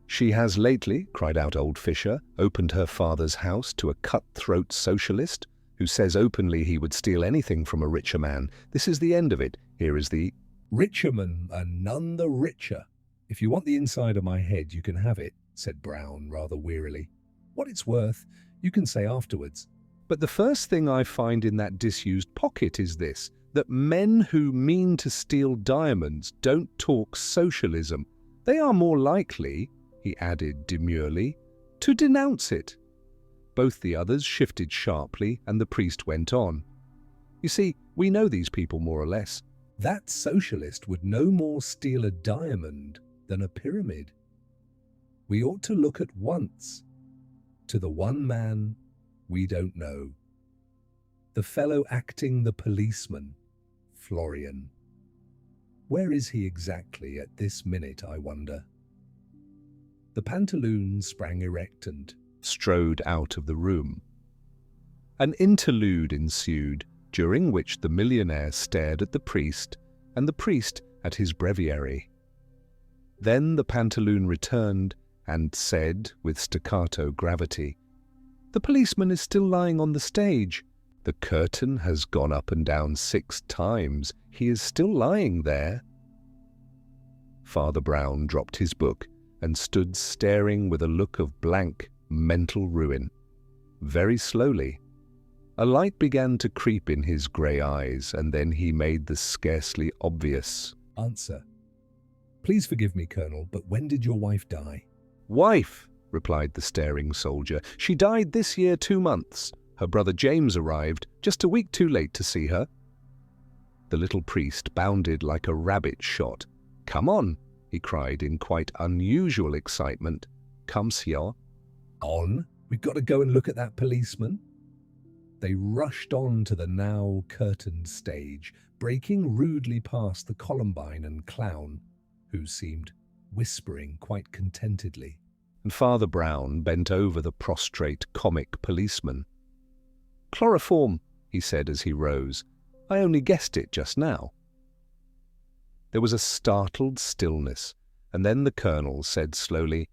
"She has lately," cried out old Fisher, "opened her father's house to a cut-throat socialist who says openly he would steal anything from a richer man. This is the end of it. Here is the—" "Richer man, and none the richer. If you want the inside of my head, you can have it," said Brown rather wearily. "What it's worth, you can say afterwards." But the first thing I find in that disused pocket is this, that men who mean to steal diamonds don't talk socialism. They are more likely, he added demurely, to denounce it. Both the others shifted sharply, and the priest went on. You see, we know these people more or less. That socialist would no more steal a diamond than a pyramid. We ought to look at once to the one man we don't know. The fellow acting the policeman, Florian. Where is he exactly at this minute, I wonder? The pantaloon sprang erect and strode out of the room. An interlude ensued, during which the millionaire stared at the priest and the priest at his breviary. Then the pantaloon returned and said with staccato gravity, "The policeman is still lying on the stage. The curtain has gone up and down 6 times. He is still lying there." Father Brown dropped his book and stood staring with a look of blank, mental ruin. Very slowly, a light began to creep in his grey eyes, and then he made the scarcely obvious answer. "Please forgive me, Colonel, but when did your wife die?" "Wife," replied the staring soldier. "She died this year 2 months. Her brother James arrived just a week too late to see her." The little priest bounded like a rabbit shot. "Come on," he cried in quite unusual excitement. "Come, Sieur." "On? We've got to go and look at that policeman." They rushed on to the now curtained stage, breaking rudely past the Columbine and clown, who seemed whispering quite contentedly. And Father Brown bent over the prostrate comic policeman. "Chloroform," he said as he rose. "I only guessed it just now." There was a startled stillness, and then the colonel said slowly,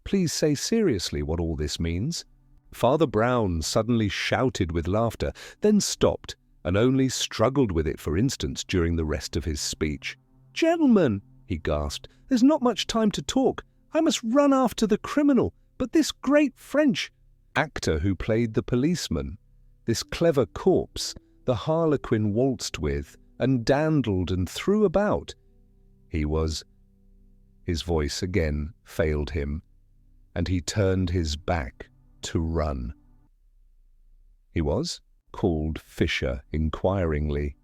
"Please say seriously what all this means." Father Brown suddenly shouted with laughter, then stopped, and only struggled with it for instants during the rest of his speech. "Gentlemen," he gasped, "there's not much time to talk. I must run after the criminal, but this great French actor who played the policeman, this clever corpse, the harlequin waltzed with, and dandled and threw about. He was—" His voice again failed him, and he turned his back to run. "He was?" called Fisher inquiringly.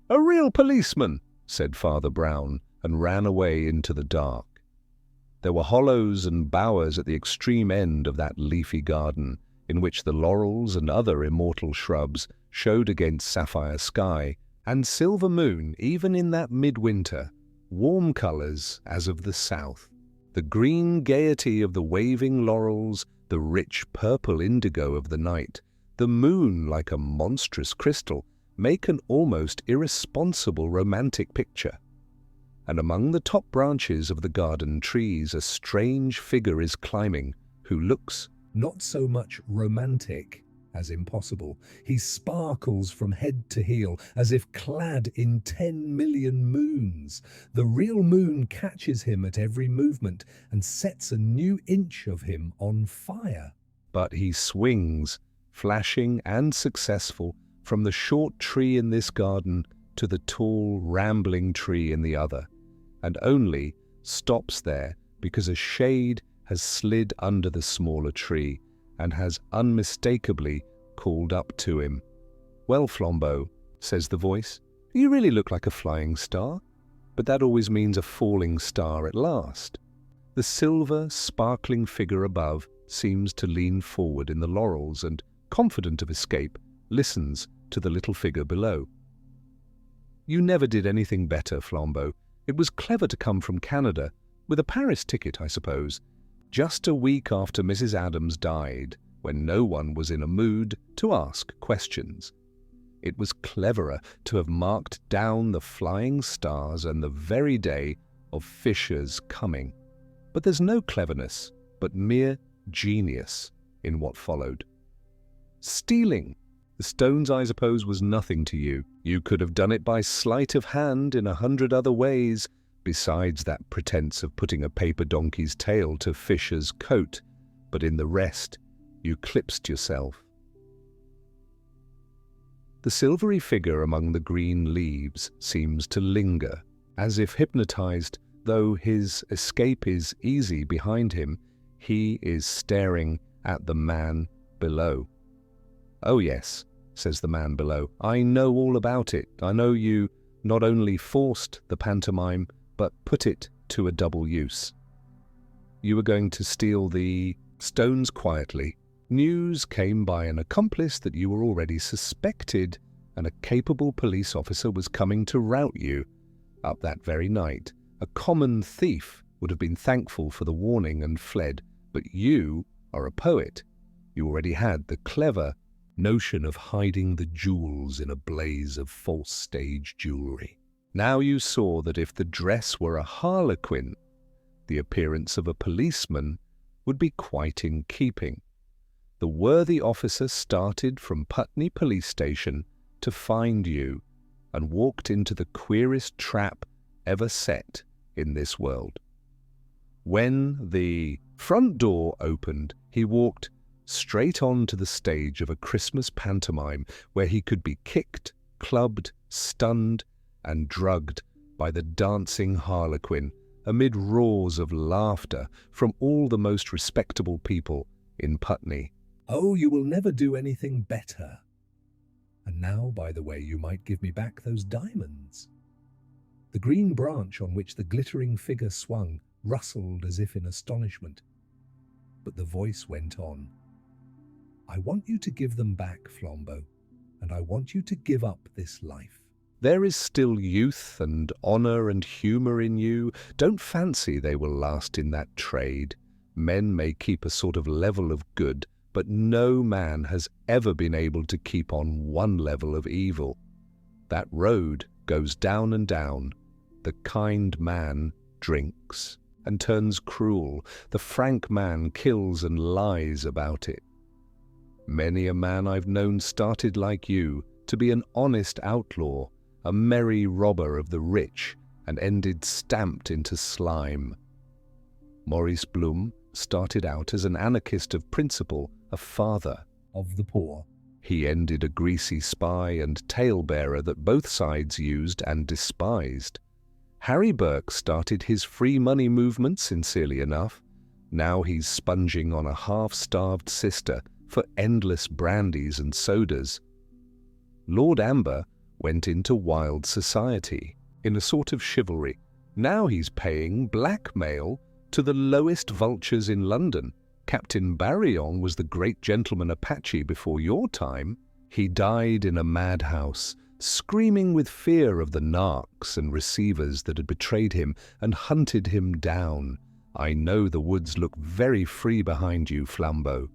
"A real policeman," said Father Brown, and ran away into the dark. There were hollows and bowers at the extreme end of that leafy garden, in which the laurels and other immortal shrubs showed against sapphire sky, and silver moon even in that midwinter, warm colours as of the south. The green gaiety of the waving laurels, the rich purple indigo of the night, the moon like a monstrous crystal, make an almost irresponsible romantic picture. And among the top branches of the garden trees a strange figure is climbing, who looks not so much romantic as impossible. He sparkles from head to heel, as if clad in 10 million moons. The real moon catches him at every movement and sets a new inch of him on fire. But he swings, flashing and successful, from the short tree in this garden to the tall, rambling tree in the other, and only stops there because a shade has slid under the smaller tree and has unmistakably called up to him. "Well, Flambeau," says the voice, "you really look like a flying star, but that always means a falling star at last." The silver, sparkling figure above seems to lean forward in the laurels and, confident of escape, listens to the little figure below. "You never did anything better, Flambeau. It was clever to come from Canada, with a Paris ticket, I suppose, just a week after Mrs. Adams died, when no one was in a mood to ask questions. It was cleverer to have marked down the flying stars and the very day of Fisher's coming. But there's no cleverness, but mere genius in what followed. Stealing! The stones, I suppose, was nothing to you. You could have done it by sleight of hand in 100 other ways, besides that pretense of putting a paper donkey's tail to Fisher's coat, but in the rest you clipsed yourself. The silvery figure among the green leaves seems to linger, as if hypnotized. Though his escape is easy behind him, he is staring at the man below. "Oh yes," says the man below, "I know all about it. I know you not only forced the pantomime, but put it to a double use. You were going to steal the stones quietly. News came by an accomplice that you were already suspected, and a capable police officer was coming to rout you. Up that very night, a common thief would have been thankful for the warning and fled, but you are a poet. You already had the clever notion of hiding the jewels in a blaze of false stage jewelry. Now you saw that if the dress were a harlequin, the appearance of a policeman would be quite in keeping. The worthy officer started from Putney Police Station to find you and walked into the queerest trap ever set in this world. When the front door opened, he walked straight on to the stage of a Christmas pantomime where he could be kicked, clubbed, stunned, and drugged by the dancing harlequin amid roars of laughter from all the most respectable people in Putney. Oh, you will never do anything better. And now, by the way, you might give me back those diamonds." The green branch on which the glittering figure swung rustled as if in astonishment. But the voice went on. "I want you to give them back, Flambeau, and I want you to give up this life. There is still youth and honour and humour in you. Don't fancy they will last in that trade. Men may keep a sort of level of good, but no man has ever been able to keep on one level of evil. That road goes down and down. The kind man drinks and turns cruel. The frank man kills and lies about it. Many a man I've known started like you, to be an honest outlaw, a merry robber of the rich, and ended stamped into slime. Maurice Blum started out as an anarchist of principle, a father Of the poor. He ended a greasy spy and talebearer that both sides used and despised. Harry Burke started his free money movement sincerely enough. Now he's sponging on a half-starved sister for endless brandies and sodas. Lord Amber went into wild society, in a sort of chivalry. Now he's paying blackmail to the lowest vultures in London. Captain Barillon was the great gentleman Apache before your time. He died in a madhouse, screaming with fear of the narcs and receivers that had betrayed him and hunted him down. I know the woods look very free behind you, Flambeau.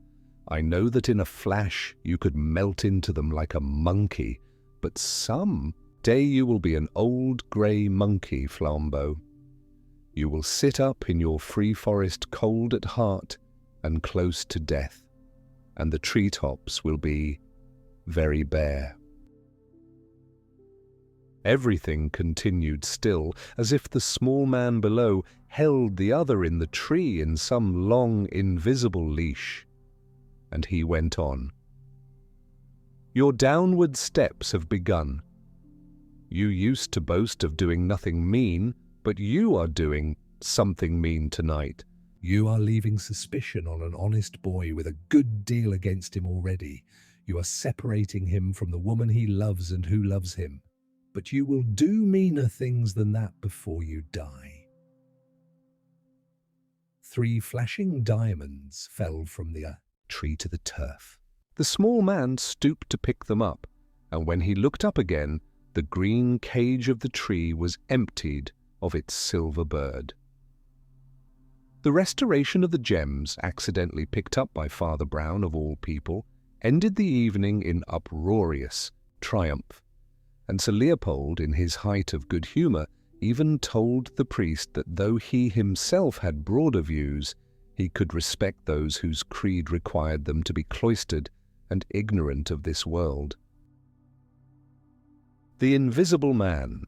I know that in a flash you could melt into them like a monkey, but some day you will be an old grey monkey, Flambeau. You will sit up in your free forest cold at heart and close to death, and the treetops will be very bare. Everything continued still, as if the small man below held the other in the tree in some long, invisible leash. And he went on. Your downward steps have begun. You used to boast of doing nothing mean, but you are doing something mean tonight. You are leaving suspicion on an honest boy with a good deal against him already. You are separating him from the woman he loves and who loves him. But you will do meaner things than that before you die. 3 flashing diamonds fell from the tree to the turf. The small man stooped to pick them up, and when he looked up again, the green cage of the tree was emptied of its silver bird. The restoration of the gems, accidentally picked up by Father Brown of all people, ended the evening in uproarious triumph, and Sir Leopold, in his height of good humour, even told the priest that though he himself had broader views, he could respect those whose creed required them to be cloistered and ignorant of this world. The Invisible Man.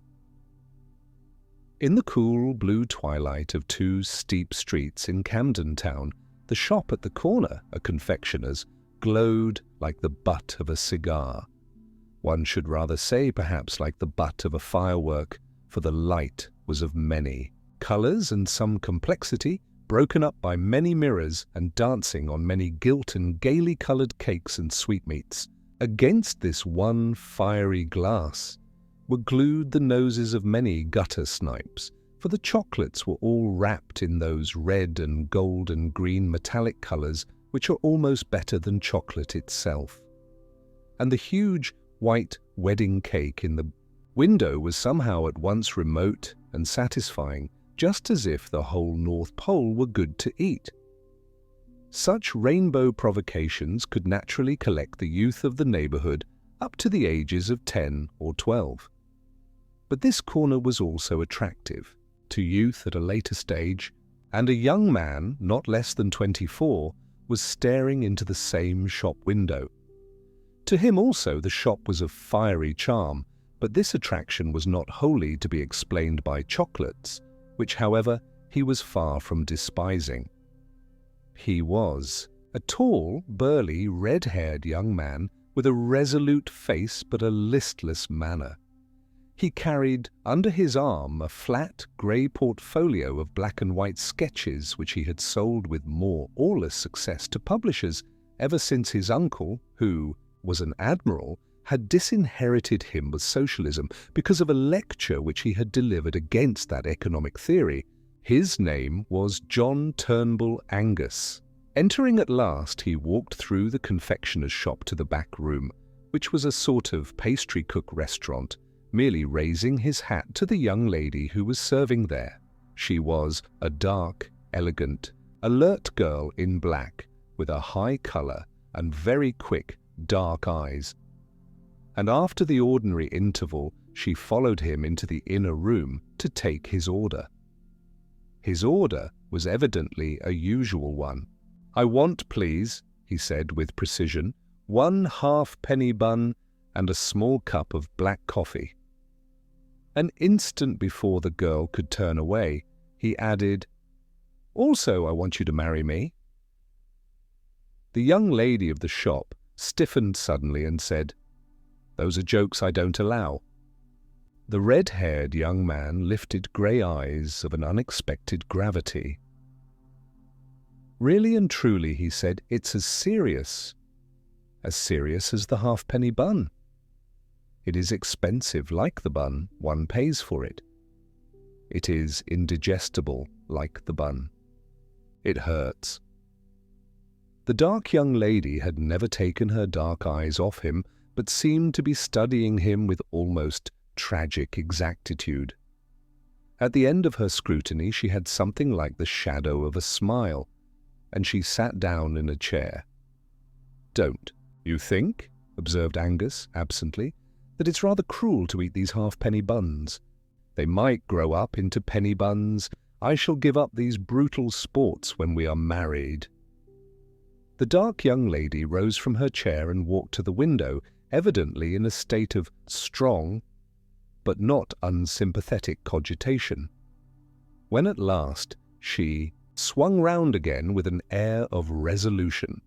In the cool blue twilight of 2 steep streets in Camden Town, the shop at the corner, a confectioner's, glowed like the butt of a cigar. One should rather say perhaps like the butt of a firework, for the light was of many colours and some complexity, broken up by many mirrors and dancing on many gilt and gaily coloured cakes and sweetmeats. Against this one fiery glass were glued the noses of many gutter snipes, for the chocolates were all wrapped in those red and gold and green metallic colours which are almost better than chocolate itself. And the huge white wedding cake in the window was somehow at once remote and satisfying, just as if the whole North Pole were good to eat. Such rainbow provocations could naturally collect the youth of the neighbourhood up to the ages of 10 or 12. But this corner was also attractive to youth at a later stage, and a young man, not less than 24, was staring into the same shop window. To him also the shop was of fiery charm, but this attraction was not wholly to be explained by chocolates, which, however, he was far from despising. He was a tall, burly, red-haired young man with a resolute face but a listless manner. He carried under his arm a flat, grey portfolio of black and white sketches which he had sold with more or less success to publishers ever since his uncle, who was an admiral, had disinherited him with socialism because of a lecture which he had delivered against that economic theory. His name was John Turnbull Angus. Entering at last, he walked through the confectioner's shop to the back room, which was a sort of pastry cook restaurant, merely raising his hat to the young lady who was serving there. She was a dark, elegant, alert girl in black, with a high colour and very quick, dark eyes. And after the ordinary interval, she followed him into the inner room to take his order. His order was evidently a usual one. "I want, please," he said with precision, "1 halfpenny bun and a small cup of black coffee." An instant before the girl could turn away, he added, "Also, I want you to marry me." The young lady of the shop stiffened suddenly and said, "Those are jokes I don't allow." The red-haired young man lifted grey eyes of an unexpected gravity. "Really and truly," he said, "it's as serious as the halfpenny bun. It is expensive like the bun, one pays for it. It is indigestible like the bun. It hurts." The dark young lady had never taken her dark eyes off him, but seemed to be studying him with almost tragic exactitude. At the end of her scrutiny she had something like the shadow of a smile, and she sat down in a chair. "Don't you think," observed Angus absently, "that it's rather cruel to eat these halfpenny buns? They might grow up into penny buns. I shall give up these brutal sports when we are married." The dark young lady rose from her chair and walked to the window, evidently in a state of strong but not unsympathetic cogitation. When at last she swung round again with an air of resolution,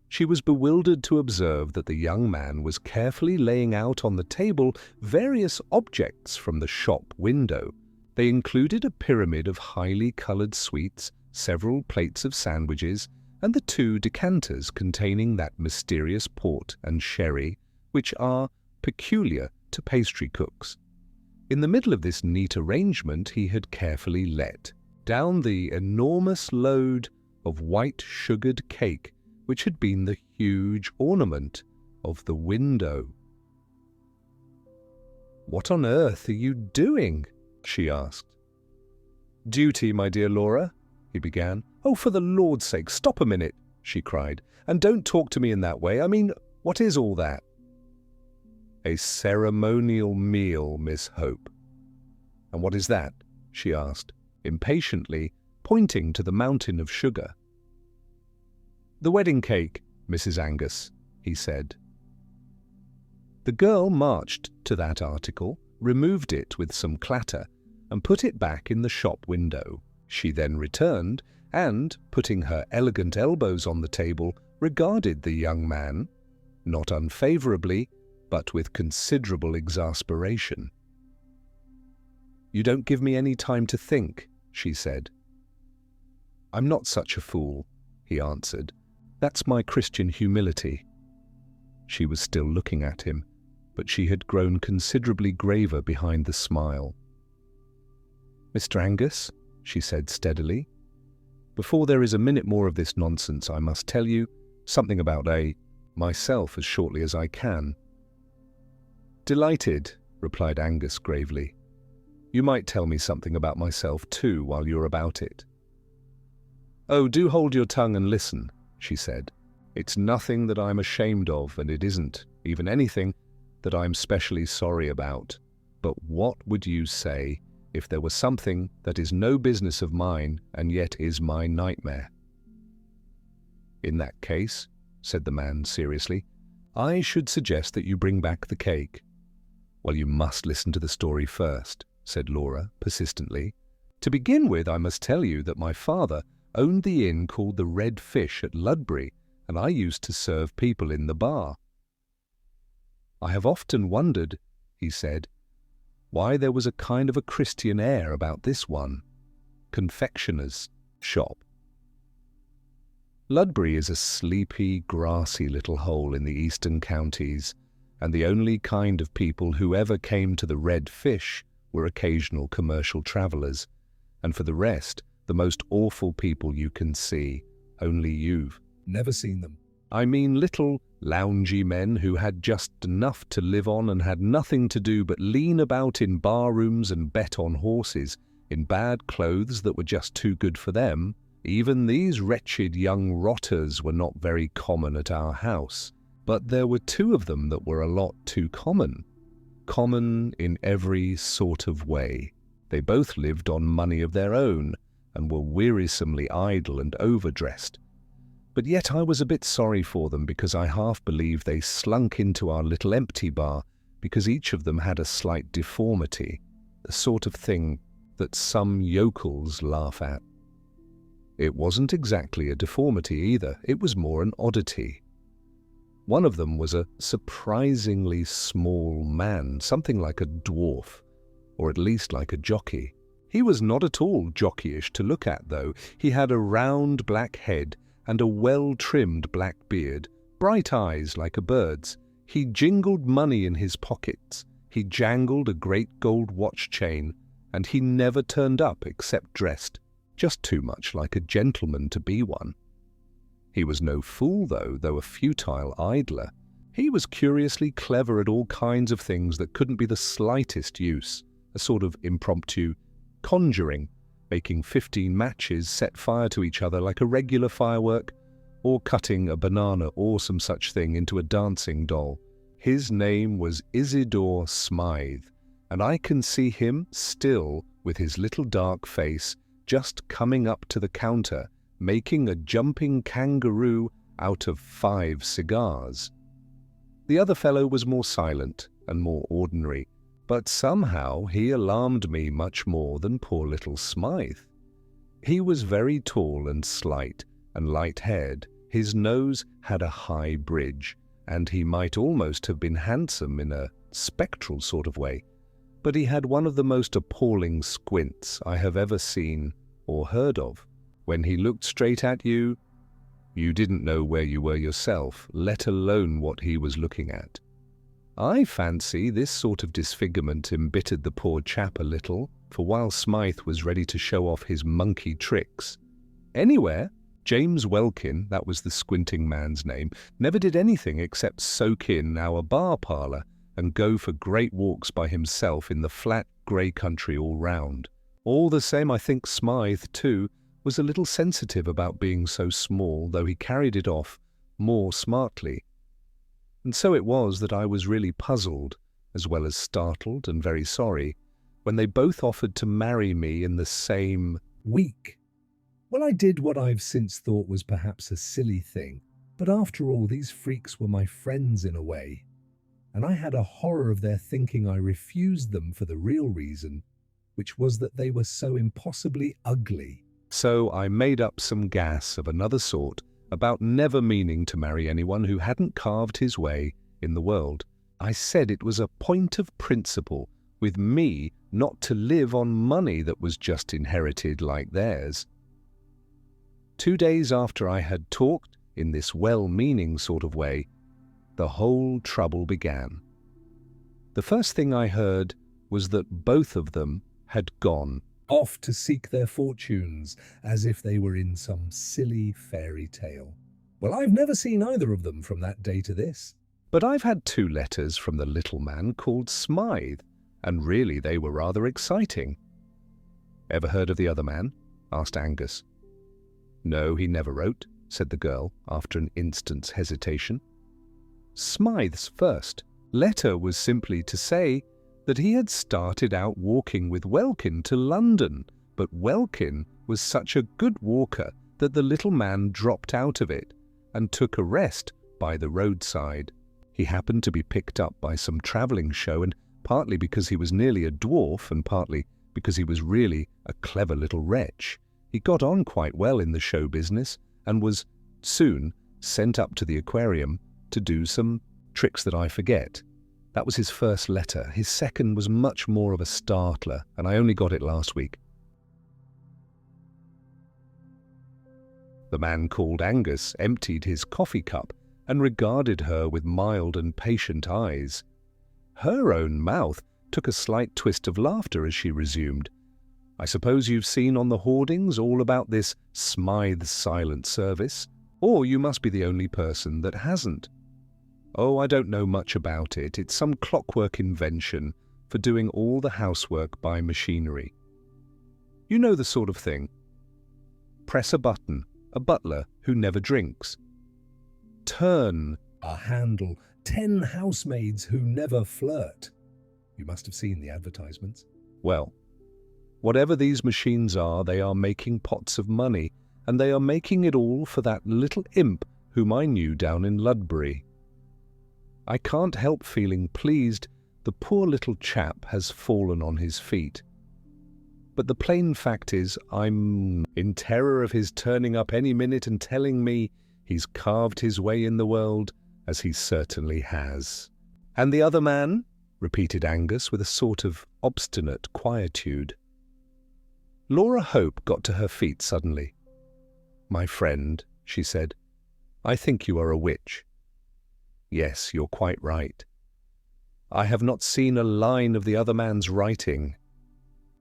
she was bewildered to observe that the young man was carefully laying out on the table various objects from the shop window. They included a pyramid of highly coloured sweets, several plates of sandwiches, and the 2 decanters containing that mysterious port and sherry which are peculiar to pastry cooks. In the middle of this neat arrangement he had carefully let down the enormous load of white sugared cake which had been the huge ornament of the window. "What on earth are you doing?" she asked. "Duty, my dear Laura," he began. "Oh, for the Lord's sake, stop a minute," she cried, "and don't talk to me in that way. I mean, what is all that?" "A ceremonial meal, Miss Hope." "And what is that?" she asked, impatiently, pointing to the mountain of sugar. "The wedding cake, Mrs. Angus," he said. The girl marched to that article, removed it with some clatter, and put it back in the shop window. She then returned, and, putting her elegant elbows on the table, regarded the young man, not unfavourably, but with considerable exasperation. "You don't give me any time to think," she said. "I'm not such a fool," he answered. "That's my Christian humility." She was still looking at him, but she had grown considerably graver behind the smile. "Mr. Angus," she said steadily, "before there is a minute more of this nonsense, I must tell you something about myself as shortly as I can." "Delighted," replied Angus gravely. "You might tell me something about myself too while you're about it." "Oh, do hold your tongue and listen," she said. "It's nothing that I'm ashamed of, and it isn't even anything that I'm specially sorry about. But what would you say if there was something that is no business of mine and yet is my nightmare?" "In that case," said the man seriously, "I should suggest that you bring back the cake." "Well, you must listen to the story first," said Laura persistently. "To begin with, I must tell you that my father owned the inn called the Red Fish at Ludbury, and I used to serve people in the bar. I have often wondered," he said, "why there was a kind of a Christian air about this one confectioner's shop. Ludbury is a sleepy, grassy little hole in the eastern counties, and the only kind of people who ever came to the Red Fish were occasional commercial travellers, and for the rest, the most awful people you can see, only you've Never seen them. I mean little, loungy men who had just enough to live on and had nothing to do but lean about in bar rooms and bet on horses, in bad clothes that were just too good for them. Even these wretched young rotters were not very common at our house, but there were two of them that were a lot too common. Common in every sort of way. They both lived on money of their own, and were wearisomely idle and overdressed. But yet I was a bit sorry for them, because I half believe they slunk into our little empty bar because each of them had a slight deformity, the sort of thing that some yokels laugh at. It wasn't exactly a deformity either, it was more an oddity. One of them was a surprisingly small man, something like a dwarf, or at least like a jockey. He was not at all jockeyish to look at, though. He had a round black head and a well-trimmed black beard, bright eyes like a bird's. He jingled money in his pockets, he jangled a great gold watch chain, and he never turned up except dressed, just too much like a gentleman to be one. He was no fool, though a futile idler. He was curiously clever at all kinds of things that couldn't be the slightest use, a sort of impromptu conjuring, making 15 matches set fire to each other like a regular firework, or cutting a banana or some such thing into a dancing doll. His name was Isidore Smythe, and I can see him still with his little dark face just coming up to the counter, making a jumping kangaroo out of 5 cigars. The other fellow was more silent and more ordinary, but somehow he alarmed me much more than poor little Smythe. He was very tall and slight and light-haired. His nose had a high bridge, and he might almost have been handsome in a spectral sort of way, but he had one of the most appalling squints I have ever seen or heard of. When he looked straight at you, you didn't know where you were yourself, let alone what he was looking at. I fancy this sort of disfigurement embittered the poor chap a little, for while Smythe was ready to show off his monkey tricks anywhere, James Welkin, that was the squinting man's name, never did anything except soak in our bar parlour and go for great walks by himself in the flat grey country all round. All the same, I think Smythe, too, was a little sensitive about being so small, though he carried it off more smartly. And so it was that I was really puzzled, as well as startled and very sorry, when they both offered to marry me in the same week. Well, I did what I've since thought was perhaps a silly thing, but after all, these freaks were my friends in a way, and I had a horror of their thinking I refused them for the real reason, which was that they were so impossibly ugly. So I made up some gas of another sort about never meaning to marry anyone who hadn't carved his way in the world. I said it was a point of principle with me not to live on money that was just inherited like theirs. 2 days after I had talked in this well-meaning sort of way, the whole trouble began. The first thing I heard was that both of them had gone off to seek their fortunes, as if they were in some silly fairy tale. Well, I've never seen either of them from that day to this. But I've had 2 letters from the little man called Smythe, and really they were rather exciting. Ever heard of the other man? Asked Angus. No, he never wrote, said the girl, after an instant's hesitation. Smythe's first letter was simply to say that he had started out walking with Welkin to London, but Welkin was such a good walker that the little man dropped out of it and took a rest by the roadside. He happened to be picked up by some travelling show, and partly because he was nearly a dwarf and partly because he was really a clever little wretch, he got on quite well in the show business and was soon sent up to the aquarium to do some tricks that I forget. That was his first letter. His second was much more of a startler, and I only got it last week. The man called Angus emptied his coffee cup and regarded her with mild and patient eyes. Her own mouth took a slight twist of laughter as she resumed. I suppose you've seen on the hoardings all about this Smythe's silent service, or you must be the only person that hasn't. Oh, I don't know much about it. It's some clockwork invention for doing all the housework by machinery. You know the sort of thing. Press a button, a butler who never drinks. Turn a handle, 10 housemaids who never flirt. You must have seen the advertisements. Well, whatever these machines are, they are making pots of money, and they are making it all for that little imp whom I knew down in Ludbury. I can't help feeling pleased the poor little chap has fallen on his feet. But the plain fact is, I'm in terror of his turning up any minute and telling me he's carved his way in the world, as he certainly has. And the other man? Repeated Angus with a sort of obstinate quietude. Laura Hope got to her feet suddenly. My friend, she said, I think you are a witch. Yes, you're quite right. I have not seen a line of the other man's writing.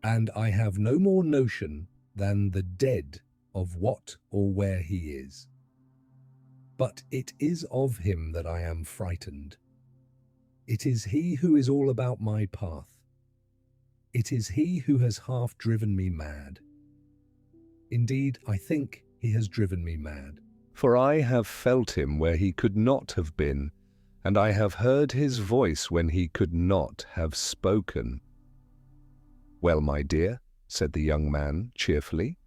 And I have no more notion than the dead of what or where he is. But it is of him that I am frightened. It is he who is all about my path. It is he who has half driven me mad. Indeed, I think he has driven me mad. For I have felt him where he could not have been, and I have heard his voice when he could not have spoken. Well, my dear, said the young man cheerfully,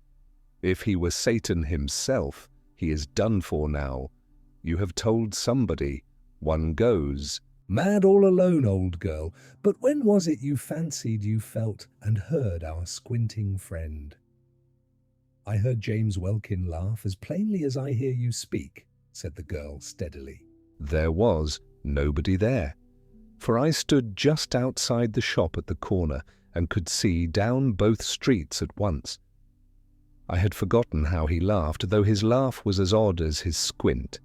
if he were Satan himself, he is done for now. You have told somebody. One goes. Mad all alone, old girl, but when was it you fancied you felt and heard our squinting friend? I heard James Welkin laugh as plainly as I hear you speak, said the girl steadily. There was nobody there, for I stood just outside the shop at the corner and could see down both streets at once. I had forgotten how he laughed, though his laugh was as odd as his squint.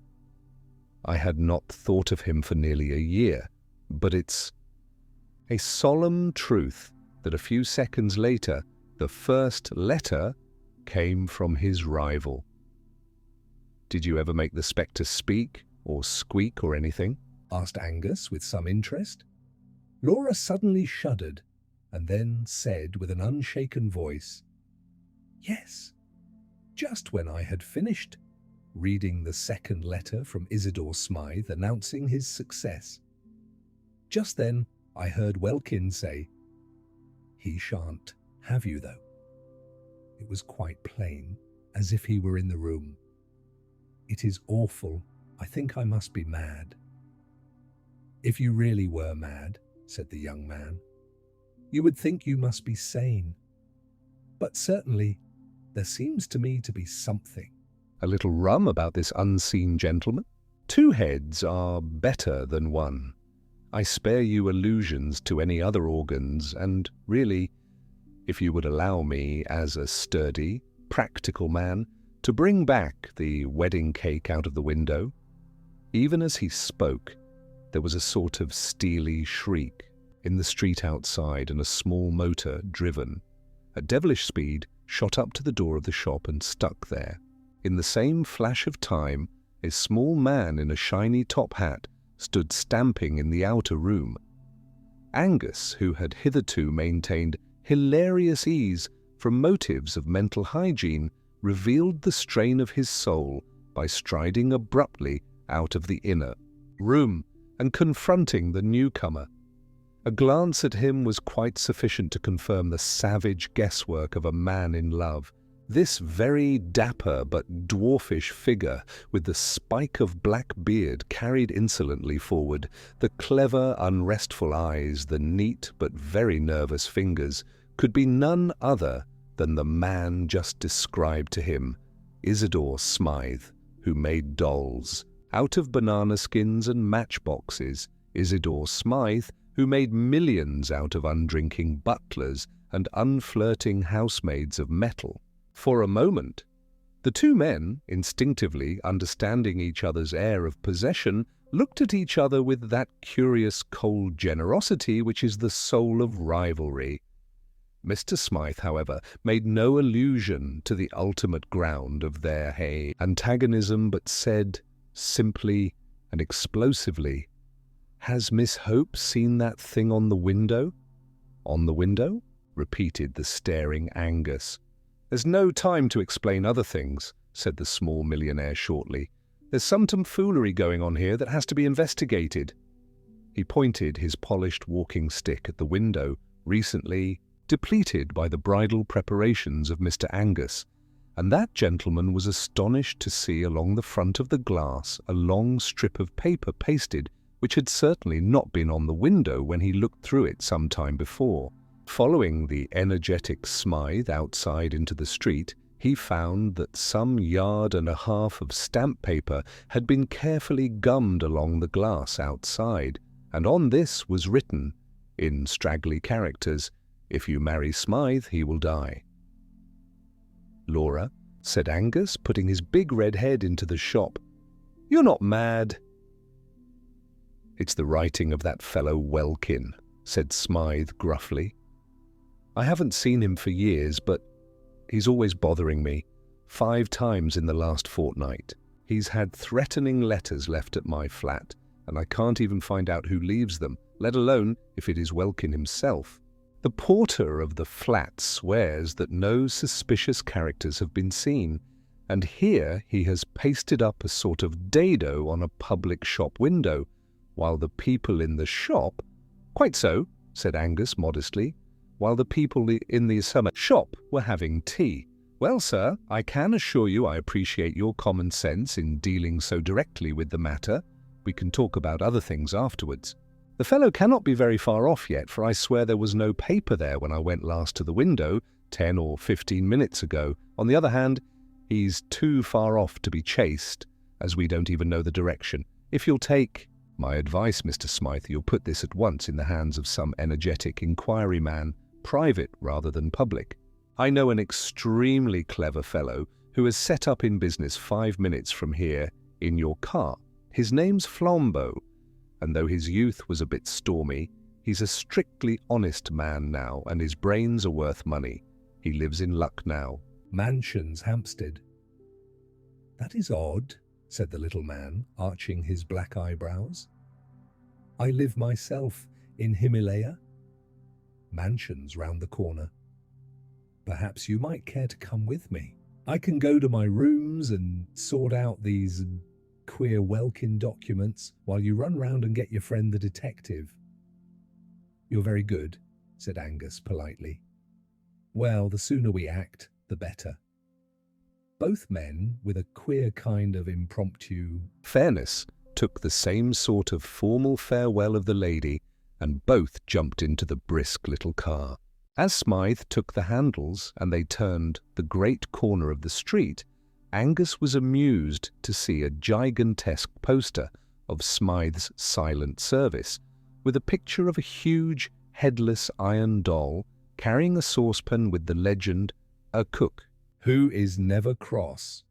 I had not thought of him for nearly a year, but it's a solemn truth that a few seconds later the first letter came from his rival. Did you ever make the spectre speak or squeak or anything? Asked Angus with some interest. Laura suddenly shuddered and then said with an unshaken voice, Yes, just when I had finished reading the second letter from Isidore Smythe announcing his success. Just then I heard Welkin say, He shan't have you, though. It was quite plain, as if he were in the room. It is awful. I think I must be mad. If you really were mad, said the young man, you would think you must be sane. But certainly, there seems to me to be something. A little rum about this unseen gentleman? 2 heads are better than one, I spare you allusions to any other organs, and really, if you would allow me, as a sturdy, practical man, to bring back the wedding cake out of the window." Even as he spoke, there was a sort of steely shriek in the street outside, and a small motor, driven at devilish speed, shot up to the door of the shop and stuck there. In the same flash of time, a small man in a shiny top hat stood stamping in the outer room. Angus, who had hitherto maintained hilarious ease from motives of mental hygiene, revealed the strain of his soul by striding abruptly out of the inner room and confronting the newcomer. A glance at him was quite sufficient to confirm the savage guesswork of a man in love. This very dapper but dwarfish figure, with the spike of black beard carried insolently forward, the clever, unrestful eyes, the neat but very nervous fingers, could be none other than the man just described to him, Isidore Smythe, who made dolls out of banana skins and matchboxes, Isidore Smythe, who made millions out of undrinking butlers and unflirting housemaids of metal. For a moment, the two men, instinctively understanding each other's air of possession, looked at each other with that curious cold generosity which is the soul of rivalry. Mr. Smythe, however, made no allusion to the ultimate ground of their antagonism, but said, simply and explosively, "Has Miss Hope seen that thing on the window?" "On the window?" repeated the staring Angus. "There's no time to explain other things," said the small millionaire shortly. "There's some tomfoolery going on here that has to be investigated." He pointed his polished walking stick at the window, recently depleted by the bridal preparations of Mr. Angus, and that gentleman was astonished to see along the front of the glass a long strip of paper pasted, which had certainly not been on the window when he looked through it some time before. Following the energetic Smythe outside into the street, he found that some yard and a half of stamp paper had been carefully gummed along the glass outside, and on this was written, in straggly characters, "If you marry Smythe, he will die." "Laura," said Angus, putting his big red head into the shop, "you're not mad?" "It's the writing of that fellow Welkin," said Smythe gruffly. "I haven't seen him for years, but he's always bothering me. 5 times in the last fortnight. He's had threatening letters left at my flat, and I can't even find out who leaves them, let alone if it is Welkin himself. The porter of the flat swears that no suspicious characters have been seen, and here he has pasted up a sort of dado on a public shop window, while the people in the shop—" "Quite so," said Angus modestly, "while the people in the summer shop were having tea. Well, sir, I can assure you I appreciate your common sense in dealing so directly with the matter. We can talk about other things afterwards. The fellow cannot be very far off yet, for I swear there was no paper there when I went last to the window 10 or 15 minutes ago. On the other hand, he's too far off to be chased, as we don't even know the direction. If you'll take my advice, Mr. Smythe, you'll put this at once in the hands of some energetic inquiry man, private rather than public. I know an extremely clever fellow who has set up in business 5 minutes from here in your car. His name's Flambeau, and though his youth was a bit stormy, he's a strictly honest man now, and his brains are worth money. He lives in Lucknow." Mansions, Hampstead. "That is odd," said the little man, arching his black eyebrows. "I live myself in Himalaya. Mansions round the corner. Perhaps you might care to come with me. I can go to my rooms and sort out these queer Welkin documents while you run round and get your friend the detective." "You're very good," said Angus politely. "Well, the sooner we act, the better." Both men, with a queer kind of impromptu fairness, took the same sort of formal farewell of the lady, and both jumped into the brisk little car. As Smythe took the handles and they turned the great corner of the street, Angus was amused to see a gigantesque poster of Smythe's silent service, with a picture of a huge, headless iron doll carrying a saucepan with the legend, "A cook who is never cross."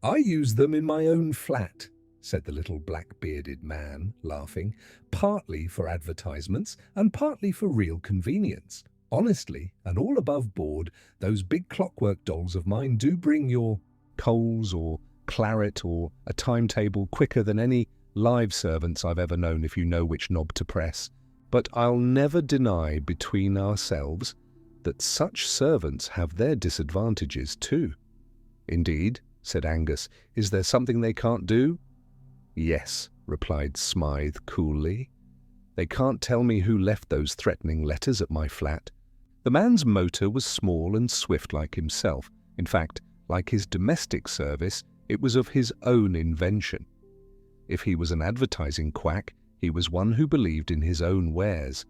"I use them in my own flat," said the little black-bearded man, laughing, "partly for advertisements and partly for real convenience. Honestly, and all above board, those big clockwork dolls of mine do bring your coals or claret or a timetable quicker than any live servants I've ever known, if you know which knob to press. But I'll never deny between ourselves that such servants have their disadvantages too." "Indeed," said Angus. "Is there something they can't do?" "Yes," replied Smythe coolly. "They can't tell me who left those threatening letters at my flat." The man's motor was small and swift like himself. In fact, like his domestic service, it was of his own invention. If he was an advertising quack, he was one who believed in his own wares.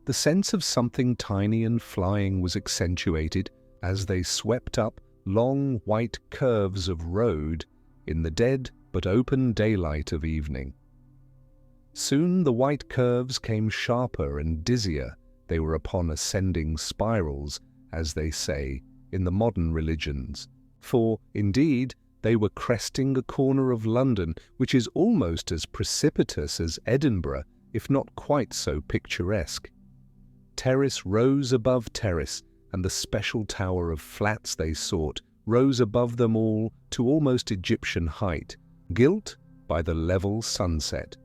The sense of something tiny and flying was accentuated as they swept up long white curves of road in the dead but open daylight of evening. Soon the white curves came sharper and dizzier. They were upon ascending spirals, as they say, in the modern religions. For, indeed, they were cresting a corner of London which is almost as precipitous as Edinburgh, if not quite so picturesque. Terrace rose above terrace, and the special tower of flats they sought rose above them all to almost Egyptian height, gilt by the level sunset.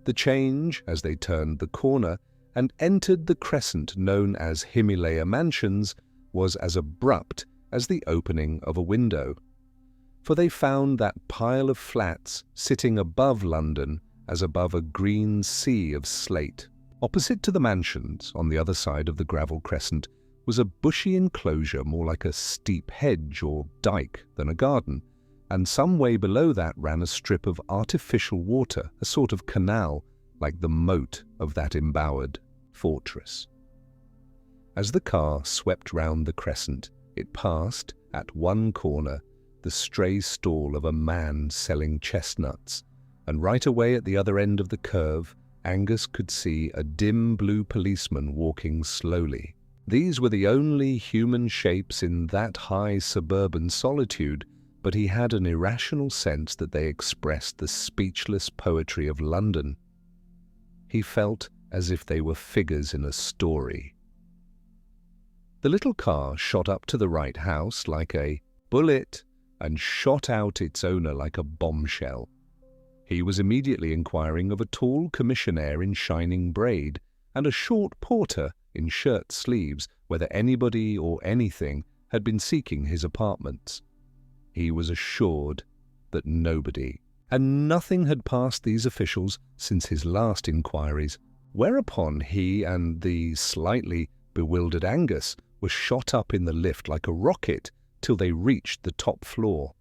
The change, as they turned the corner and entered the crescent known as Himalaya Mansions, was as abrupt as the opening of a window. For they found that pile of flats sitting above London as above a green sea of slate. Opposite to the mansions, on the other side of the gravel crescent, was a bushy enclosure more like a steep hedge or dyke than a garden, and some way below that ran a strip of artificial water, a sort of canal, like the moat of that embowered fortress. As the car swept round the crescent, it passed, at one corner, the stray stall of a man selling chestnuts, and right away at the other end of the curve, Angus could see a dim blue policeman walking slowly. These were the only human shapes in that high suburban solitude, but he had an irrational sense that they expressed the speechless poetry of London. He felt as if they were figures in a story. The little car shot up to the right house like a bullet and shot out its owner like a bombshell. He was immediately inquiring of a tall commissionaire in shining braid and a short porter in shirt sleeves whether anybody or anything had been seeking his apartments. He was assured that nobody, and nothing had passed these officials since his last inquiries, whereupon he and the slightly bewildered Angus were shot up in the lift like a rocket till they reached the top floor.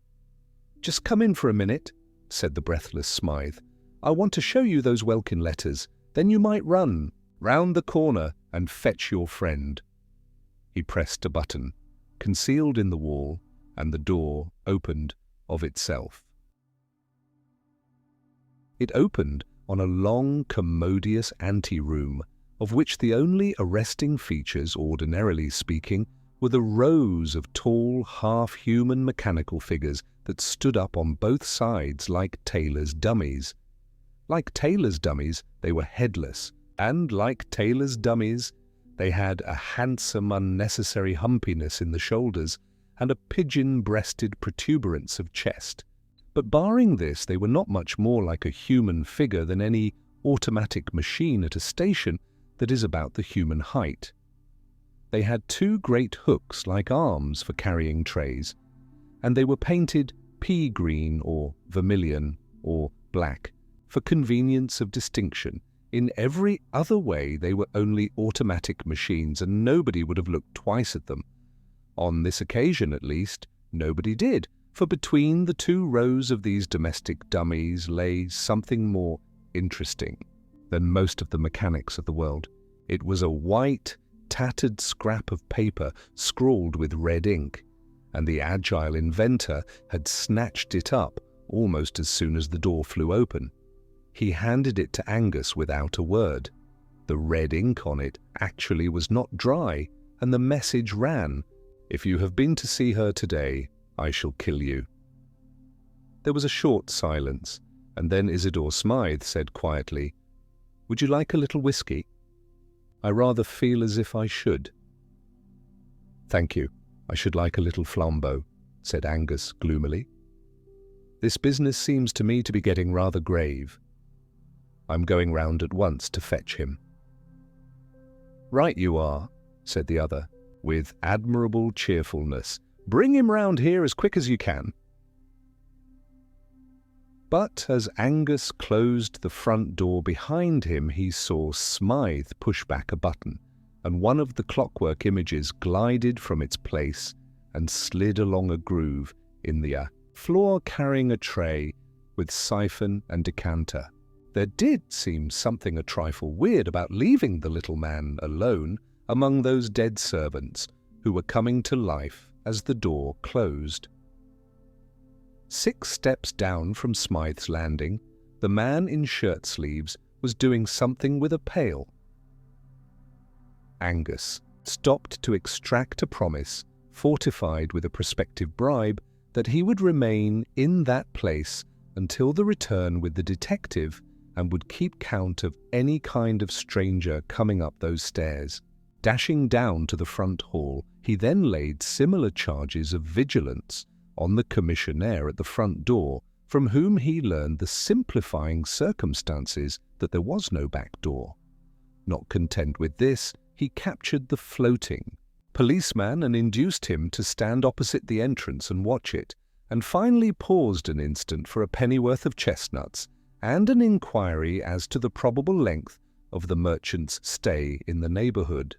"Just come in for a minute," said the breathless Smythe. "I want to show you those welkin letters. Then you might run round the corner and fetch your friend." He pressed a button, concealed in the wall, and the door opened of itself. It opened on a long, commodious ante-room, of which the only arresting features, ordinarily speaking, were the rows of tall, half-human mechanical figures that stood up on both sides like tailors' dummies. Like tailors' dummies, they were headless, and like tailors' dummies, they had a handsome, unnecessary humpiness in the shoulders and a pigeon-breasted protuberance of chest. But barring this, they were not much more like a human figure than any automatic machine at a station that is about the human height. They had two great hooks like arms for carrying trays, and they were painted pea green or vermilion or black for convenience of distinction. In every other way they were only automatic machines, and nobody would have looked twice at them. On this occasion, at least, nobody did, for between the two rows of these domestic dummies lay something more interesting than most of the mechanics of the world. It was a white, tattered scrap of paper scrawled with red ink, and the agile inventor had snatched it up almost as soon as the door flew open. He handed it to Angus without a word. The red ink on it actually was not dry, and the message ran, "If you have been to see her today, I shall kill you." There was a short silence, and then Isidore Smythe said quietly, "Would you like a little whiskey?" "I rather feel as if I should." "Thank you. I should like a little flambeau," said Angus gloomily. "This business seems to me to be getting rather grave. I'm going round at once to fetch him." "Right you are," said the other, with admirable cheerfulness. "Bring him round here as quick as you can." But as Angus closed the front door behind him, he saw Smythe push back a button, and one of the clockwork images glided from its place and slid along a groove in the floor, carrying a tray with siphon and decanter. There did seem something a trifle weird about leaving the little man alone among those dead servants who were coming to life as the door closed. 6 steps down from Smythe's landing, the man in shirt sleeves was doing something with a pail. Angus stopped to extract a promise, fortified with a prospective bribe, that he would remain in that place until the return with the detective and would keep count of any kind of stranger coming up those stairs. Dashing down to the front hall, he then laid similar charges of vigilance on the commissionaire at the front door, from whom he learned the simplifying circumstances that there was no back door. Not content with this, he captured the floating policeman and induced him to stand opposite the entrance and watch it, and finally paused an instant for a pennyworth of chestnuts and an inquiry as to the probable length of the merchant's stay in the neighbourhood.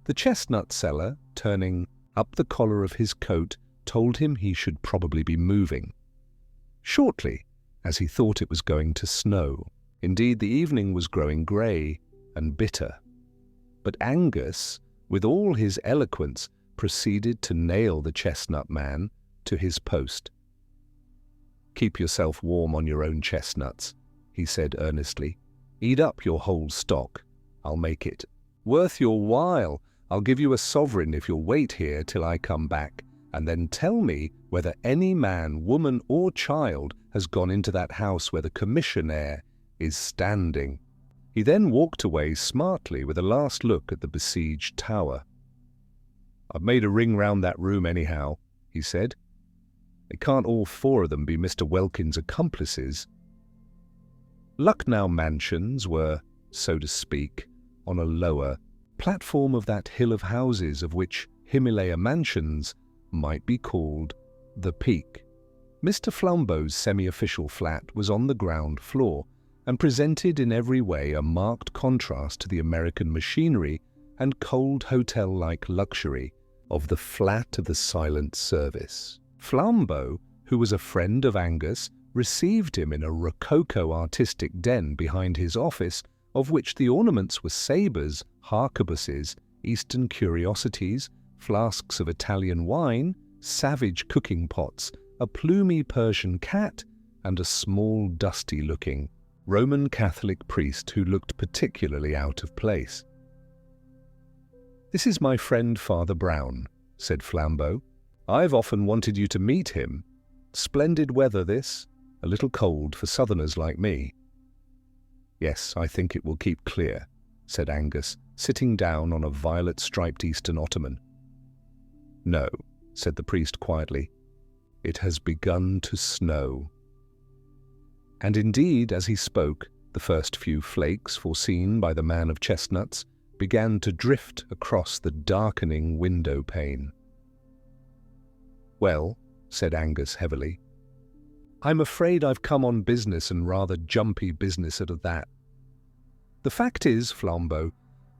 The chestnut seller, turning up the collar of his coat, told him he should probably be moving shortly, as he thought it was going to snow. Indeed, the evening was growing grey and bitter. But Angus, with all his eloquence, proceeded to nail the chestnut man to his post. "Keep yourself warm on your own chestnuts," he said earnestly. "Eat up your whole stock. I'll make it worth your while. I'll give you a sovereign if you'll wait here till I come back, and then tell me whether any man, woman, or child has gone into that house where the commissionaire is standing." He then walked away smartly with a last look at the besieged tower. "I've made a ring round that room anyhow," he said. "They can't all 4 of them be Mr. Welkin's accomplices." Lucknow Mansions were, so to speak, on a lower platform of that hill of houses of which Himalaya Mansions might be called the peak. Mr. Flambeau's semi-official flat was on the ground floor, and presented in every way a marked contrast to the American machinery and cold hotel-like luxury of the flat of the Silent Service. Flambeau, who was a friend of Angus, received him in a rococo artistic den behind his office, of which the ornaments were sabres, harquebuses, Eastern curiosities, flasks of Italian wine, savage cooking pots, a plumy Persian cat, and a small, dusty-looking Roman Catholic priest who looked particularly out of place. "This is my friend Father Brown," said Flambeau. "I've often wanted you to meet him. Splendid weather this, a little cold for southerners like me." "Yes, I think it will keep clear," said Angus, sitting down on a violet-striped Eastern ottoman. "No," said the priest quietly. "It has begun to snow." And indeed, as he spoke, the first few flakes foreseen by the man of chestnuts began to drift across the darkening window pane. "Well," said Angus heavily, "I'm afraid I've come on business, and rather jumpy business at that. The fact is, Flambeau,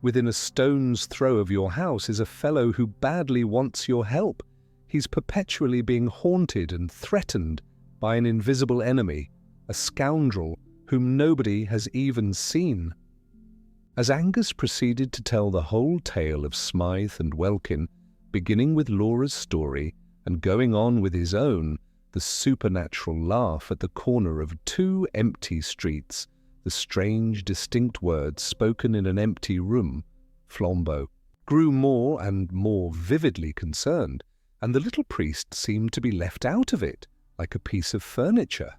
within a stone's throw of your house is a fellow who badly wants your help. He's perpetually being haunted and threatened by an invisible enemy, a scoundrel whom nobody has even seen." As Angus proceeded to tell the whole tale of Smythe and Welkin, beginning with Laura's story and going on with his own, the supernatural laugh at the corner of two empty streets, the strange, distinct words spoken in an empty room, flambeau, grew more and more vividly concerned, and the little priest seemed to be left out of it, like a piece of furniture.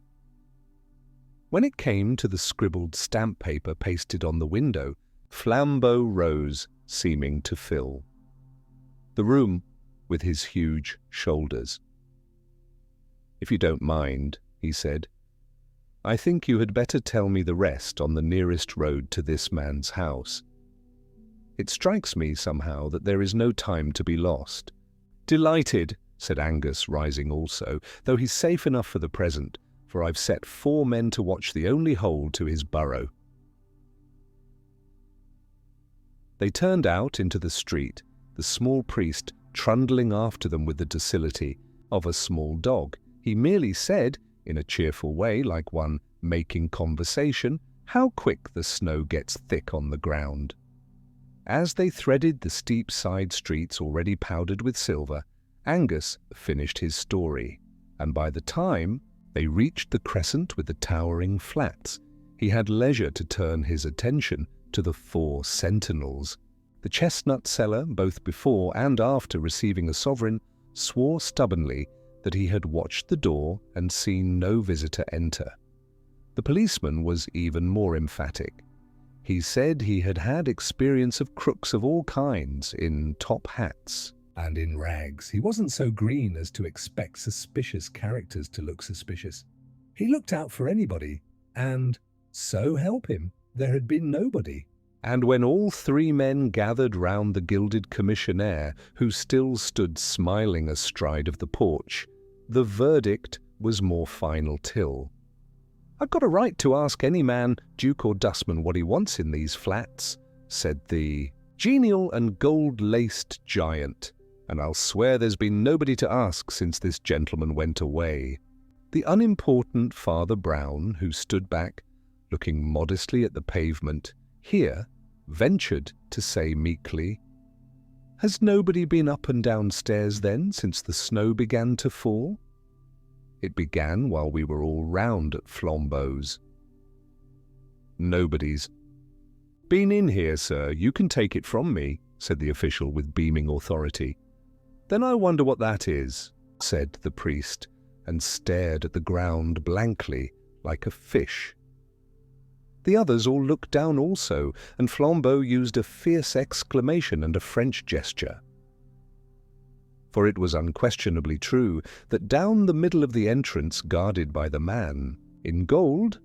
When it came to the scribbled stamp paper pasted on the window, flambeau rose, seeming to fill the room with his huge shoulders. "If you don't mind," he said, "I think you had better tell me the rest on the nearest road to this man's house. It strikes me somehow that there is no time to be lost." "Delighted," said Angus, rising also, "though he's safe enough for the present, for I've set 4 men to watch the only hole to his burrow." They turned out into the street, the small priest trundling after them with the docility of a small dog. He merely said, in a cheerful way, like one making conversation, how quick the snow gets thick on the ground. As they threaded the steep side streets already powdered with silver, Angus finished his story, and by the time they reached the crescent with the towering flats, he had leisure to turn his attention to the 4 sentinels. The chestnut seller, both before and after receiving a sovereign, swore stubbornly that he had watched the door and seen no visitor enter. The policeman was even more emphatic. He said he had had experience of crooks of all kinds in top hats and in rags. He wasn't so green as to expect suspicious characters to look suspicious. He looked out for anybody, and, so help him, there had been nobody. And when all 3 men gathered round the gilded commissionaire, who still stood smiling astride of the porch, the verdict was more final till. "I've got a right to ask any man, duke or dustman, what he wants in these flats," said the genial and gold-laced giant, "and I'll swear there's been nobody to ask since this gentleman went away." The unimportant Father Brown, who stood back, looking modestly at the pavement, here ventured to say meekly, "Has nobody been up and down stairs then since the snow began to fall? It began while we were all round at flambeaus." "Nobody's been in here, sir, you can take it from me," said the official with beaming authority. "Then I wonder what that is," said the priest, and stared at the ground blankly like a fish. The others all looked down also, and Flambeau used a fierce exclamation and a French gesture. For it was unquestionably true that down the middle of the entrance guarded by the man, in gold,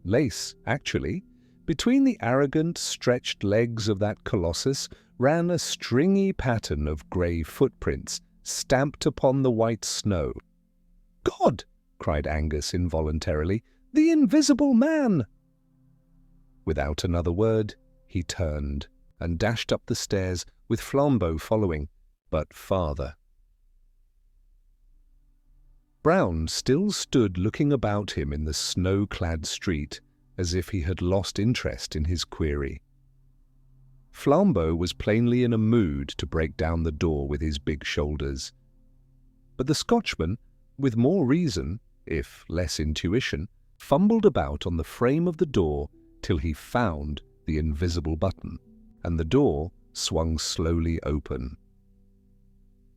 lace actually, between the arrogant, stretched legs of that colossus ran a stringy pattern of grey footprints stamped upon the white snow. "God!" cried Angus involuntarily. "The Invisible Man!" Without another word, he turned and dashed up the stairs, with Flambeau following, but farther. Brown still stood looking about him in the snow-clad street, as if he had lost interest in his query. Flambeau was plainly in a mood to break down the door with his big shoulders. But the Scotchman, with more reason, if less intuition, fumbled about on the frame of the door till he found the invisible button, and the door swung slowly open.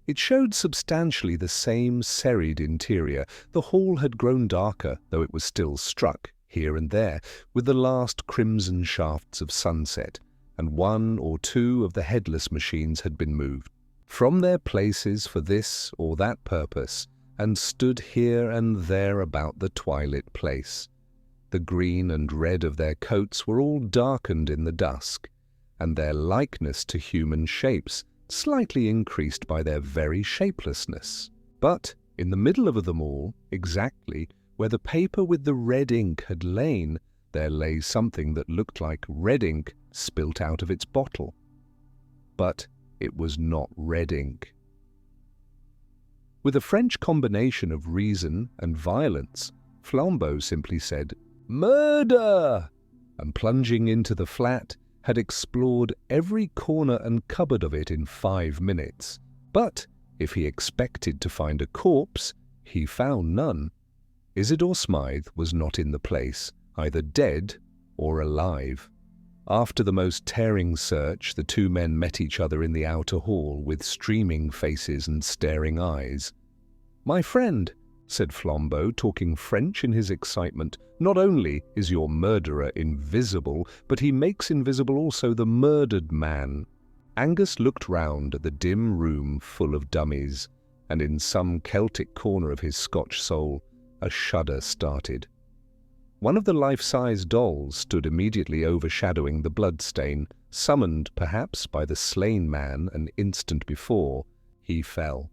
It showed substantially the same serried interior. The hall had grown darker, though it was still struck, here and there, with the last crimson shafts of sunset, and 1 or 2 of the headless machines had been moved from their places for this or that purpose, and stood here and there about the twilit place. The green and red of their coats were all darkened in the dusk, and their likeness to human shapes slightly increased by their very shapelessness. But in the middle of them all, exactly where the paper with the red ink had lain, there lay something that looked like red ink spilt out of its bottle. But it was not red ink. With a French combination of reason and violence, Flambeau simply said, "Murder!" and plunging into the flat, had explored every corner and cupboard of it in 5 minutes. But if he expected to find a corpse, He found none. Isidore Smythe was not in the place, either dead or alive. After the most tearing search, the two men met each other in the outer hall with streaming faces and staring eyes. "My friend," said Flambeau, talking French in his excitement, "not only is your murderer invisible, but he makes invisible also the murdered man." Angus looked round at the dim room full of dummies, and in some Celtic corner of his Scotch soul, a shudder started. One of the life-size dolls stood immediately overshadowing the bloodstain, summoned perhaps by the slain man an instant before he fell.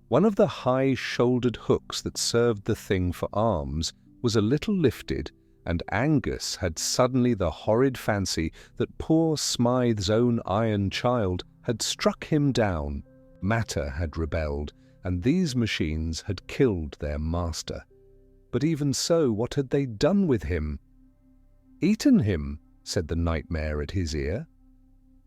One of the high-shouldered hooks that served the thing for arms was a little lifted, and Angus had suddenly the horrid fancy that poor Smythe's own iron child had struck him down. Matter had rebelled, and these machines had killed their master. But even so, what had they done with him? "Eaten him," said the nightmare at his ear.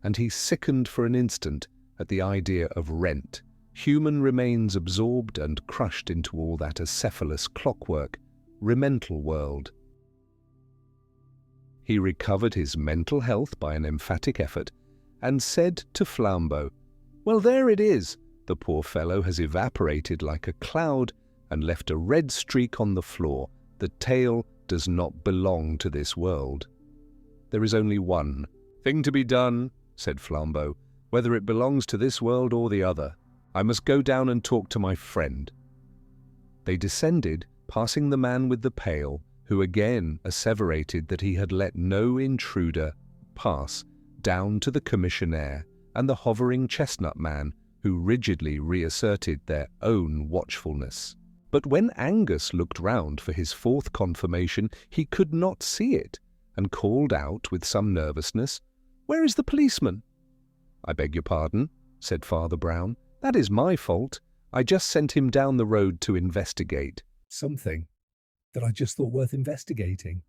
And he sickened for an instant at the idea of rent, human remains absorbed and crushed into all that acephalous clockwork, remental world. He recovered his mental health by an emphatic effort, and said to Flambeau, "Well, there it is. The poor fellow has evaporated like a cloud and left a red streak on the floor. The tale does not belong to this world." "There is only one thing to be done," said Flambeau, "whether it belongs to this world or the other. I must go down and talk to my friend." They descended, passing the man with the pail, who again asseverated that he had let no intruder pass, down to the commissionaire and the hovering chestnut man, who rigidly reasserted their own watchfulness. But when Angus looked round for his fourth confirmation, he could not see it, and called out with some nervousness, "Where is the policeman?" "I beg your pardon," said Father Brown. "That is my fault. I just sent him down the road to investigate." "Something that I just thought worth investigating."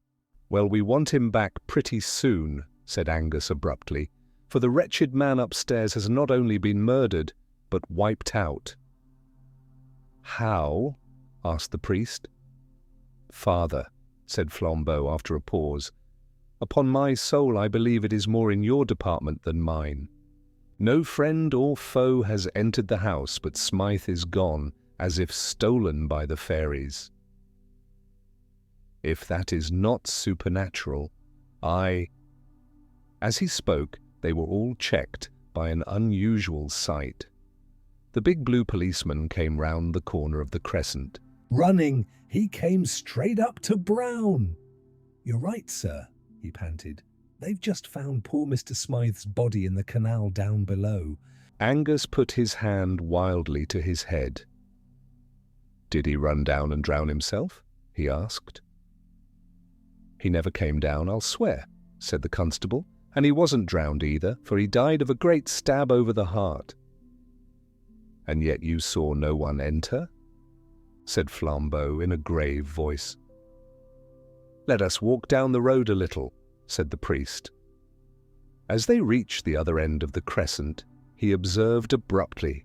"Well, we want him back pretty soon," said Angus abruptly, "for the wretched man upstairs has not only been murdered, but wiped out." "How?" asked the priest. "Father," said Flambeau after a pause, "upon my soul I believe it is more in your department than mine. No friend or foe has entered the house, but Smythe is gone, as if stolen by the fairies. If that is not supernatural, As he spoke, they were all checked by an unusual sight. The big blue policeman came round the corner of the crescent. "Running, he came straight up to Brown." "You're right, sir," he panted. "They've just found poor Mr. Smythe's body in the canal down below." Angus put his hand wildly to his head. "Did he run down and drown himself?" he asked. "He never came down, I'll swear," said the constable, "and he wasn't drowned either, for he died of a great stab over the heart." "And yet you saw no one enter?" said Flambeau in a grave voice. "Let us walk down the road a little," said the priest. As they reached the other end of the crescent, he observed abruptly,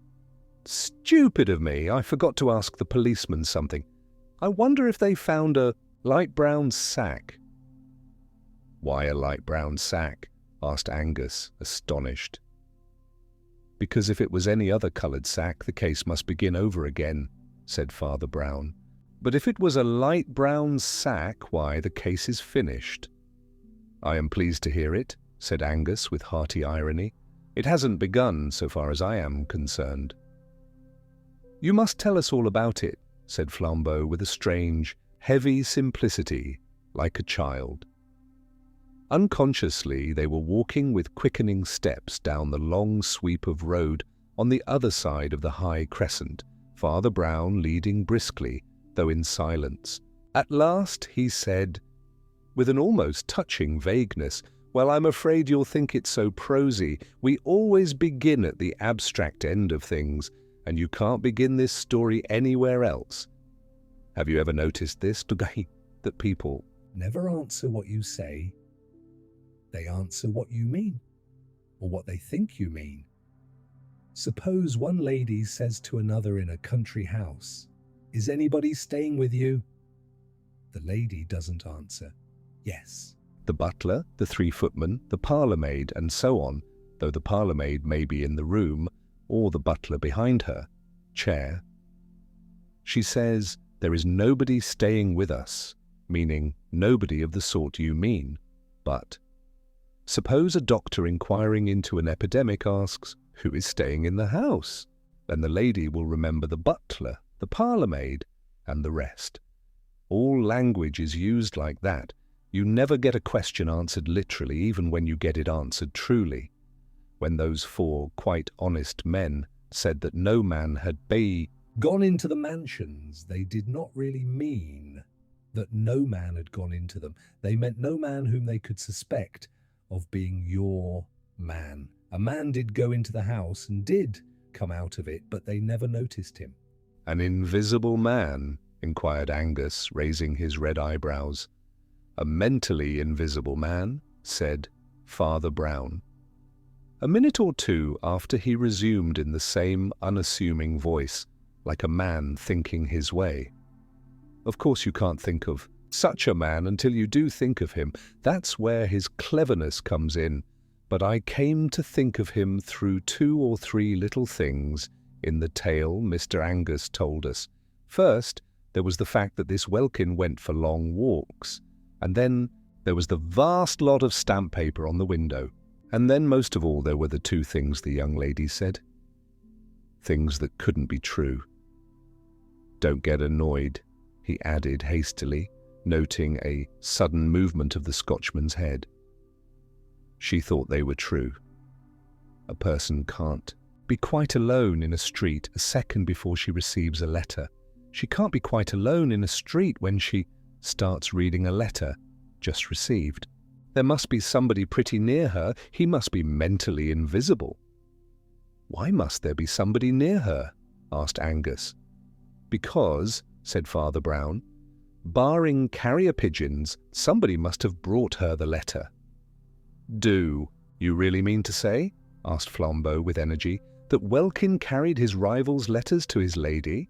"Stupid of me, I forgot to ask the policeman something. I wonder if they found a light brown sack." "Why a light brown sack?" asked Angus, astonished. "Because if it was any other coloured sack, the case must begin over again," said Father Brown. "But if it was a light brown sack, why, the case is finished." "I am pleased to hear it," said Angus with hearty irony. "It hasn't begun, so far as I am concerned." "You must tell us all about it," said Flambeau with a strange, heavy simplicity, like a child. Unconsciously, they were walking with quickening steps down the long sweep of road on the other side of the high crescent, Father Brown leading briskly, though in silence. At last he said, with an almost touching vagueness, "Well, I'm afraid you'll think it so prosy. We always begin at the abstract end of things, and you can't begin this story anywhere else. Have you ever noticed this, byG, that people never answer what you say? They answer what you mean, or what they think you mean. Suppose one lady says to another in a country house, Is anybody staying with you? The lady doesn't answer. Yes. The butler, the 3 footmen, the parlour-maid, and so on, though the parlour-maid may be in the room, or the butler behind her, chair. She says, there is nobody staying with us, meaning nobody of the sort you mean, but suppose a doctor inquiring into an epidemic asks, who is staying in the house? Then the lady will remember the butler, the parlour-maid, and the rest. All language is used like that. You never get a question answered literally, even when you get it answered truly. When those 4 quite honest men said that no man had gone into the mansions, they did not really mean that no man had gone into them. They meant no man whom they could suspect of being your man. A man did go into the house and did come out of it, but they never noticed him. An invisible man? Inquired Angus, raising his red eyebrows. A mentally invisible man? Said Father Brown. A minute or 2 after he resumed in the same unassuming voice, like a man thinking his way. Of course you can't think of such a man until you do think of him. That's where his cleverness comes in. But I came to think of him through 2 or 3 little things in the tale Mr. Angus told us. First, there was the fact that this Welkin went for long walks. And then there was the vast lot of stamp paper on the window. And then most of all there were the 2 things the young lady said. Things that couldn't be true. Don't get annoyed, he added hastily, noting a sudden movement of the Scotchman's head. She thought they were true. A person can't be quite alone in a street a second before she receives a letter. She can't be quite alone in a street when she starts reading a letter just received. There must be somebody pretty near her. He must be mentally invisible. Why must there be somebody near her? Asked Angus. Because, said Father Brown, barring carrier pigeons, somebody must have brought her the letter. Do you really mean to say, asked Flambeau with energy, that Welkin carried his rival's letters to his lady?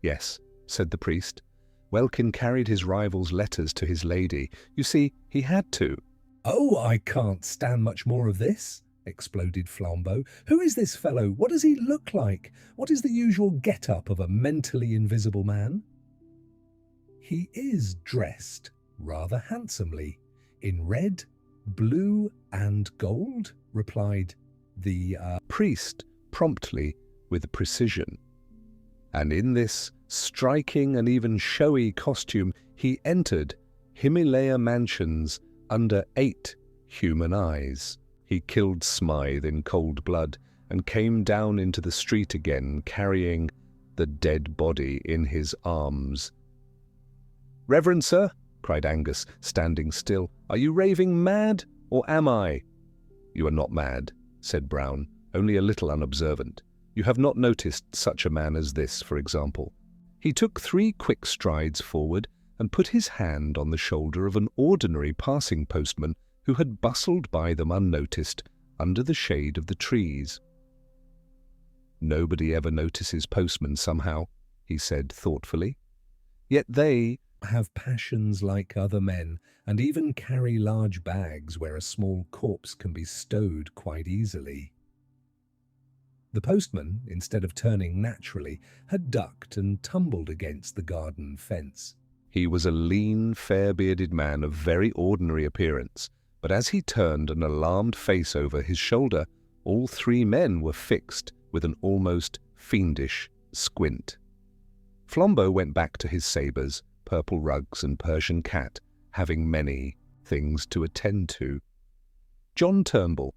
Yes, said the priest. Welkin carried his rival's letters to his lady. You see, he had to. Oh, I can't stand much more of this, exploded Flambeau. Who is this fellow? What does he look like? What is the usual get-up of a mentally invisible man? He is dressed rather handsomely in red, blue and gold, replied the priest promptly with precision. And in this striking and even showy costume he entered Himalaya mansions under 8 human eyes. He killed Smythe in cold blood and came down into the street again carrying the dead body in his arms. "Reverend sir," cried Angus, standing still, "are you raving mad, or am I?" "You are not mad," said Brown, "only a little unobservant. You have not noticed such a man as this, for example." He took 3 quick strides forward and put his hand on the shoulder of an ordinary passing postman who had bustled by them unnoticed under the shade of the trees. "Nobody ever notices postmen somehow," he said thoughtfully. "Yet they have passions like other men, and even carry large bags where a small corpse can be stowed quite easily." The postman, instead of turning naturally, had ducked and tumbled against the garden fence. He was a lean, fair-bearded man of very ordinary appearance, but as he turned an alarmed face over his shoulder, all 3 men were fixed with an almost fiendish squint. Flambeau went back to his sabres, purple rugs and Persian cat, having many things to attend to. John Turnbull.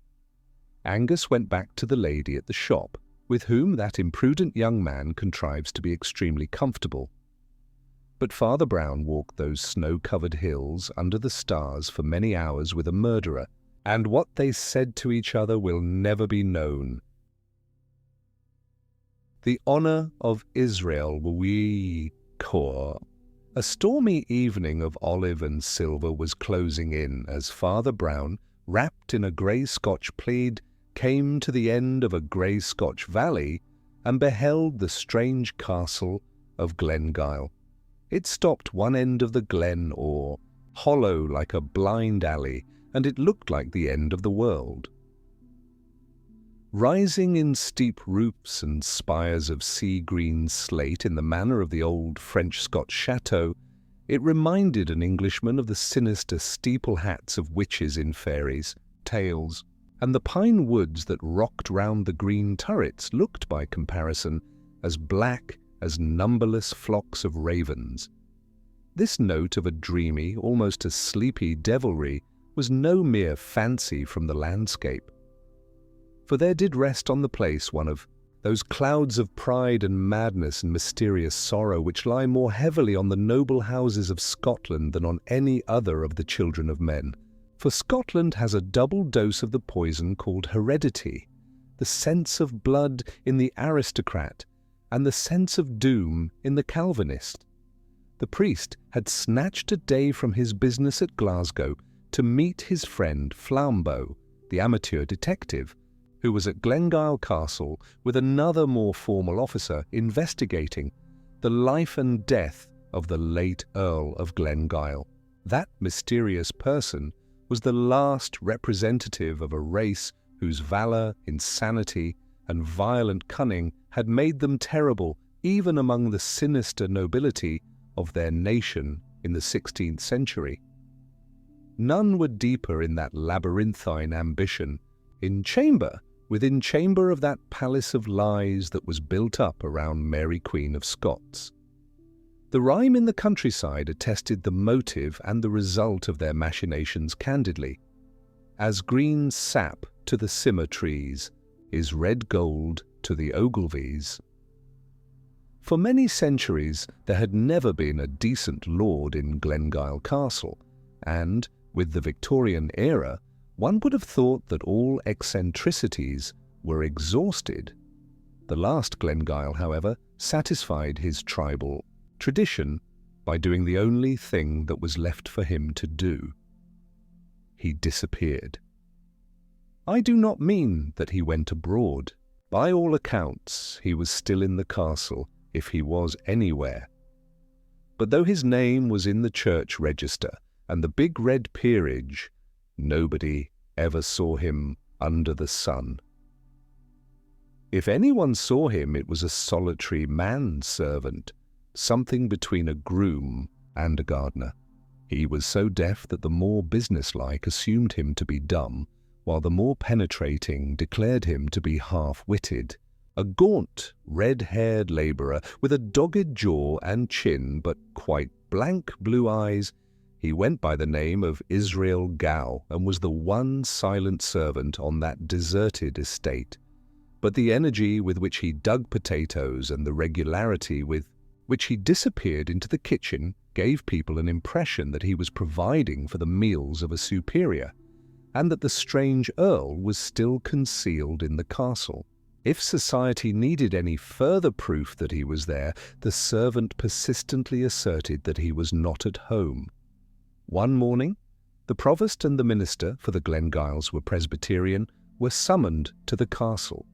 Angus went back to the lady at the shop, with whom that imprudent young man contrives to be extremely comfortable. But Father Brown walked those snow-covered hills under the stars for many hours with a murderer, and what they said to each other will never be known. The honour of Israel will we core. A stormy evening of olive and silver was closing in as Father Brown, wrapped in a grey Scotch plaid, came to the end of a grey Scotch valley and beheld the strange castle of Glengyle. It stopped one end of the glen, or hollow like a blind alley, and it looked like the end of the world. Rising in steep roofs and spires of sea-green slate in the manner of the old French-Scotch chateau, it reminded an Englishman of the sinister steeple hats of witches in fairies' tales, and the pine woods that rocked round the green turrets looked, by comparison, as black as numberless flocks of ravens. This note of a dreamy, almost a sleepy devilry was no mere fancy from the landscape. For there did rest on the place one of those clouds of pride and madness and mysterious sorrow which lie more heavily on the noble houses of Scotland than on any other of the children of men. For Scotland has a double dose of the poison called heredity, the sense of blood in the aristocrat, and the sense of doom in the Calvinist. The priest had snatched a day from his business at Glasgow to meet his friend Flambeau, the amateur detective, who was at Glengyle Castle with another more formal officer investigating the life and death of the late Earl of Glengyle. That mysterious person was the last representative of a race whose valour, insanity, and violent cunning had made them terrible even among the sinister nobility of their nation in the 16th century. None were deeper in that labyrinthine ambition, within chamber of that palace of lies that was built up around Mary Queen of Scots. The rhyme in the countryside attested the motive and the result of their machinations candidly. As green sap to the simmer trees is red gold to the Ogilvies. For many centuries there had never been a decent lord in Glengyle Castle, and, with the Victorian era, one would have thought that all eccentricities were exhausted. The last Glengyle, however, satisfied his tribal tradition by doing the only thing that was left for him to do. He disappeared. I do not mean that he went abroad. By all accounts, he was still in the castle, if he was anywhere. But though his name was in the church register and the big red peerage, nobody ever saw him under the sun. If anyone saw him, it was a solitary man-servant, something between a groom and a gardener. He was so deaf that the more businesslike assumed him to be dumb, while the more penetrating declared him to be half-witted. A gaunt, red-haired labourer with a dogged jaw and chin but quite blank blue eyes, he went by the name of Israel Gow and was the one silent servant on that deserted estate. But the energy with which he dug potatoes and the regularity with which he disappeared into the kitchen gave people an impression that he was providing for the meals of a superior, and that the strange earl was still concealed in the castle. If society needed any further proof that he was there, the servant persistently asserted that he was not at home. One morning, the provost and the minister, for the Glengyles were Presbyterian, were summoned to the castle.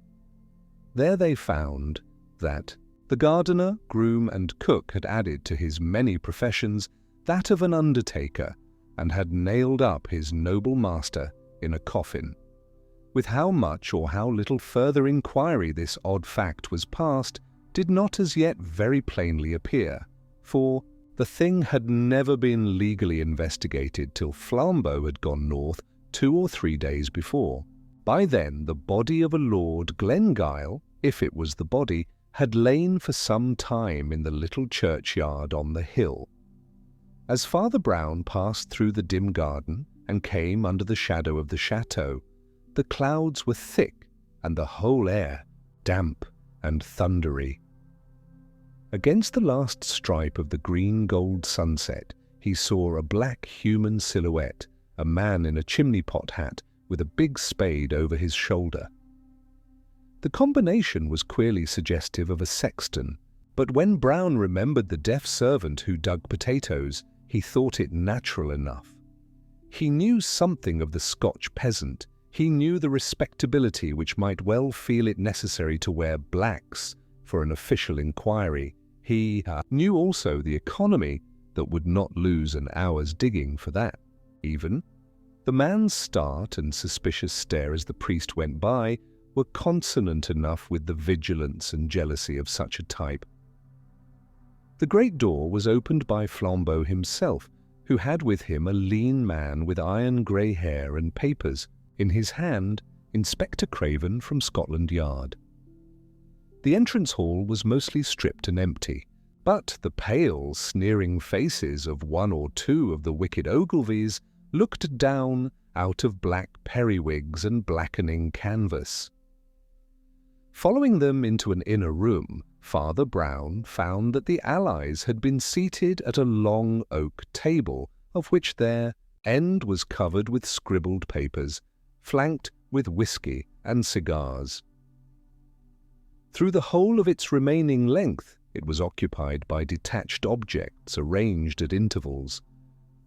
There they found that the gardener, groom, and cook had added to his many professions that of an undertaker, and had nailed up his noble master in a coffin. With how much or how little further inquiry this odd fact was passed did not as yet very plainly appear, for the thing had never been legally investigated till Flambeau had gone north 2 or 3 days before. By then the body of a Lord Glengyle, if it was the body, had lain for some time in the little churchyard on the hill. As Father Brown passed through the dim garden and came under the shadow of the chateau, the clouds were thick and the whole air damp and thundery. Against the last stripe of the green-gold sunset, he saw a black human silhouette, a man in a chimney-pot hat with a big spade over his shoulder. The combination was queerly suggestive of a sexton, but when Brown remembered the deaf servant who dug potatoes, he thought it natural enough. He knew something of the Scotch peasant. He knew the respectability which might well feel it necessary to wear blacks for an official inquiry, He knew also the economy that would not lose an hour's digging for that, even. The man's start and suspicious stare as the priest went by were consonant enough with the vigilance and jealousy of such a type. The great door was opened by Flambeau himself, who had with him a lean man with iron-grey hair and papers, in his hand Inspector Craven from Scotland Yard. The entrance hall was mostly stripped and empty, but the pale, sneering faces of one or two of the wicked Ogilvies looked down out of black periwigs and blackening canvas. Following them into an inner room, Father Brown found that the allies had been seated at a long oak table, of which their end was covered with scribbled papers, flanked with whisky and cigars. Through the whole of its remaining length, it was occupied by detached objects arranged at intervals,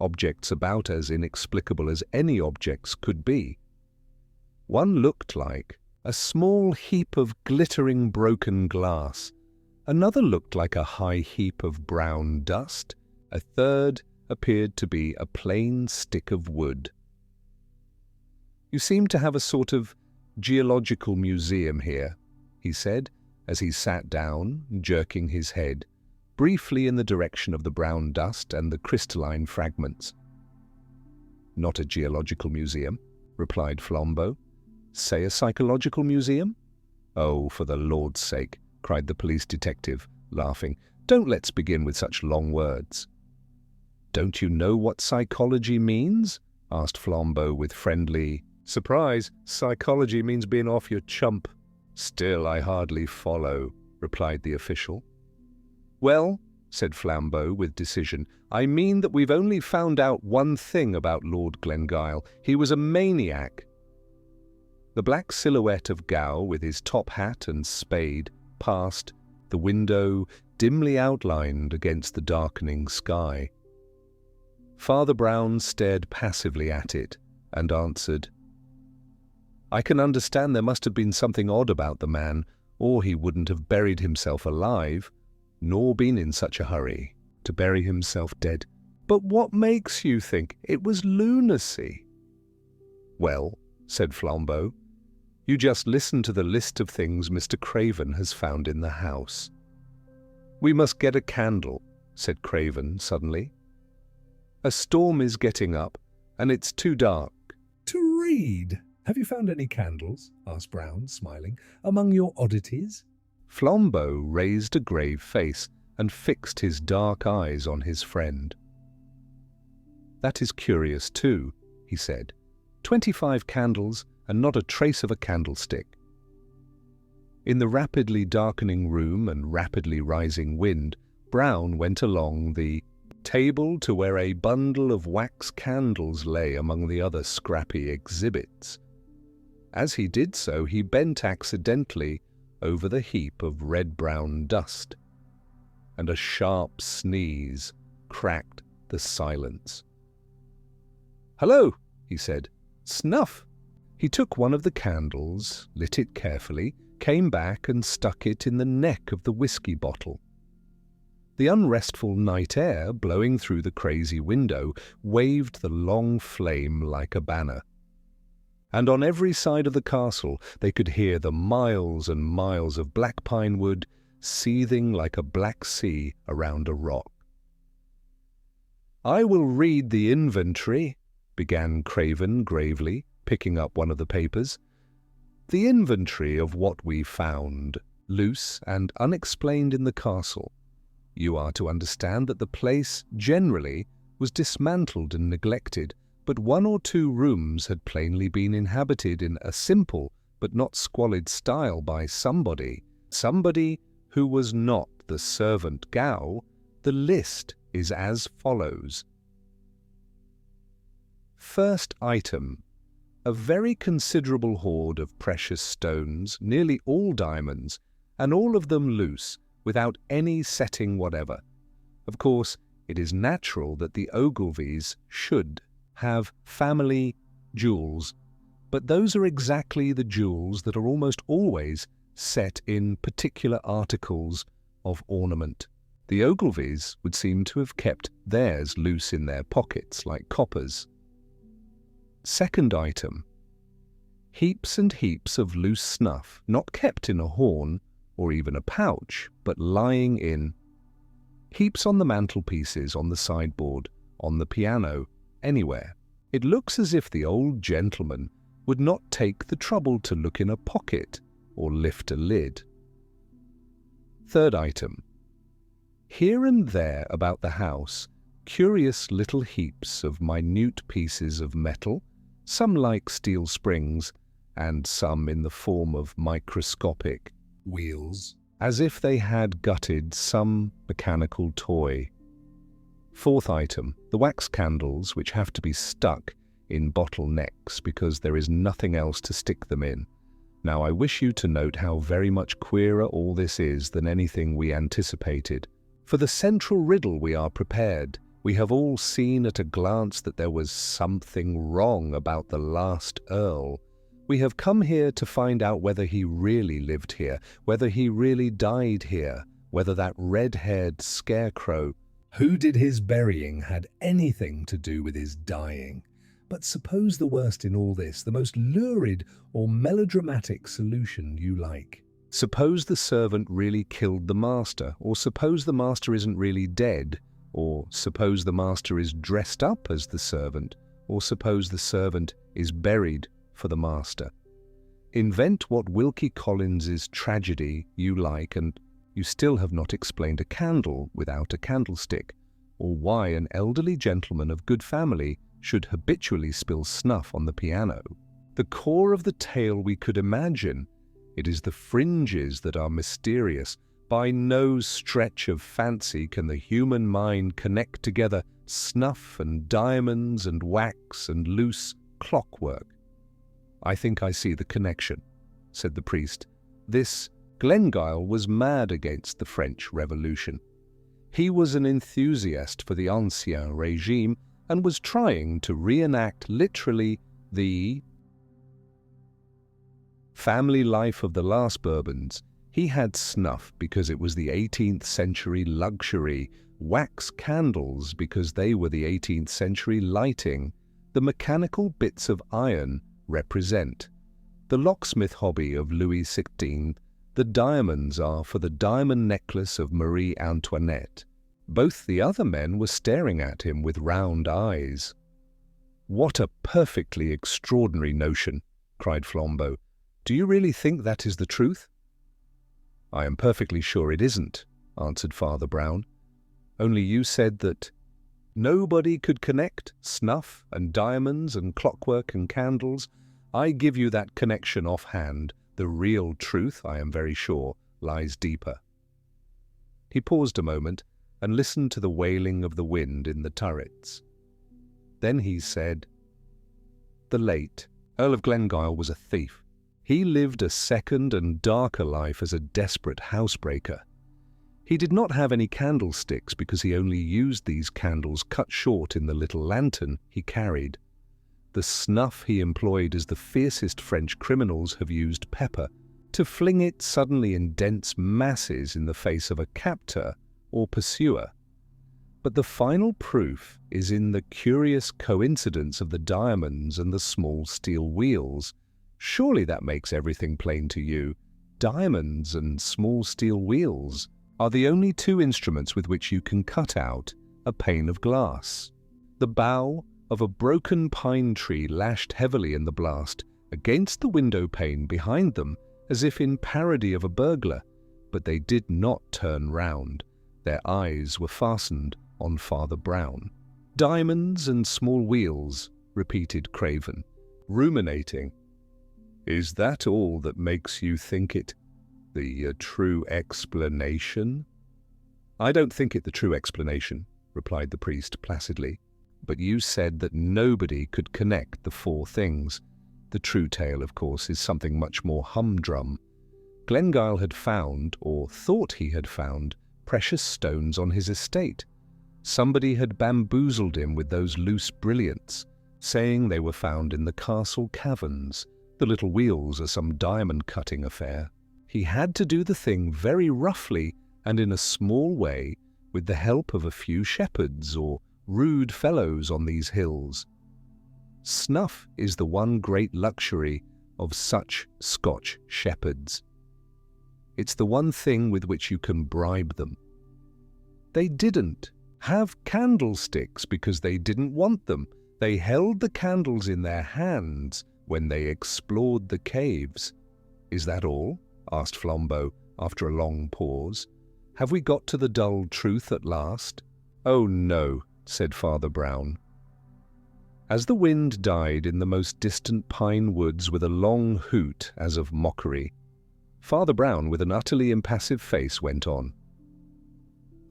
objects about as inexplicable as any objects could be. One looked like a small heap of glittering broken glass, another looked like a high heap of brown dust, a third appeared to be a plain stick of wood. "You seem to have a sort of geological museum here," he said, as he sat down, jerking his head, briefly in the direction of the brown dust and the crystalline fragments. "Not a geological museum," replied Flambeau. "Say a psychological museum?" "Oh, for the Lord's sake," cried the police detective, laughing. "Don't let's begin with such long words." "Don't you know what psychology means?" asked Flambeau with friendly surprise. "Psychology means being off your chump." "Still, I hardly follow," replied the official. "Well," said Flambeau with decision, "I mean that we've only found out one thing about Lord Glengyle. He was a maniac." The black silhouette of Gow with his top hat and spade passed, the window dimly outlined against the darkening sky. Father Brown stared passively at it and answered, "I can understand there must have been something odd about the man, or he wouldn't have buried himself alive, nor been in such a hurry to bury himself dead. But what makes you think it was lunacy?" "Well," said Flambeau, "you just listen to the list of things Mr. Craven has found in the house." "We must get a candle," said Craven suddenly. "A storm is getting up, and it's too dark." "To read. Have you found any candles?" asked Brown, smiling, "among your oddities?" Flambeau raised a grave face and fixed his dark eyes on his friend. "That is curious too," he said. 25 candles and not a trace of a candlestick." In the rapidly darkening room and rapidly rising wind, Brown went along the table to where a bundle of wax candles lay among the other scrappy exhibits. As he did so, he bent accidentally over the heap of red-brown dust, and a sharp sneeze cracked the silence. "Hello," he said. "Snuff." He took one of the candles, lit it carefully, came back and stuck it in the neck of the whisky bottle. The unrestful night air, blowing through the crazy window, waved the long flame like a banner. And on every side of the castle they could hear the miles and miles of black pine wood seething like a black sea around a rock. "I will read the inventory," began Craven gravely, picking up one of the papers. "The inventory of what we found, loose and unexplained in the castle. You are to understand that the place generally was dismantled and neglected, but 1 or 2 rooms had plainly been inhabited in a simple but not squalid style by somebody who was not the servant Gow. The list is as follows. First item, a very considerable hoard of precious stones, nearly all diamonds, and all of them loose, without any setting whatever. Of course, it is natural that the Ogilvies should have family jewels, but those are exactly the jewels that are almost always set in particular articles of ornament. The Ogilvies would seem to have kept theirs loose in their pockets like coppers. Second item. Heaps and heaps of loose snuff, not kept in a horn or even a pouch, but lying in. Heaps on the mantelpieces, on the sideboard, on the piano, anywhere. It looks as if the old gentleman would not take the trouble to look in a pocket or lift a lid. Third item. Here and there about the house, curious little heaps of minute pieces of metal, some like steel springs, and some in the form of microscopic wheels, as if they had gutted some mechanical toy. Fourth item, the wax candles, which have to be stuck in bottlenecks because there is nothing else to stick them in. Now I wish you to note how very much queerer all this is than anything we anticipated. For the central riddle we are prepared. We have all seen at a glance that there was something wrong about the last Earl. We have come here to find out whether he really lived here, whether he really died here, whether that red-haired scarecrow who did his burying had anything to do with his dying. But suppose the worst in all this, the most lurid or melodramatic solution you like. Suppose the servant really killed the master, or suppose the master isn't really dead, or suppose the master is dressed up as the servant, or suppose the servant is buried for the master. Invent what Wilkie Collins's tragedy you like, and you still have not explained a candle without a candlestick, or why an elderly gentleman of good family should habitually spill snuff on the piano. The core of the tale we could imagine. It is the fringes that are mysterious. By no stretch of fancy can the human mind connect together snuff and diamonds and wax and loose clockwork. I think I see the connection, said the priest. This Glengyle was mad against the French Revolution. He was an enthusiast for the Ancien Régime and was trying to reenact literally the family life of the last Bourbons. He had snuff because it was the 18th century luxury, wax candles because they were the 18th century lighting. The mechanical bits of iron represent the locksmith hobby of Louis XVI. The diamonds are for the diamond necklace of Marie Antoinette. Both the other men were staring at him with round eyes. "What a perfectly extraordinary notion," cried Flambeau. "Do you really think that is the truth?" "I am perfectly sure it isn't," answered Father Brown. "Only you said that nobody could connect snuff and diamonds and clockwork and candles. I give you that connection offhand. The real truth, I am very sure, lies deeper." He paused a moment and listened to the wailing of the wind in the turrets. Then he said, "The late Earl of Glengyle was a thief. He lived a second and darker life as a desperate housebreaker. He did not have any candlesticks because he only used these candles cut short in the little lantern he carried. The snuff he employed as the fiercest French criminals have used pepper, to fling it suddenly in dense masses in the face of a captor or pursuer. But the final proof is in the curious coincidence of the diamonds and the small steel wheels. Surely that makes everything plain to you. Diamonds and small steel wheels are the only two instruments with which you can cut out a pane of glass. The bough of a broken pine tree lashed heavily in the blast against the window pane behind them as if in parody of a burglar, but they did not turn round. Their eyes were fastened on Father Brown. "Diamonds and small wheels," repeated Craven, ruminating. "Is that all that makes you think it the true explanation?" "I don't think it the true explanation," replied the priest placidly. "But you said that nobody could connect the four things. The true tale, of course, is something much more humdrum. Glengyle had found, or thought he had found, precious stones on his estate. Somebody had bamboozled him with those loose brilliants, saying they were found in the castle caverns. The little wheels are some diamond-cutting affair. He had to do the thing very roughly and in a small way with the help of a few shepherds or rude fellows on these hills. Snuff is the one great luxury of such Scotch shepherds. It's the one thing with which you can bribe them. They didn't have candlesticks because they didn't want them. They held the candles in their hands when they explored the caves. "Is that all?" asked Flambeau after a long pause. "Have we got to the dull truth at last?" "Oh no," said Father Brown. As the wind died in the most distant pine woods with a long hoot as of mockery, Father Brown, with an utterly impassive face, went on.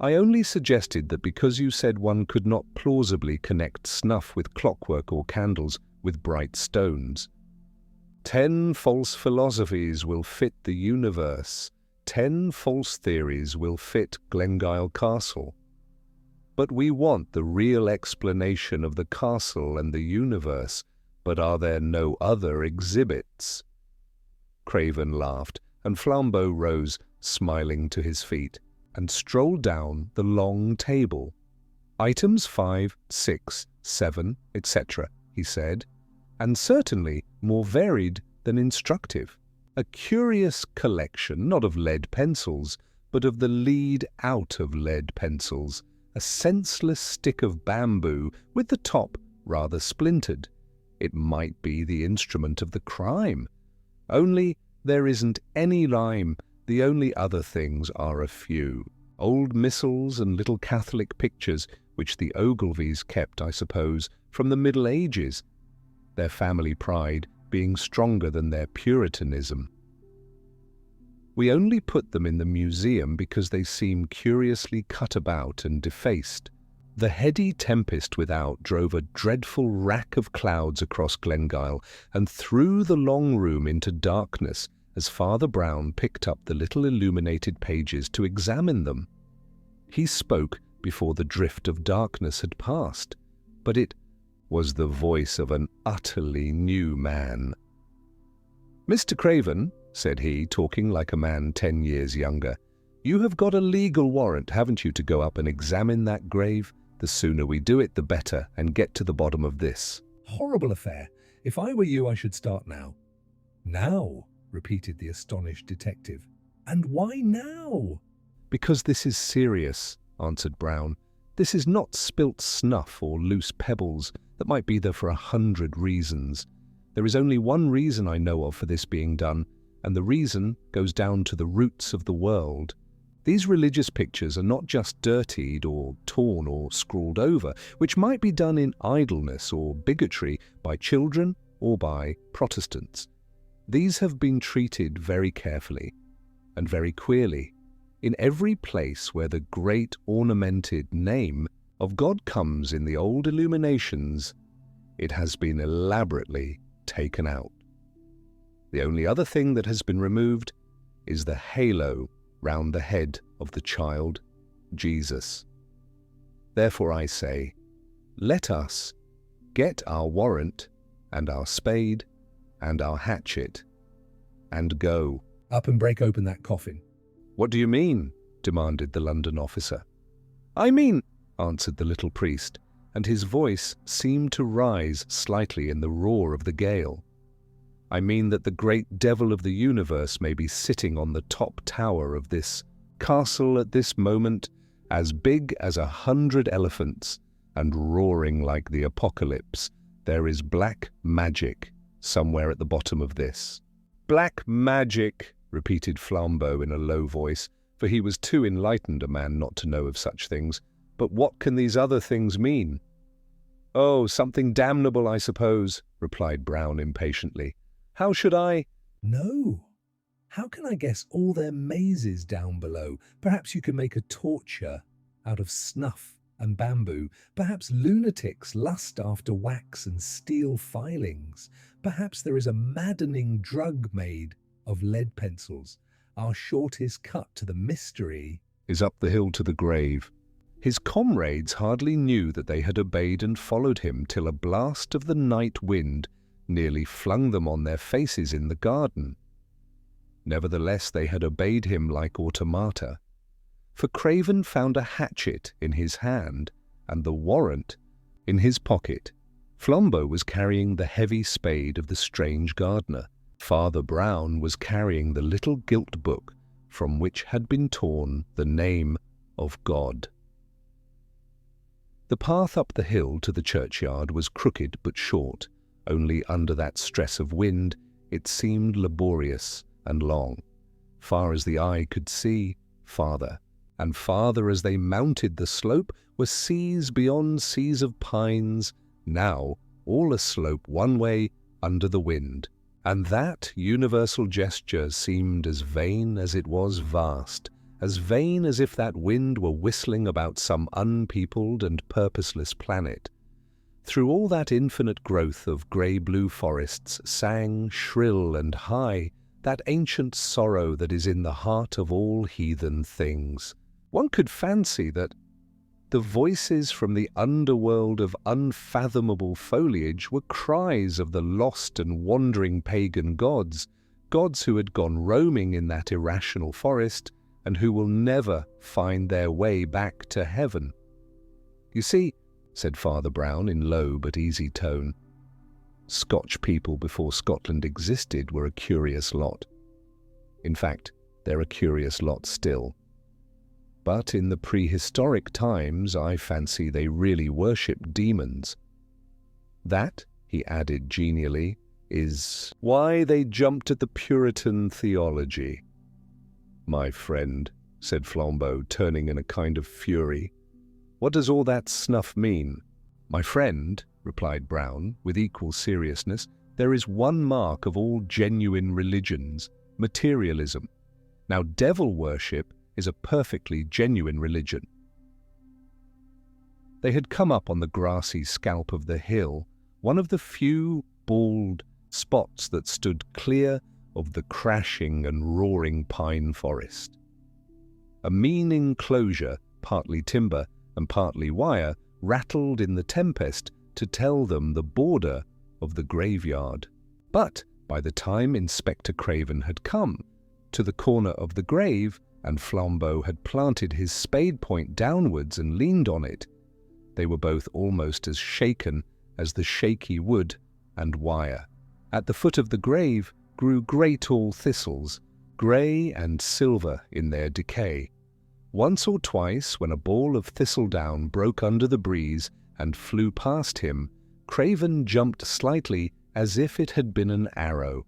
"I only suggested that because you said one could not plausibly connect snuff with clockwork or candles with bright stones. 10 false philosophies will fit the universe. 10 false theories will fit Glengyle Castle. But we want the real explanation of the castle and the universe. But are there no other exhibits?" Craven laughed, and Flambeau rose, smiling, to his feet, and strolled down the long table. "Items 5, 6, 7, etc., he said, "and certainly more varied than instructive. A curious collection, not of lead pencils, but of the lead out of lead pencils, a senseless stick of bamboo with the top rather splintered. It might be the instrument of the crime. Only there isn't any rhyme. The only other things are a few. Old missals and little Catholic pictures, which the Ogilvies kept, I suppose, from the Middle Ages, their family pride being stronger than their Puritanism. We only put them in the museum because they seem curiously cut about and defaced. The heady tempest without drove a dreadful rack of clouds across Glengyle and threw the long room into darkness as Father Brown picked up the little illuminated pages to examine them. He spoke before the drift of darkness had passed, but it was the voice of an utterly new man. "Mr. Craven," said he, talking like a man 10 years younger, "you have got a legal warrant, haven't you, to go up and examine that grave? The sooner we do it, the better, and get to the bottom of this." Horrible affair. If I were you, I should start now. Now, repeated the astonished detective. And why now? "Because this is serious," answered Brown. "This is not spilt snuff or loose pebbles that might be there for 100 reasons. There is only one reason I know of for this being done, and the reason goes down to the roots of the world. These religious pictures are not just dirtied or torn or scrawled over, which might be done in idleness or bigotry by children or by Protestants. These have been treated very carefully and very queerly. In every place where the great ornamented name of God comes in the old illuminations, it has been elaborately taken out. The only other thing that has been removed is the halo round the head of the child, Jesus. Therefore I say, let us get our warrant and our spade and our hatchet and go." Up and break open that coffin. "What do you mean?" demanded the London officer. "I mean," answered the little priest, and his voice seemed to rise slightly in the roar of the gale. "I mean that the great devil of the universe may be sitting on the top tower of this castle at this moment, as big as 100 elephants, and roaring like the apocalypse. There is black magic somewhere at the bottom of this." "Black magic," repeated Flambeau in a low voice, for he was too enlightened a man not to know of such things. "But what can these other things mean?" "Oh, something damnable, I suppose," replied Brown impatiently. "How should I—" No. How can I guess all their mazes down below? Perhaps you can make a torture out of snuff and bamboo. Perhaps lunatics lust after wax and steel filings. Perhaps there is a maddening drug made of lead pencils. Our shortest cut to the mystery is up the hill to the grave. His comrades hardly knew that they had obeyed and followed him till a blast of the night wind nearly flung them on their faces in the garden. Nevertheless, they had obeyed him like automata. for Craven found a hatchet in his hand and the warrant in his pocket. Flambeau was carrying the heavy spade of the strange gardener. Father Brown was carrying the little gilt book from which had been torn the name of God. The path up the hill to the churchyard was crooked but short. Only under that stress of wind it seemed laborious and long. Far as the eye could see, farther and farther as they mounted the slope were seas beyond seas of pines, now all aslope one way under the wind. And that universal gesture seemed as vain as it was vast, as vain as if that wind were whistling about some unpeopled and purposeless planet. Through all that infinite growth of grey-blue forests sang, shrill and high, that ancient sorrow that is in the heart of all heathen things. One could fancy that the voices from the underworld of unfathomable foliage were cries of the lost and wandering pagan gods, gods who had gone roaming in that irrational forest and who will never find their way back to heaven. "You see," said Father Brown in low but easy tone, "Scotch people before Scotland existed were a curious lot. In fact, they're a curious lot still. But in the prehistoric times, I fancy they really worshipped demons. That," he added genially, "is why they jumped at the Puritan theology." "My friend," said Flambeau, turning in a kind of fury, "what does all that snuff mean?" "My friend," replied Brown, with equal seriousness, "there is one mark of all genuine religions, materialism. Now, devil worship is a perfectly genuine religion." They had come up on the grassy scalp of the hill, one of the few bald spots that stood clear of the crashing and roaring pine forest. A mean enclosure, partly timber and partly wire, rattled in the tempest to tell them the border of the graveyard. But by the time Inspector Craven had come to the corner of the grave, and Flambeau had planted his spade point downwards and leaned on it, they were both almost as shaken as the shaky wood and wire. At the foot of the grave grew grey tall thistles, grey and silver in their decay. Once or twice, when a ball of thistledown broke under the breeze and flew past him, Craven jumped slightly as if it had been an arrow.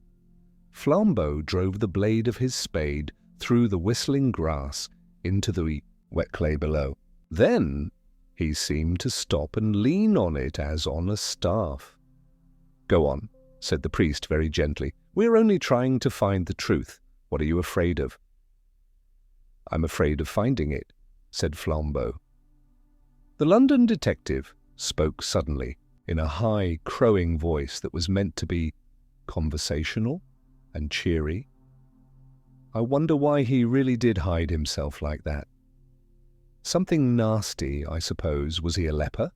Flambeau drove the blade of his spade through the whistling grass into the wet clay below. Then he seemed to stop and lean on it as on a staff. "Go on," said the priest very gently. "We are only trying to find the truth. What are you afraid of?" "I'm afraid of finding it," said Flambeau. The London detective spoke suddenly, in a high, crowing voice that was meant to be conversational and cheery. "I wonder why he really did hide himself like that. Something nasty, I suppose. Was he a leper?"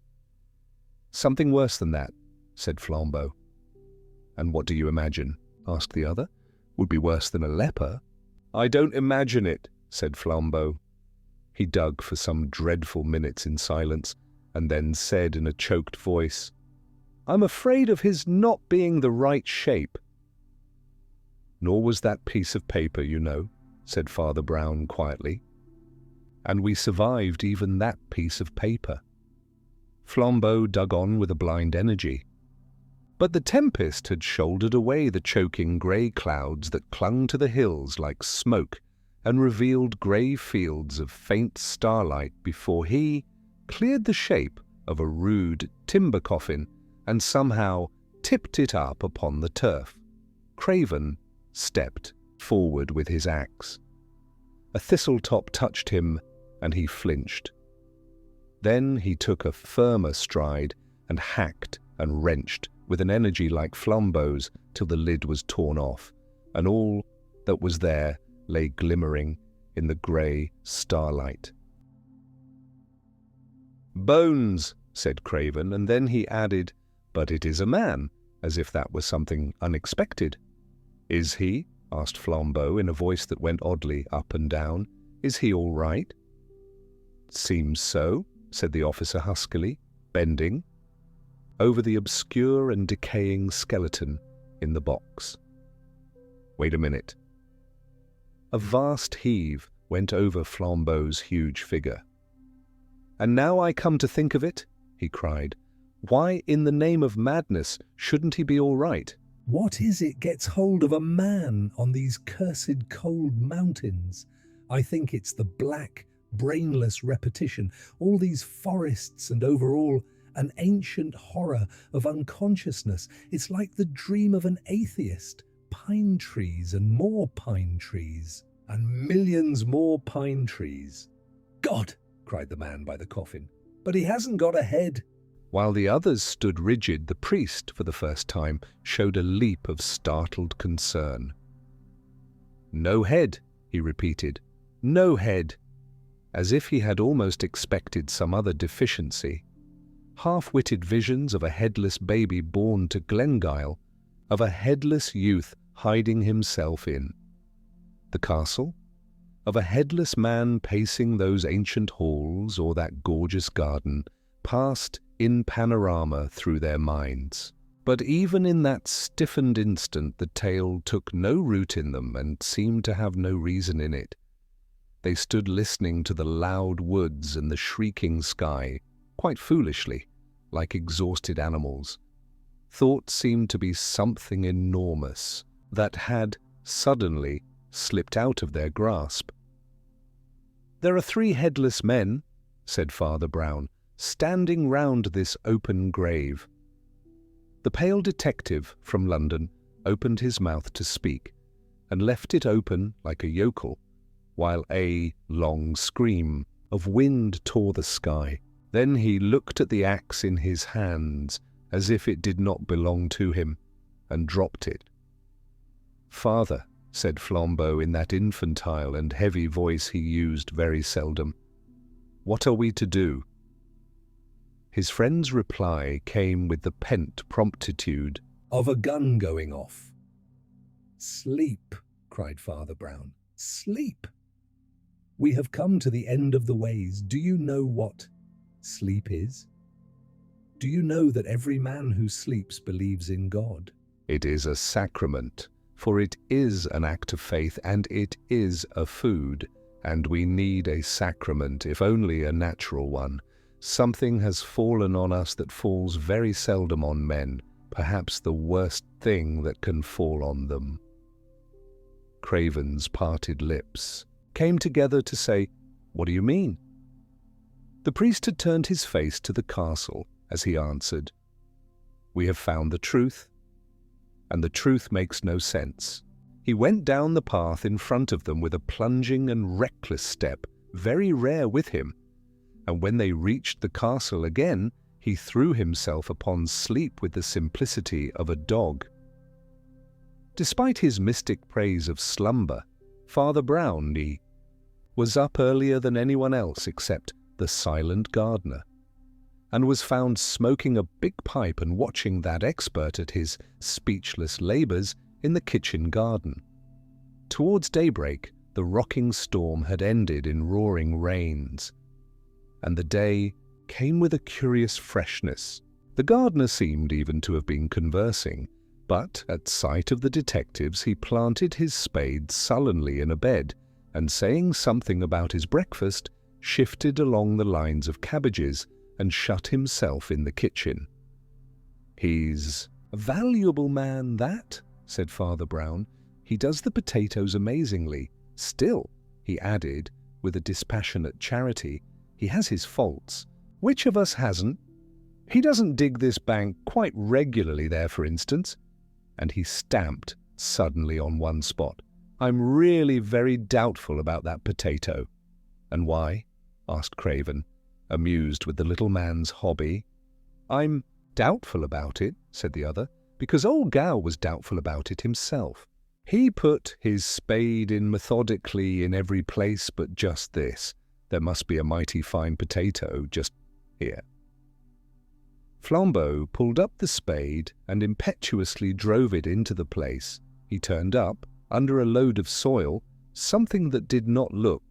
"Something worse than that," said Flambeau. "And what do you imagine?" asked the other. "Would be worse than a leper?" "I don't imagine it," said Flambeau. He dug for some dreadful minutes in silence, and then said in a choked voice, "I'm afraid of his not being the right shape." "Nor was that piece of paper, you know," said Father Brown quietly. "And we survived even that piece of paper." Flambeau dug on with a blind energy. But the tempest had shouldered away the choking grey clouds that clung to the hills like smoke and revealed grey fields of faint starlight before he cleared the shape of a rude timber coffin and somehow tipped it up upon the turf. Craven stepped forward with his axe. A thistle-top touched him, and he flinched. Then he took a firmer stride and hacked and wrenched with an energy like Flambeau's till the lid was torn off, and all that was there lay glimmering in the grey starlight. "Bones," said Craven, and then he added, "But it is a man," as if that were something unexpected. "Is he?" asked Flambeau in a voice that went oddly up and down. "Is he all right?" "Seems so," said the officer huskily, bending over the obscure and decaying skeleton in the box. "Wait a minute." A vast heave went over Flambeau's huge figure. "And now I come to think of it," he cried, "why in the name of madness shouldn't he be all right?" What is it gets hold of a man on these cursed cold mountains? I think it's the black, brainless repetition, all these forests and overall an ancient horror of unconsciousness. It's like the dream of an atheist. Pine trees and more pine trees and millions more pine trees. "God!" cried the man by the coffin. "But he hasn't got a head." While the others stood rigid, the priest, for the first time, showed a leap of startled concern. "No head," he repeated. "No head," as if he had almost expected some other deficiency. Half-witted visions of a headless baby born to Glengyle, of a headless youth hiding himself in the castle, of a headless man pacing those ancient halls or that gorgeous garden, passed in panorama through their minds. But even in that stiffened instant the tale took no root in them and seemed to have no reason in it. They stood listening to the loud woods and the shrieking sky, quite foolishly, like exhausted animals. Thought seemed to be something enormous that had suddenly slipped out of their grasp. "There are 3 headless men," said Father Brown, "standing round this open grave." The pale detective from London opened his mouth to speak, and left it open like a yokel, while a long scream of wind tore the sky. Then he looked at the axe in his hands as if it did not belong to him, and dropped it. "Father," said Flambeau in that infantile and heavy voice he used very seldom, "what are we to do?" His friend's reply came with the pent promptitude Of a gun going off. "Sleep," cried Father Brown. "Sleep. We have come to the end of the ways. Do you know what sleep is? Do you know that every man who sleeps believes in God? It is a sacrament, for it is an act of faith, and it is a food, and we need a sacrament, if only a natural one. Something has fallen on us that falls very seldom on men, perhaps the worst thing that can fall on them." Craven's parted lips came together to say, "What do you mean?" The priest had turned his face to the castle as he answered, "We have found the truth, and the truth makes no sense." He went down the path in front of them with a plunging and reckless step, very rare with him, and when they reached the castle again, he threw himself upon sleep with the simplicity of a dog. Despite his mystic praise of slumber, Father Brown was up earlier than anyone else except the silent gardener, and was found smoking a big pipe and watching that expert at his speechless labours in the kitchen garden. Towards daybreak, the rocking storm had ended in roaring rains, and the day came with a curious freshness. The gardener seemed even to have been conversing, but at sight of the detectives he planted his spade sullenly in a bed, and saying something about his breakfast, shifted along the lines of cabbages and shut himself in the kitchen. "He's a valuable man, that," said Father Brown. "He does the potatoes amazingly. Still," he added, with a dispassionate charity, "he has his faults. Which of us hasn't? He doesn't dig this bank quite regularly there, for instance." And he stamped suddenly on one spot. "I'm really very doubtful about that potato." "And why?" asked Craven, amused with the little man's hobby. "I'm doubtful about it," said the other, "because old Gow was doubtful about it himself. He put his spade in methodically in every place but just this. There must be a mighty fine potato just here." Flambeau pulled up the spade and impetuously drove it into the place. He turned up, under a load of soil, something that did not look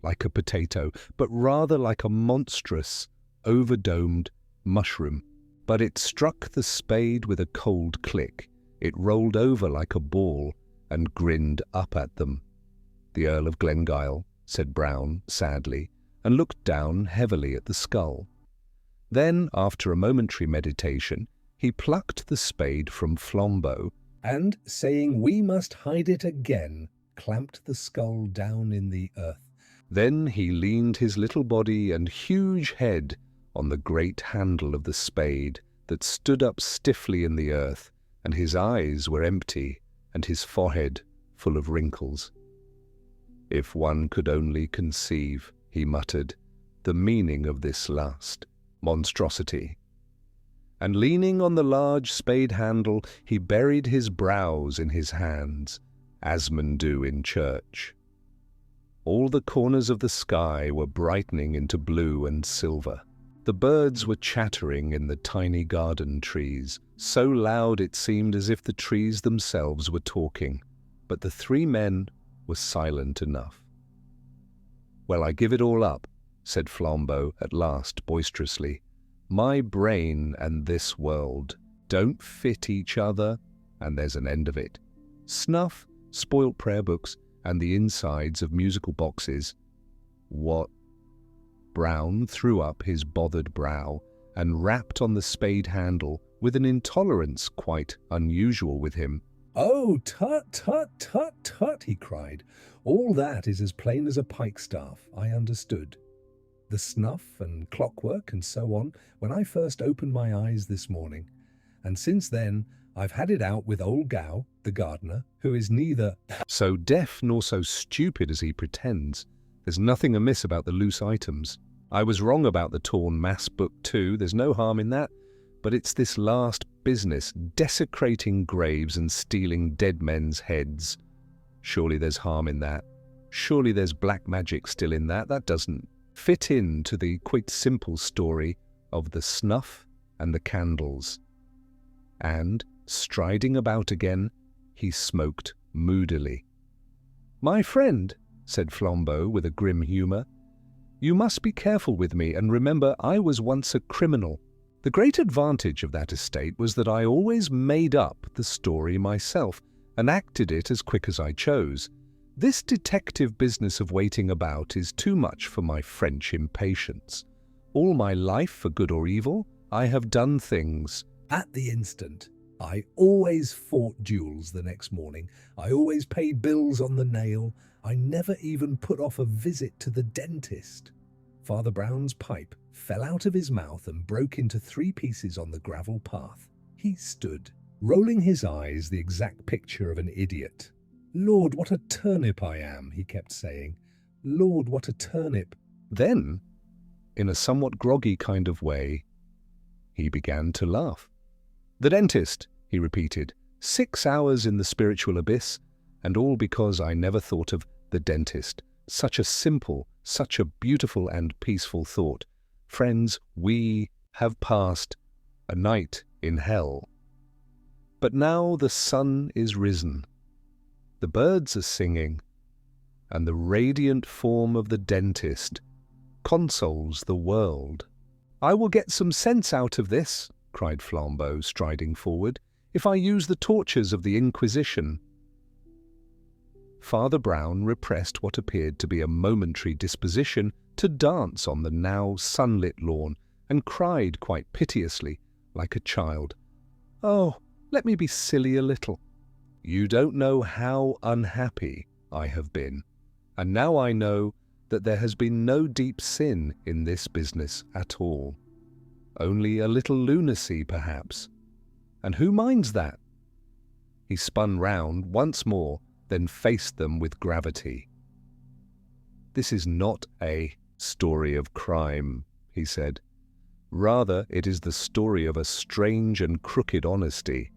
like a potato, but rather like a monstrous, overdomed mushroom. But it struck the spade with a cold click. It rolled over like a ball and grinned up at them. "The Earl of Glengyle," said Brown sadly, and looked down heavily at the skull. Then, after a momentary meditation, he plucked the spade from Flambeau, and, saying, "We must hide it again," clamped the skull down in the earth. Then he leaned his little body and huge head on the great handle of the spade that stood up stiffly in the earth, and his eyes were empty and his forehead full of wrinkles. "If one could only conceive," he muttered, "the meaning of this last monstrosity." And leaning on the large spade handle, he buried his brows in his hands, as men do in church. All the corners of the sky were brightening into blue and silver. The birds were chattering in the tiny garden trees, so loud it seemed as if the trees themselves were talking, but the three men were silent enough. "Well, I give it all up," said Flambeau at last boisterously. "My brain and this world don't fit each other, and there's an end of it. Snuff, spoilt prayer books, and the insides of musical boxes. What?" Brown threw up his bothered brow and rapped on the spade handle with an intolerance quite unusual with him. "Oh, tut, tut, tut, tut," he cried. "All that is as plain as a pikestaff. I understood. The snuff and clockwork and so on when I first opened my eyes this morning. And since then, I've had it out with old Gow, the gardener, who is neither so deaf nor so stupid as he pretends. There's nothing amiss about the loose items. I was wrong about the torn mass book too, there's no harm in that. But it's this last business, desecrating graves and stealing dead men's heads. Surely there's harm in that. Surely there's black magic still in that. That doesn't fit into the quite simple story of the snuff and the candles." And, striding about again, he smoked moodily. "My friend," said Flambeau with a grim humour, "you must be careful with me and remember I was once a criminal. The great advantage of that estate was that I always made up the story myself and acted it as quick as I chose. This detective business of waiting about is too much for my French impatience. All my life, for good or evil, I have done things." At the instant, I always fought duels the next morning. I always paid bills on the nail. I never even put off a visit to the dentist. Father Brown's pipe fell out of his mouth and broke into 3 pieces on the gravel path. He stood, rolling his eyes, the exact picture of an idiot. "Lord, what a turnip I am," he kept saying. "Lord, what a turnip." Then, in a somewhat groggy kind of way, he began to laugh. "The dentist," he repeated, 6 hours in the spiritual abyss, and all because I never thought of the dentist. Such a simple, such a beautiful and peaceful thought. Friends, we have passed a night in hell. But now the sun is risen. The birds are singing, and the radiant form of the dentist consoles the world. "I will get some sense out of this," cried Flambeau, striding forward, "if I use the tortures of the Inquisition." Father Brown repressed what appeared to be a momentary disposition to dance on the now sunlit lawn and cried quite piteously, like a child, "Oh, let me be silly a little. You don't know how unhappy I have been, and now I know that there has been no deep sin in this business at all. Only a little lunacy, perhaps. And who minds that?" He spun round once more, then faced them with gravity. "This is not a story of crime," he said. "Rather, it is the story of a strange and crooked honesty.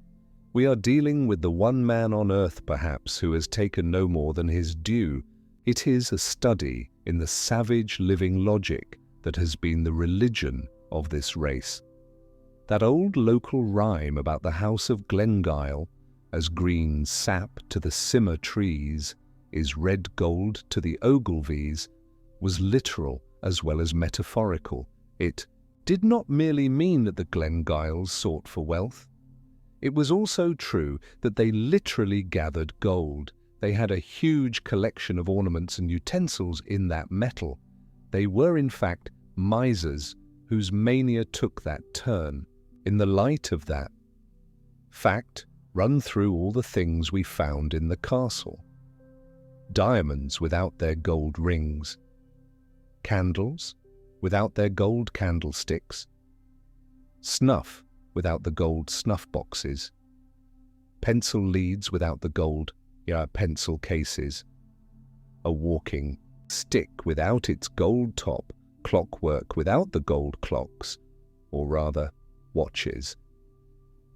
We are dealing with the one man on earth, perhaps, who has taken no more than his due. It is a study in the savage living logic that has been the religion of this race. That old local rhyme about the house of Glengyle, as green sap to the simmer trees, is red gold to the Ogilvies, was literal as well as metaphorical. It did not merely mean that the Glengyles sought for wealth. It was also true that they literally gathered gold. They had a huge collection of ornaments and utensils in that metal. They were, in fact, misers whose mania took that turn. In the light of that fact, run through all the things we found in the castle. Diamonds without their gold rings. Candles without their gold candlesticks. Snuff without the gold snuff boxes. Pencil leads without the gold pencil cases. A walking stick without its gold top. Clockwork without the gold clocks, or rather, watches.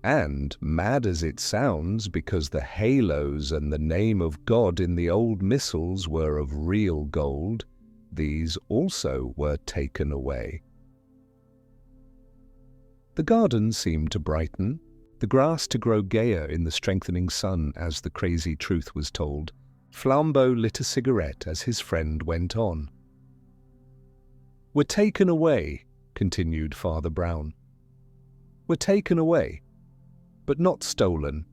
And, mad as it sounds, because the halos and the name of God in the old missals were of real gold, these also were taken away. The garden seemed to brighten, the grass to grow gayer in the strengthening sun as the crazy truth was told. Flambeau lit a cigarette as his friend went on. "Were taken away," continued Father Brown. "Were taken away, but not stolen.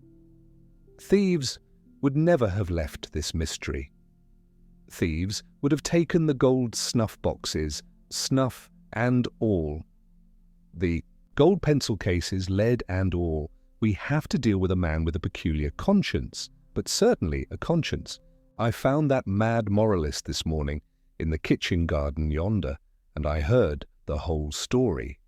Thieves would never have left this mystery. Thieves would have taken the gold snuff boxes, snuff and all. The gold pencil cases, lead and all. We have to deal with a man with a peculiar conscience, but certainly a conscience. I found that mad moralist this morning in the kitchen garden yonder, and I heard the whole story."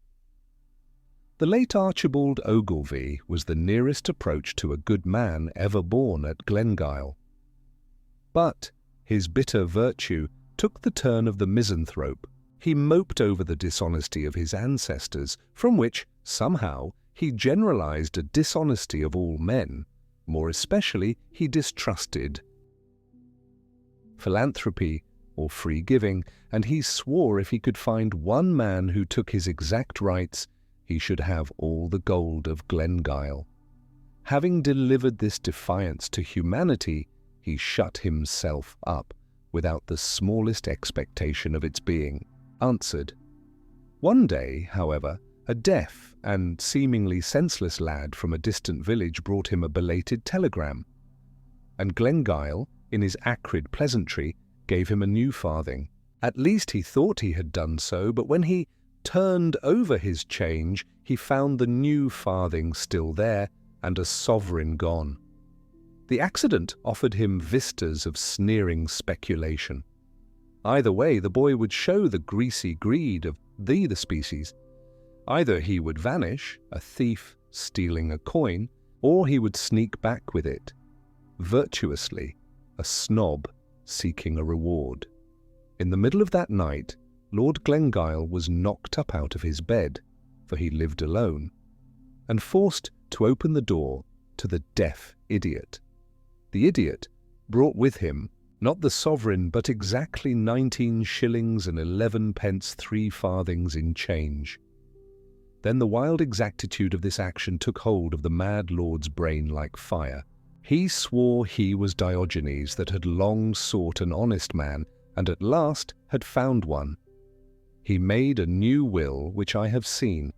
The late Archibald Ogilvy was the nearest approach to a good man ever born at Glengyle. But his bitter virtue took the turn of the misanthrope. He moped over the dishonesty of his ancestors, from which, somehow, he generalized a dishonesty of all men. More especially, he distrusted philanthropy or free giving, and he swore if he could find one man who took his exact rights, he should have all the gold of Glengyle. Having delivered this defiance to humanity, he shut himself up, without the smallest expectation of its being answered. One day, however, a deaf and seemingly senseless lad from a distant village brought him a belated telegram, and Glengyle, in his acrid pleasantry, gave him a new farthing. At least he thought he had done so, but when he turned over his change, he found the new farthing still there and a sovereign gone. The accident offered him vistas of sneering speculation. Either way, the boy would show the greasy greed of the species. Either he would vanish, a thief stealing a coin, or he would sneak back with it, virtuously, a snob seeking a reward. In the middle of that night, Lord Glengyle was knocked up out of his bed, for he lived alone, and forced to open the door to the deaf idiot. The idiot brought with him not the sovereign, but exactly 19 shillings and 11 pence 3 farthings in change. Then the wild exactitude of this action took hold of the mad lord's brain like fire. He swore he was Diogenes that had long sought an honest man, and at last had found one. He made a new will, which I have seen.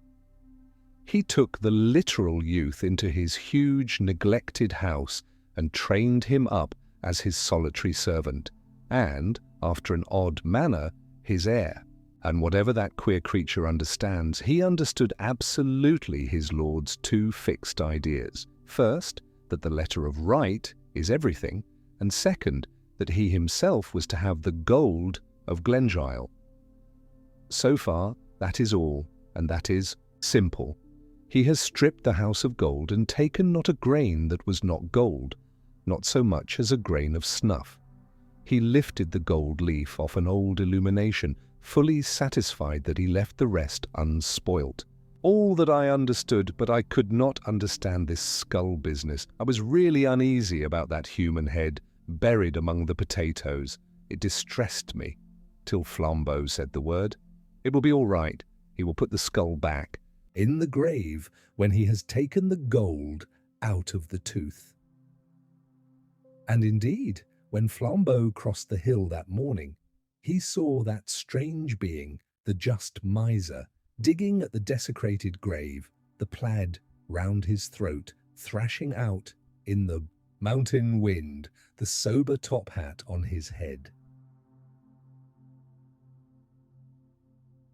He took the literal youth into his huge, neglected house and trained him up as his solitary servant, and, after an odd manner, his heir. And whatever that queer creature understands, he understood absolutely his lord's 2 fixed ideas. First, that the letter of right is everything, and second, that he himself was to have the gold of Glengyle. So far, that is all, and that is simple. He has stripped the house of gold and taken not a grain that was not gold, not so much as a grain of snuff. He lifted the gold leaf off an old illumination, fully satisfied that he left the rest unspoilt. All that I understood, but I could not understand this skull business. I was really uneasy about that human head buried among the potatoes. It distressed me, till Flambeau said the word. It will be all right. He will put the skull back in the grave when he has taken the gold out of the tooth. And indeed, when Flambeau crossed the hill that morning, He saw that strange being, the just miser, digging at the desecrated grave, the plaid round his throat, thrashing out in the mountain wind, the sober top hat on his head.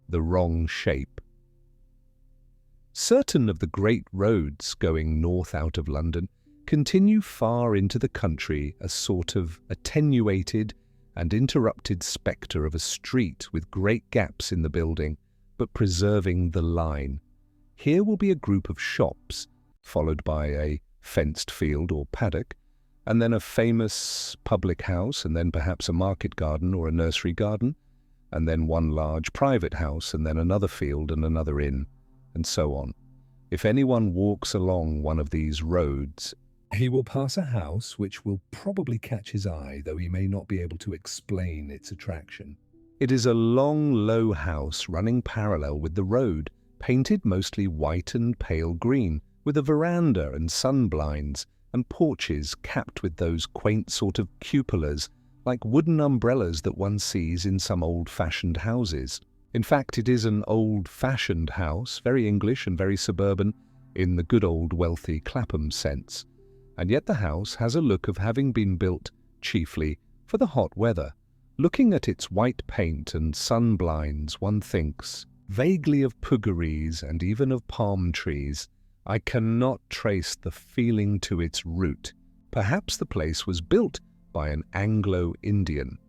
The wrong shape. Certain of the great roads going north out of London continue far into the country, a sort of attenuated and interrupted spectre of a street with great gaps in the building, but preserving the line. Here will be a group of shops, followed by a fenced field or paddock, and then a famous public house, and then perhaps a market garden or a nursery garden, and then one large private house, and then another field and another inn, and so on. If anyone walks along one of these roads, he will pass a house which will probably catch his eye, though he may not be able to explain its attraction. It is a long, low house running parallel with the road, painted mostly white and pale green, with a veranda and sun blinds, and porches capped with those quaint sort of cupolas, like wooden umbrellas that one sees in some old-fashioned houses. In fact, it is an old-fashioned house, very English and very suburban, in the good old wealthy Clapham sense. And yet the house has a look of having been built chiefly for the hot weather. Looking at its white paint and sun blinds, one thinks vaguely of puggarees and even of palm trees. I cannot trace the feeling to its root. Perhaps the place was built by an Anglo-Indian.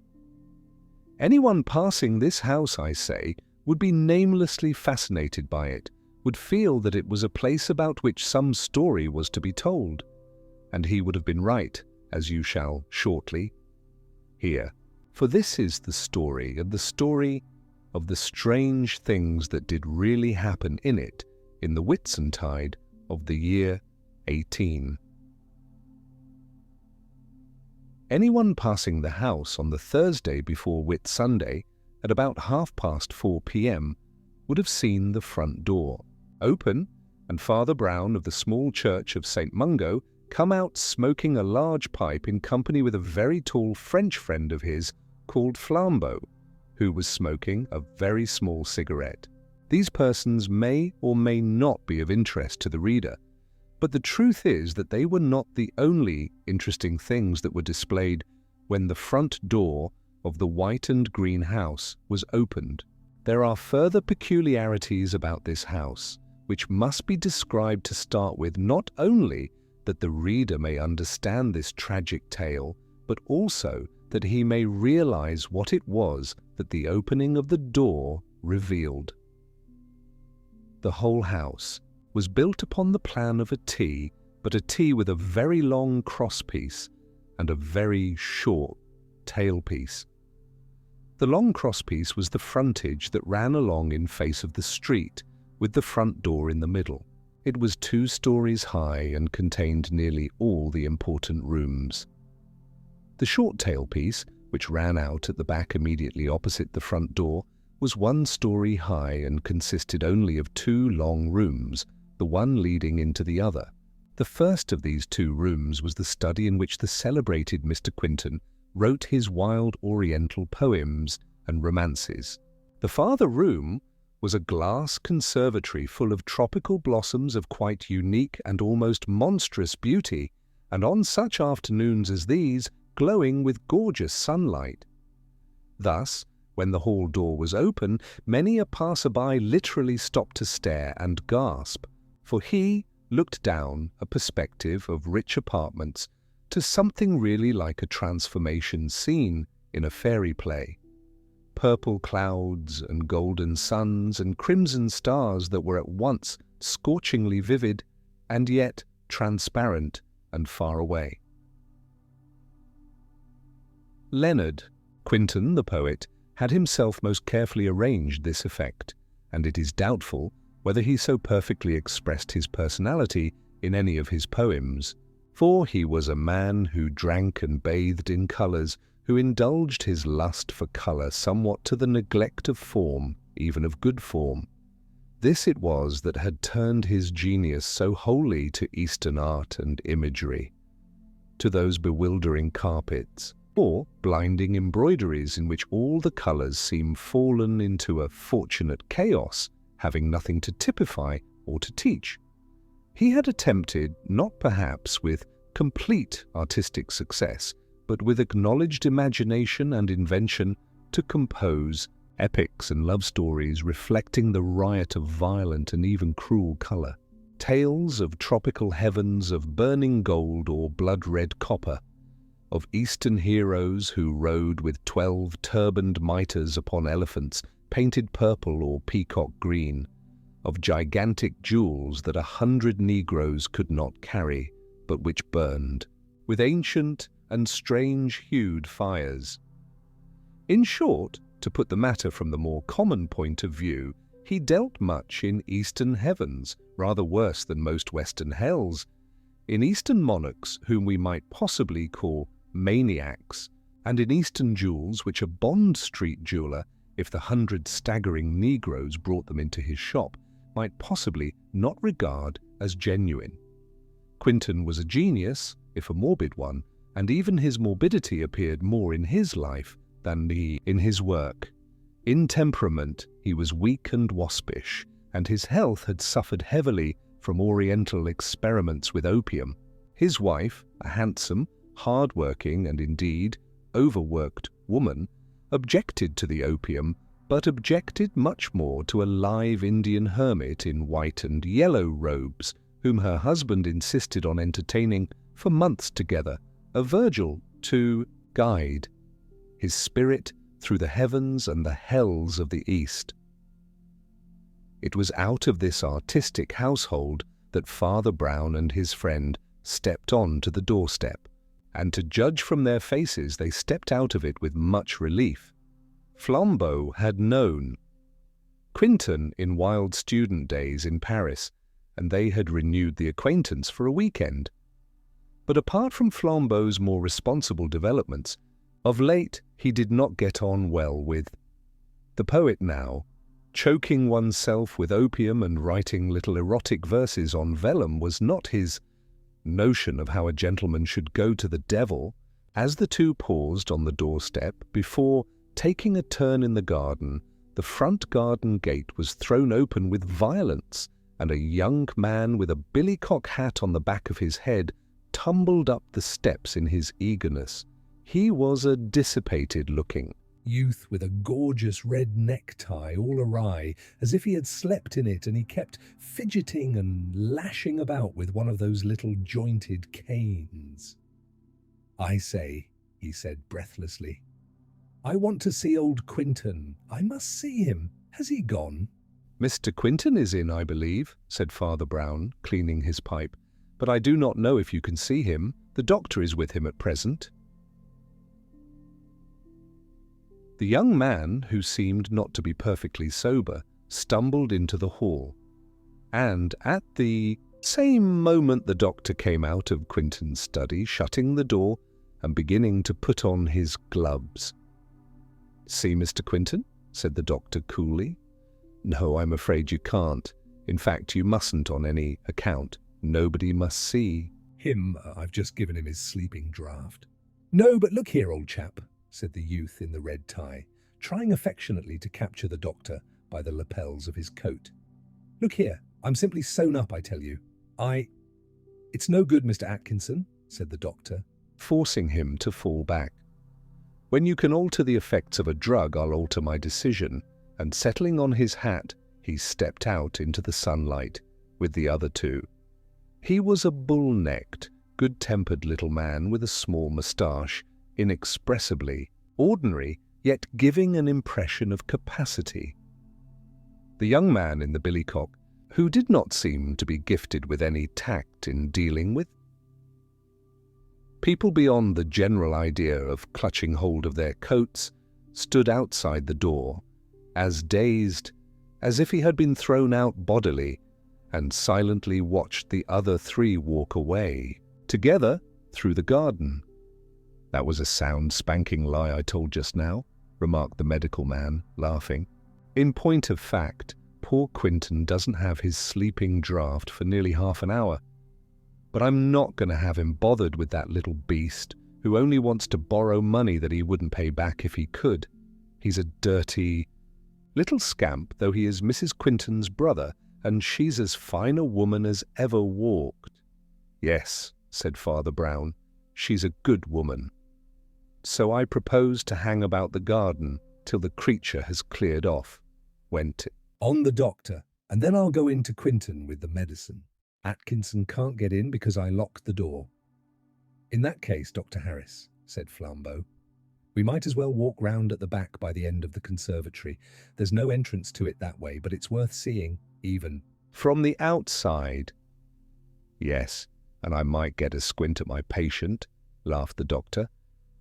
Anyone passing this house, I say, would be namelessly fascinated by it, would feel that it was a place about which some story was to be told. And he would have been right, as you shall shortly hear. For this is the story, and the story of the strange things that did really happen in it in the Whitsuntide of the year 18. Anyone passing the house on the Thursday before Whit Sunday at about 4:30 p.m. would have seen the front door open and Father Brown of the small church of St. Mungo come out smoking a large pipe in company with a very tall French friend of his called Flambeau, who was smoking a very small cigarette. These persons may or may not be of interest to the reader, but the truth is that they were not the only interesting things that were displayed when the front door of the white and green house was opened. There are further peculiarities about this house, which must be described to start with, not only that the reader may understand this tragic tale, but also that he may realize what it was that the opening of the door revealed. The whole house was built upon the plan of a T, but a T with a very long crosspiece and a very short tailpiece. The long crosspiece was the frontage that ran along in face of the street, with the front door in the middle. It was 2 stories high and contained nearly all the important rooms. The short tailpiece, which ran out at the back immediately opposite the front door, was 1 story high and consisted only of 2 long rooms, the one leading into the other. The first of these 2 rooms was the study in which the celebrated Mr. Quinton wrote his wild Oriental poems and romances. The farther room was a glass conservatory full of tropical blossoms of quite unique and almost monstrous beauty, and on such afternoons as these, glowing with gorgeous sunlight. Thus, when the hall door was open, many a passer-by literally stopped to stare and gasp, for he looked down a perspective of rich apartments to something really like a transformation scene in a fairy play. Purple clouds and golden suns and crimson stars that were at once scorchingly vivid and yet transparent and far away. Leonard Quinton, the poet, had himself most carefully arranged this effect, and it is doubtful whether he so perfectly expressed his personality in any of his poems, for he was a man who drank and bathed in colours, who indulged his lust for colour somewhat to the neglect of form, even of good form. This it was that had turned his genius so wholly to Eastern art and imagery, to those bewildering carpets, or blinding embroideries in which all the colours seem fallen into a fortunate chaos, having nothing to typify or to teach. He had attempted, not perhaps with complete artistic success, but with acknowledged imagination and invention, to compose epics and love stories reflecting the riot of violent and even cruel colour. Tales of tropical heavens of burning gold or blood-red copper, of Eastern heroes who rode with 12 turbaned mitres upon elephants painted purple or peacock green, of gigantic jewels that 100 Negroes could not carry, but which burned, with ancient and strange-hued fires. In short, to put the matter from the more common point of view, he dealt much in Eastern heavens, rather worse than most Western hells, in Eastern monarchs whom we might possibly call maniacs, and in Eastern jewels which a Bond Street jeweller, if the 100 staggering Negroes brought them into his shop, might possibly not regard as genuine. Quentin was a genius, if a morbid one, and even his morbidity appeared more in his life than in his work. In temperament, he was weak and waspish, and his health had suffered heavily from Oriental experiments with opium. His wife, a handsome, hard-working and indeed overworked woman, objected to the opium, but objected much more to a live Indian hermit in white and yellow robes, whom her husband insisted on entertaining for months together, a Virgil to guide his spirit through the heavens and the hells of the East. It was out of this artistic household that Father Brown and his friend stepped on to the doorstep, and to judge from their faces they stepped out of it with much relief. Flambeau had known Quentin in wild student days in Paris, and they had renewed the acquaintance for a weekend. But apart from Flambeau's more responsible developments, of late he did not get on well with the poet now. Choking oneself with opium and writing little erotic verses on vellum was not his notion of how a gentleman should go to the devil. As the two paused on the doorstep before taking a turn in the garden, the front garden gate was thrown open with violence, and a young man with a billycock hat on the back of his head tumbled up the steps in his eagerness. He was a dissipated-looking youth with a gorgeous red necktie all awry, as if he had slept in it, and he kept fidgeting and lashing about with one of those little jointed canes. "I say," he said breathlessly, "I want to see old Quentin. I must see him. Has he gone?" "Mr. Quentin is in, I believe," said Father Brown, cleaning his pipe, "but I do not know if you can see him. The doctor is with him at present." The young man, who seemed not to be perfectly sober, stumbled into the hall, and at the same moment the doctor came out of Quentin's study, shutting the door and beginning to put on his gloves. "See Mr. Quentin?" said the doctor coolly. "No, I'm afraid you can't. In fact, you mustn't on any account. Nobody must see him. I've just given him his sleeping draught." "No, but look here, old chap," said the youth in the red tie, trying affectionately to capture the doctor by the lapels of his coat. "Look here, I'm simply sewn up, I tell you. It's no good, Mr. Atkinson," said the doctor, forcing him to fall back. "When you can alter the effects of a drug, I'll alter my decision," and settling on his hat, he stepped out into the sunlight with the other two. He was a bull-necked, good-tempered little man with a small moustache, inexpressibly ordinary, yet giving an impression of capacity. The young man in the billycock, who did not seem to be gifted with any tact in dealing with people beyond the general idea of clutching hold of their coats, stood outside the door, as dazed as if he had been thrown out bodily, and silently watched the other three walk away, together, through the garden. "That was a sound spanking lie I told just now," remarked the medical man, laughing. "In point of fact, poor Quentin doesn't have his sleeping draught for nearly half an hour. But I'm not going to have him bothered with that little beast who only wants to borrow money that he wouldn't pay back if he could. He's a dirty little scamp, though he is Mrs. Quinton's brother, and she's as fine a woman as ever walked. Yes, said Father Brown, she's a good woman. So I propose to hang about the garden till the creature has cleared off. Went On the doctor, and then I'll go into Quinton with the medicine. Atkinson can't get in because I locked the door. In that case, Dr. Harris, said Flambeau, we might as well walk round at the back by the end of the conservatory. There's no entrance to it that way, but it's worth seeing, even from the outside. Yes, and I might get a squint at my patient, laughed the doctor,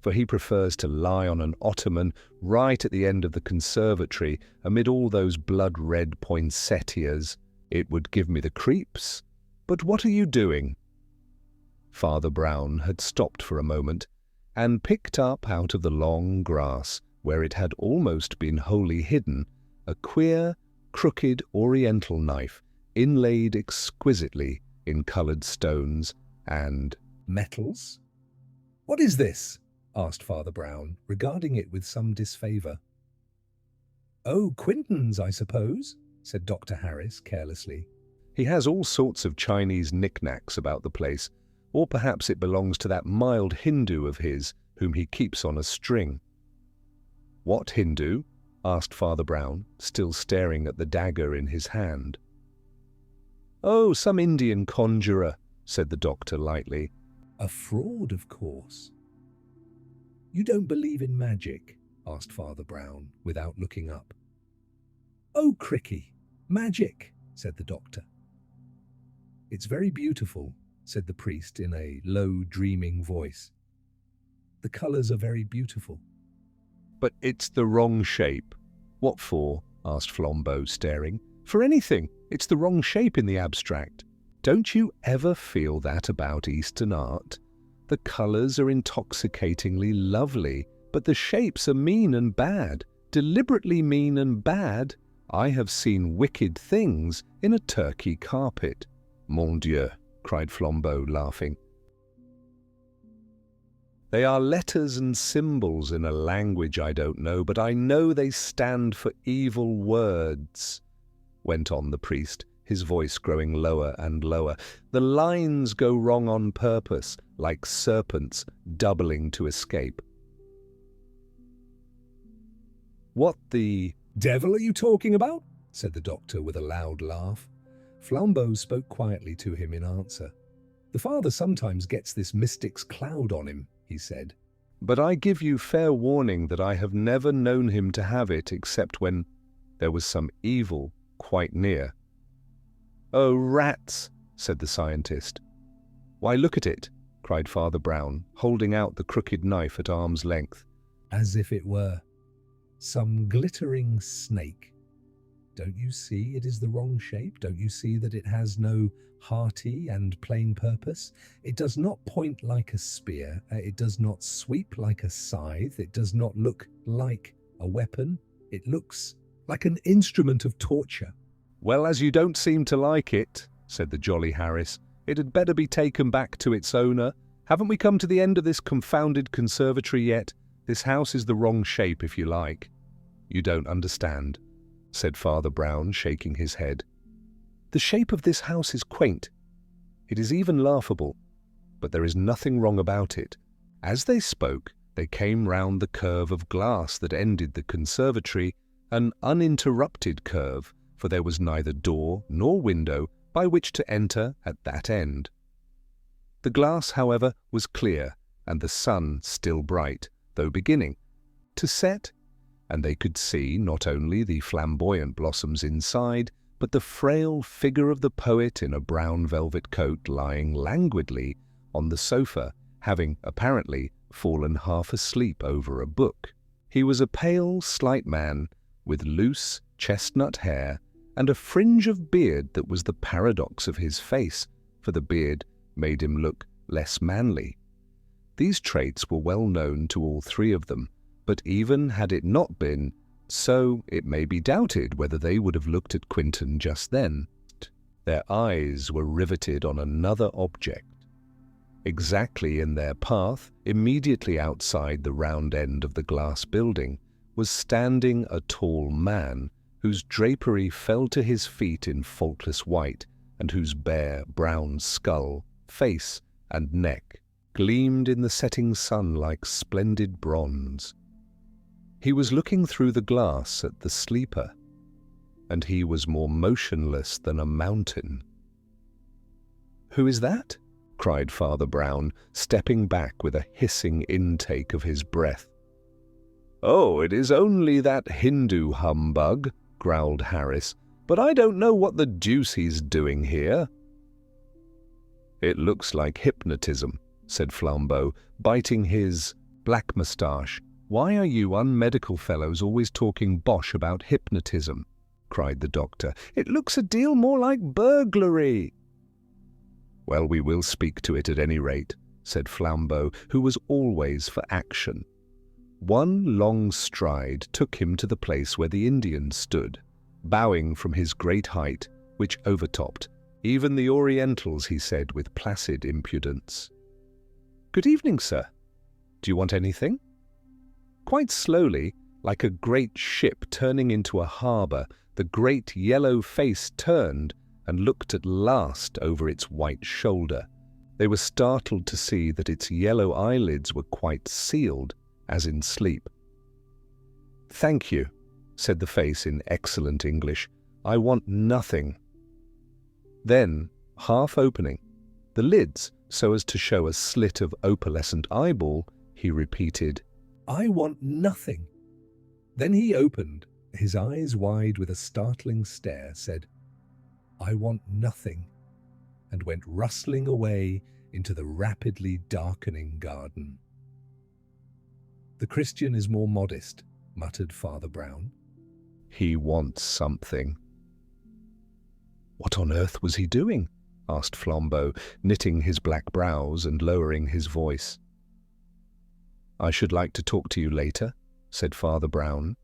for he prefers to lie on an ottoman right at the end of the conservatory amid all those blood-red poinsettias. It would give me the creeps. But what are you doing? Father Brown had stopped for a moment and picked up out of the long grass, where it had almost been wholly hidden, a queer, crooked oriental knife inlaid exquisitely in coloured stones and metals. What is this? Asked Father Brown, regarding it with some disfavour. Oh, Quinton's, I suppose, said Dr. Harris carelessly. He has all sorts of Chinese knickknacks about the place, or perhaps it belongs to that mild Hindu of his whom he keeps on a string. What Hindu? Asked Father Brown, still staring at the dagger in his hand. Oh, some Indian conjurer, said the doctor lightly. A fraud, of course. You don't believe in magic? Asked Father Brown, without looking up. Oh, cricky, magic, said the doctor. It's very beautiful, said the priest in a low, dreaming voice. The colours are very beautiful. But it's the wrong shape. What for? Asked Flambeau, staring. For anything. It's the wrong shape in the abstract. Don't you ever feel that about Eastern art? The colours are intoxicatingly lovely, but the shapes are mean and bad, deliberately mean and bad. I have seen wicked things in a Turkey carpet. Mon Dieu, cried Flambeau, laughing. They are letters and symbols in a language I don't know, but I know they stand for evil words, went on the priest, his voice growing lower and lower. The lines go wrong on purpose, like serpents doubling to escape. What the devil are you talking about? Said the doctor with a loud laugh. Flambeau spoke quietly to him in answer. The father sometimes gets this mystic's cloud on him, he said. But I give you fair warning that I have never known him to have it except when there was some evil quite near. Oh, rats, said the scientist. Why, look at it, cried Father Brown, holding out the crooked knife at arm's length. As if it were some glittering snake. Don't you see it is the wrong shape? Don't you see that it has no hearty and plain purpose? It does not point like a spear. It does not sweep like a scythe. It does not look like a weapon. It looks like an instrument of torture. Well, as you don't seem to like it, said the jolly Harris, it had better be taken back to its owner. Haven't we come to the end of this confounded conservatory yet? This house is the wrong shape, if you like. You don't understand, said Father Brown, shaking his head. The shape of this house is quaint. It is even laughable, but there is nothing wrong about it. As they spoke, they came round the curve of glass that ended the conservatory, an uninterrupted curve, for there was neither door nor window by which to enter at that end. The glass, however, was clear, and the sun still bright, though beginning to set, and they could see not only the flamboyant blossoms inside, but the frail figure of the poet in a brown velvet coat lying languidly on the sofa, having apparently fallen half asleep over a book. He was a pale, slight man, with loose, chestnut hair, and a fringe of beard that was the paradox of his face, for the beard made him look less manly. These traits were well known to all three of them, but even had it not been so, it may be doubted whether they would have looked at Quinton just then. Their eyes were riveted on another object. Exactly in their path, immediately outside the round end of the glass building, was standing a tall man whose drapery fell to his feet in faultless white, and whose bare brown skull, face, and neck gleamed in the setting sun like splendid bronze. He was looking through the glass at the sleeper, and he was more motionless than a mountain. "Who is that?" cried Father Brown, stepping back with a hissing intake of his breath. "Oh, it is only that Hindu humbug," growled Harris, "but I don't know what the deuce he's doing here." "It looks like hypnotism," said Flambeau, biting his black moustache. "Why are you unmedical fellows always talking bosh about hypnotism?" cried the doctor. "It looks a deal more like burglary." "Well, we will speak to it at any rate," said Flambeau, who was always for action. One long stride took him to the place where the Indian stood, bowing from his great height, which overtopped even the Orientals, he said with placid impudence. "Good evening, sir. Do you want anything?" Quite slowly, like a great ship turning into a harbour, the great yellow face turned and looked at last over its white shoulder. They were startled to see that its yellow eyelids were quite sealed, as in sleep. "Thank you," said the face in excellent English. "I want nothing." Then, half opening the lids so as to show a slit of opalescent eyeball, he repeated, "I want nothing." Then he opened, his eyes wide with a startling stare, said, "I want nothing," and went rustling away into the rapidly darkening garden. "The Christian is more modest," muttered Father Brown. "He wants something." "What on earth was he doing?" asked Flambeau, knitting his black brows and lowering his voice. "I should like to talk to you later," said Father Brown.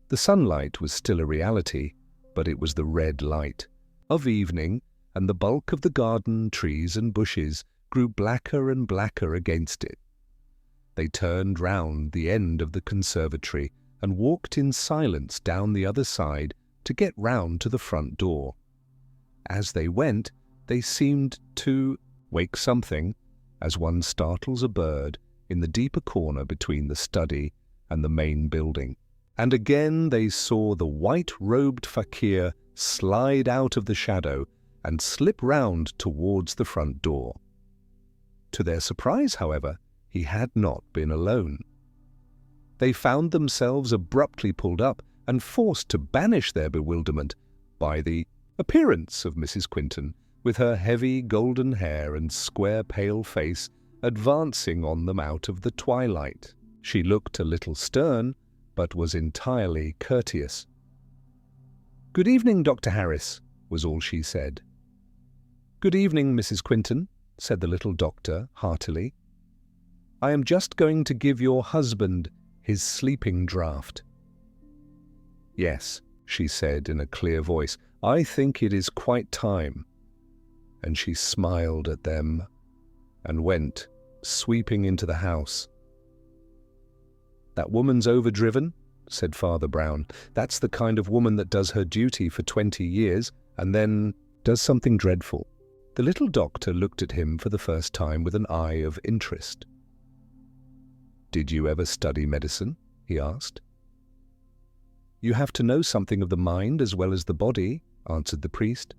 The sunlight was still a reality, but it was the red light of evening, and the bulk of the garden, trees and bushes grew blacker and blacker against it. They turned round the end of the conservatory and walked in silence down the other side to get round to the front door. As they went, they seemed to wake something, as one startles a bird, in the deeper corner between the study and the main building. And again they saw the white-robed fakir slide out of the shadow and slip round towards the front door. To their surprise, however, he had not been alone. They found themselves abruptly pulled up and forced to banish their bewilderment by the appearance of Mrs. Quinton, with her heavy golden hair and square pale face advancing on them out of the twilight. She looked a little stern, but was entirely courteous. "Good evening, Dr. Harris," was all she said. "Good evening, Mrs. Quinton," said the little doctor heartily. "I am just going to give your husband his sleeping draught." "Yes," she said in a clear voice, "I think it is quite time." And she smiled at them and went sweeping into the house. "That woman's overdriven," said Father Brown. "That's the kind of woman that does her duty for 20 years and then does something dreadful." The little doctor looked at him for the first time with an eye of interest. "Did you ever study medicine?" he asked. "You have to know something of the mind as well as the body," answered the priest.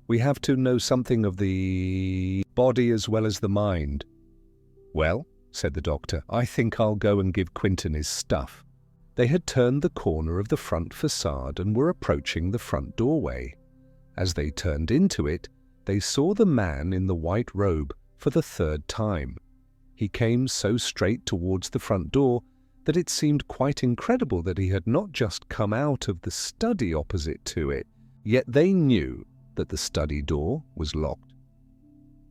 "We have to know something of the body as well as the mind." "Well," said the doctor, "I think I'll go and give Quinton his stuff." They had turned the corner of the front facade and were approaching the front doorway. As they turned into it, they saw the man in the white robe for the third time. He came so straight towards the front door that it seemed quite incredible that he had not just come out of the study opposite to it, yet they knew that the study door was locked.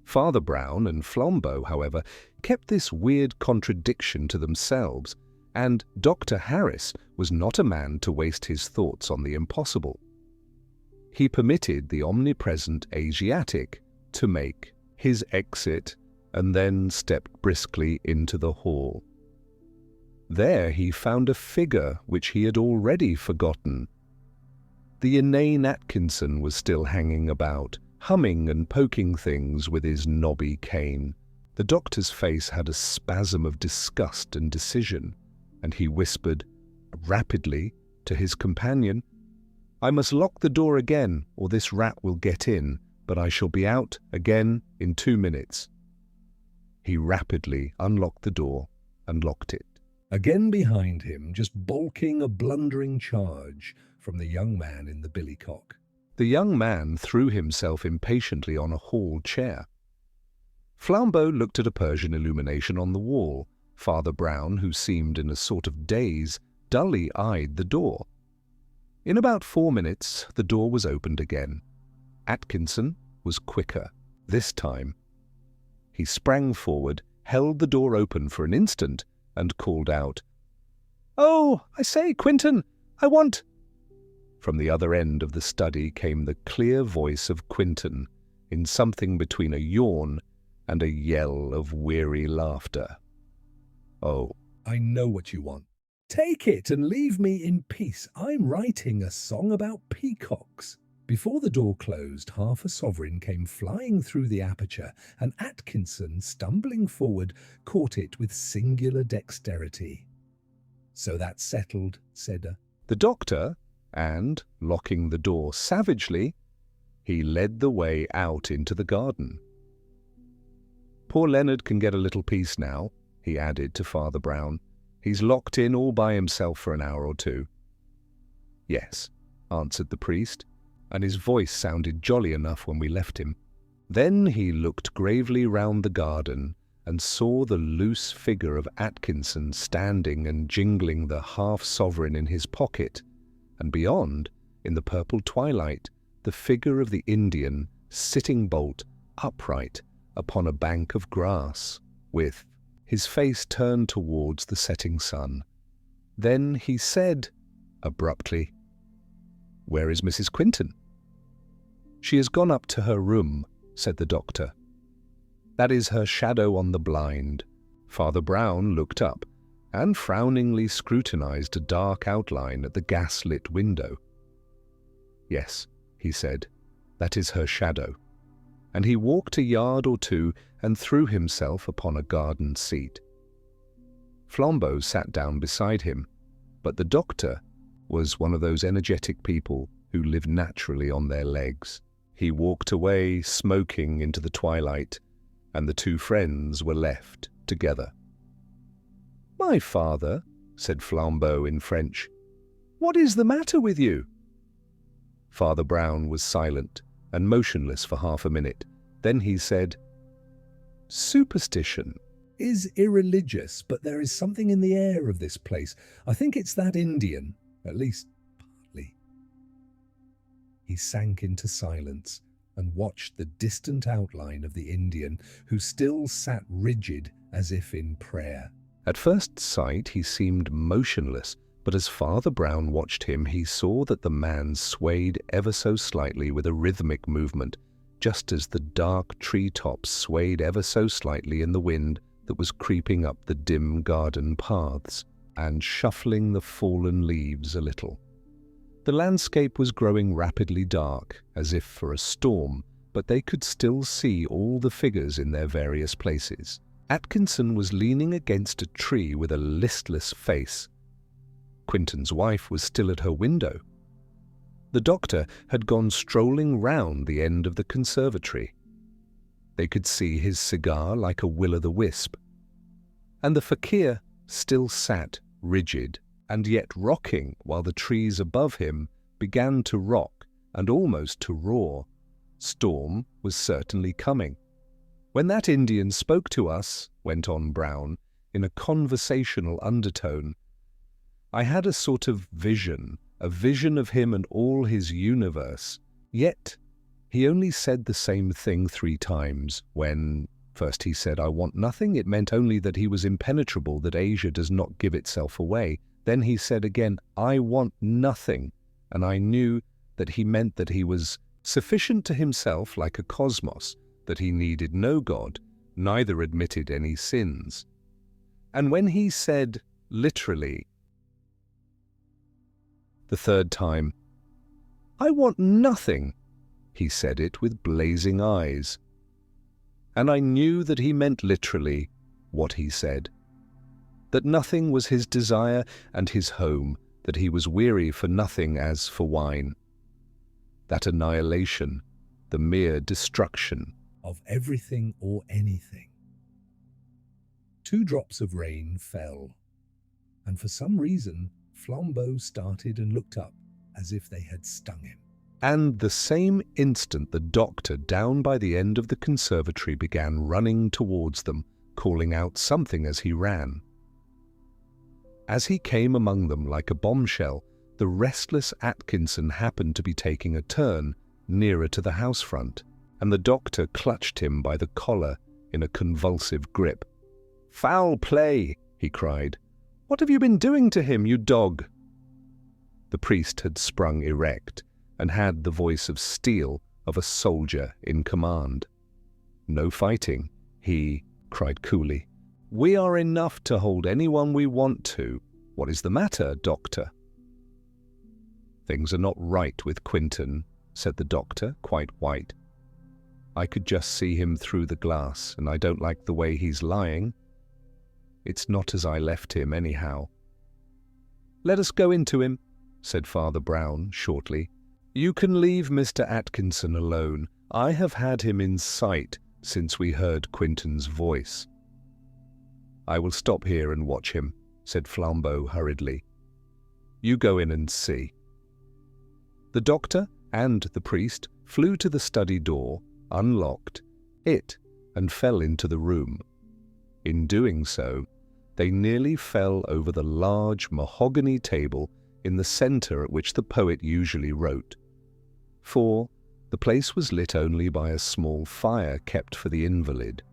Father Brown and Flambeau, however, kept this weird contradiction to themselves, and Dr. Harris was not a man to waste his thoughts on the impossible. He permitted the omnipresent Asiatic to make his exit, and then stepped briskly into the hall. There he found a figure which he had already forgotten. The inane Atkinson was still hanging about, humming and poking things with his knobby cane. The doctor's face had a spasm of disgust and decision, and he whispered rapidly to his companion, "I must lock the door again, or this rat will get in, but I shall be out again in 2 minutes." He rapidly unlocked the door and locked it. Again behind him, just balking a blundering charge from the young man in the billycock. The young man threw himself impatiently on a hall chair. Flambeau looked at a Persian illumination on the wall. Father Brown, who seemed in a sort of daze, dully eyed the door. In about 4 minutes, the door was opened again. Atkinson was quicker, this time. He sprang forward, held the door open for an instant, and called out, "Oh, I say, Quinton, I want—" From the other end of the study came the clear voice of Quinton, in something between a yawn and a yell of weary laughter. "Oh, I know what you want. Take it and leave me in peace. I'm writing a song about peacocks." Before the door closed, half a sovereign came flying through the aperture, and Atkinson, stumbling forward, caught it with singular dexterity. "So that's settled," said the doctor, and, locking the door savagely, he led the way out into the garden. "Poor Leonard can get a little peace now," he added to Father Brown. "He's locked in all by himself for an hour or two." "Yes," answered the priest, and his voice sounded jolly enough when we left him. Then he looked gravely round the garden and saw the loose figure of Atkinson standing and jingling the half-sovereign in his pocket, and beyond, in the purple twilight, the figure of the Indian sitting bolt upright upon a bank of grass, with his face turned towards the setting sun. Then he said, abruptly, "Where is Mrs. Quinton?" "She has gone up to her room," said the doctor. "That is her shadow on the blind." Father Brown looked up and frowningly scrutinized a dark outline at the gas-lit window. "Yes," he said, "that is her shadow." And he walked a yard or two and threw himself upon a garden seat. Flambeau sat down beside him, but the doctor was one of those energetic people who live naturally on their legs. He walked away smoking into the twilight, and the two friends were left together. "My father," said Flambeau in French, "what is the matter with you?" Father Brown was silent and motionless for half a minute. Then he said, "Superstition "Is irreligious, but there is something in the air of this place. I think it's that Indian, at least partly." He sank into silence and watched the distant outline of the Indian, who still sat rigid as if in prayer. At first sight he seemed motionless, but as Father Brown watched him, he saw that the man swayed ever so slightly with a rhythmic movement, just as the dark tree-tops swayed ever so slightly in the wind that was creeping up the dim garden paths and shuffling the fallen leaves a little. The landscape was growing rapidly dark, as if for a storm, but they could still see all the figures in their various places. Atkinson was leaning against a tree with a listless face. Quinton's wife was still at her window. The doctor had gone strolling round the end of the conservatory. They could see his cigar like a will-o'-the-wisp. And the fakir still sat rigid and yet rocking while the trees above him began to rock and almost to roar. Storm was certainly coming. "When that Indian spoke to us," went on Brown, in a conversational undertone, "I had a sort of vision, a vision of him and all his universe. Yet he only said the same thing 3 times. When first he said, 'I want nothing,' it meant only that he was impenetrable, that Asia does not give itself away. Then he said again, 'I want nothing,' and I knew that he meant that he was sufficient to himself like a cosmos, that he needed no God, neither admitted any sins. And when he said, literally, the third time, "I want nothing," he said it with blazing eyes. And I knew that he meant literally what he said, that nothing was his desire and his home, that he was weary for nothing as for wine. That annihilation, the mere destruction of everything or anything. 2 drops of rain fell, and for some reason Flambeau started and looked up as if they had stung him. And the same instant the doctor down by the end of the conservatory began running towards them, calling out something as he ran. As he came among them like a bombshell, the restless Atkinson happened to be taking a turn nearer to the house front, and the doctor clutched him by the collar in a convulsive grip. "Foul play!" he cried. "What have you been doing to him, you dog?" The priest had sprung erect and had the voice of steel of a soldier in command. "No fighting," he cried coolly. "We are enough to hold anyone we want to. What is the matter, doctor?" "Things are not right with Quinton," said the doctor, quite white. "I could just see him through the glass, and I don't like the way he's lying. It's not as I left him, anyhow." "Let us go into him," said Father Brown shortly. "You can leave Mr. Atkinson alone. I have had him in sight since we heard Quinton's voice." "I will stop here and watch him," said Flambeau hurriedly. "You go in and see." The doctor and the priest flew to the study door, unlocked it, and fell into the room. In doing so, they nearly fell over the large mahogany table in the centre at which the poet usually wrote, for the place was lit only by a small fire kept for the invalid.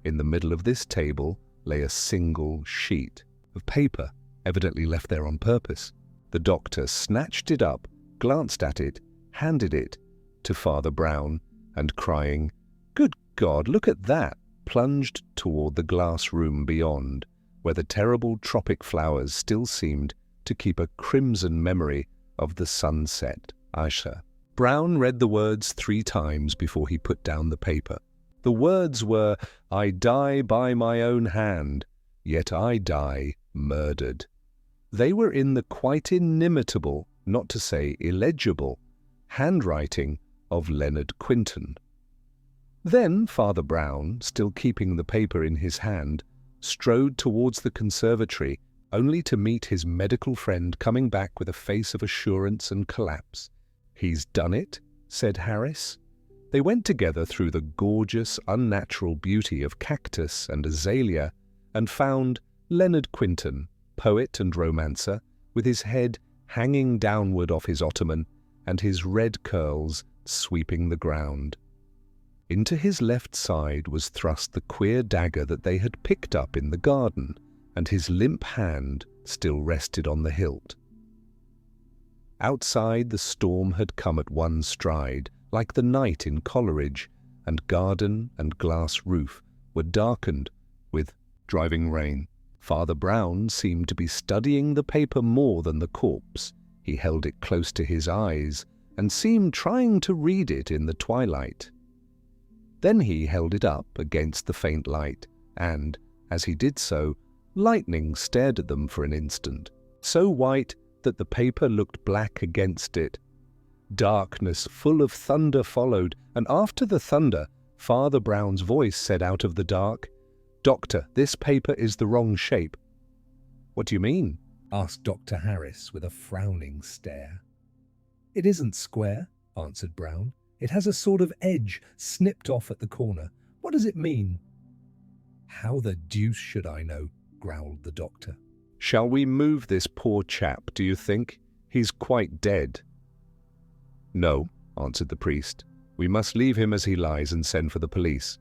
In the middle of this table lay a single sheet of paper, evidently left there on purpose. The doctor snatched it up, glanced at it, handed it to Father Brown, and crying, "Good God, look at that!" plunged toward the glass room beyond, where the terrible tropic flowers still seemed to keep a crimson memory of the sunset. Aisha. Brown read the words 3 times before he put down the paper. The words were, "I die by my own hand, yet I die murdered." They were in the quite inimitable, not to say illegible, handwriting of Leonard Quinton. Then Father Brown, still keeping the paper in his hand, strode towards the conservatory, only to meet his medical friend coming back with a face of assurance and collapse. "He's done it," said Harris. They went together through the gorgeous, unnatural beauty of cactus and azalea, and found Leonard Quinton, poet and romancer, with his head hanging downward off his ottoman and his red curls sweeping the ground. Into his left side was thrust the queer dagger that they had picked up in the garden, and his limp hand still rested on the hilt. Outside, the storm had come at one stride, like the night in Coleridge, and garden and glass roof were darkened with driving rain. Father Brown seemed to be studying the paper more than the corpse. He held it close to his eyes and seemed trying to read it in the twilight. Then he held it up against the faint light, and, as he did so, lightning stared at them for an instant, so white that the paper looked black against it. Darkness full of thunder followed, and after the thunder, Father Brown's voice said out of the dark, "Doctor, this paper is the wrong shape." "What do you mean?" asked Dr. Harris with a frowning stare. "It isn't square," answered Brown. "It has a sort of edge snipped off at the corner. What does it mean?" "How the deuce should I know?" growled the doctor. "Shall we move this poor chap, do you think? He's quite dead." "No," answered the priest. "We must leave him as he lies and send for the police."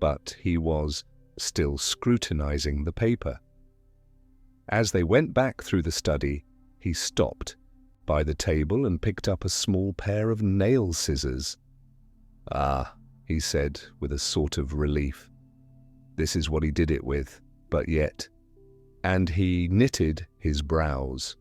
But he was still scrutinizing the paper. As they went back through the study, he stopped by the table and picked up a small pair of nail scissors. "Ah," he said with a sort of relief. This is what he did it with, but yet. And he knitted his brows.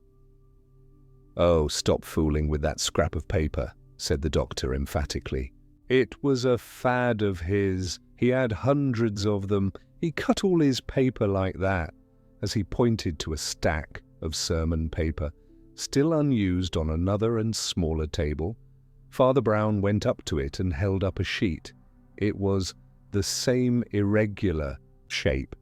Oh, stop fooling with that scrap of paper, said the doctor emphatically. It was a fad of his. He had hundreds of them. He cut all his paper like that, as he pointed to a stack of sermon paper, still unused on another and smaller table. Father Brown went up to it and held up a sheet. It was the same irregular shape.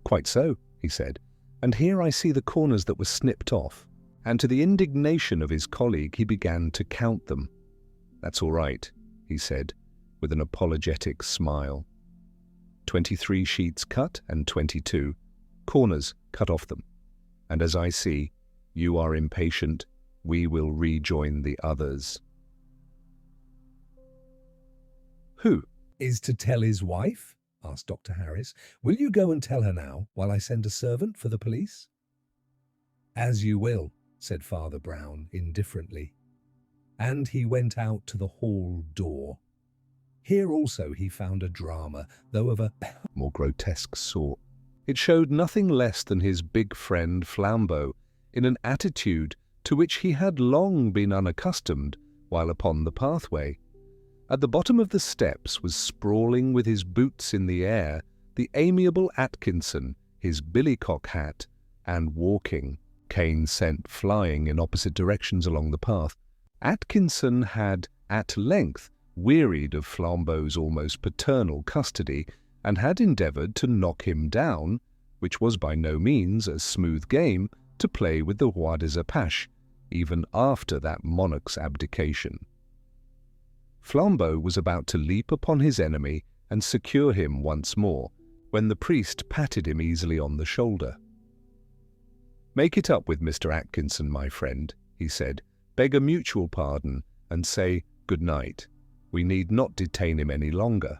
Quite so, he said, and here I see the corners that were snipped off. And to the indignation of his colleague, he began to count them. That's all right, he said, with an apologetic smile. 23 sheets cut and 22 corners cut off them. And as I see, you are impatient. We will rejoin the others. Who is to tell his wife? Asked Dr. Harris. Will you go and tell her now, while I send a servant for the police? As you will, said Father Brown indifferently. And he went out to the hall door. Here also he found a drama, though of a more grotesque sort. It showed nothing less than his big friend Flambeau in an attitude to which he had long been unaccustomed while upon the pathway. At the bottom of the steps was sprawling with his boots in the air the amiable Atkinson, his billycock hat, and walking, cane sent flying in opposite directions along the path. Atkinson had at length wearied of Flambeau's almost paternal custody, and had endeavoured to knock him down, which was by no means a smooth game to play with the roi des Apaches, even after that monarch's abdication. Flambeau was about to leap upon his enemy and secure him once more, when the priest patted him easily on the shoulder. "Make it up with Mr. Atkinson, my friend," he said. "Beg a mutual pardon, and say good night. We need not detain him any longer."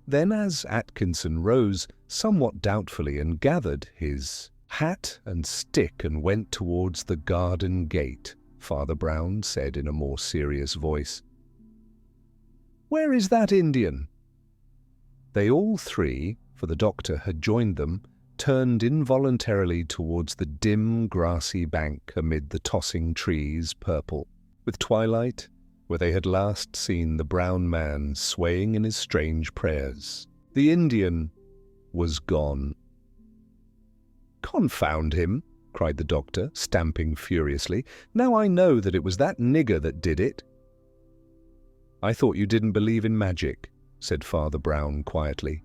Then, as Atkinson rose somewhat doubtfully and gathered his hat and stick and went towards the garden gate, Father Brown said in a more serious voice, "Where is that Indian?" They all three, for the doctor had joined them, turned involuntarily towards the dim grassy bank amid the tossing trees, purple with twilight, where they had last seen the brown man swaying in his strange prayers. The Indian was gone. "Confound him!" cried the doctor, stamping furiously. "Now I know that it was that nigger that did it." "I thought you didn't believe in magic," said Father Brown quietly.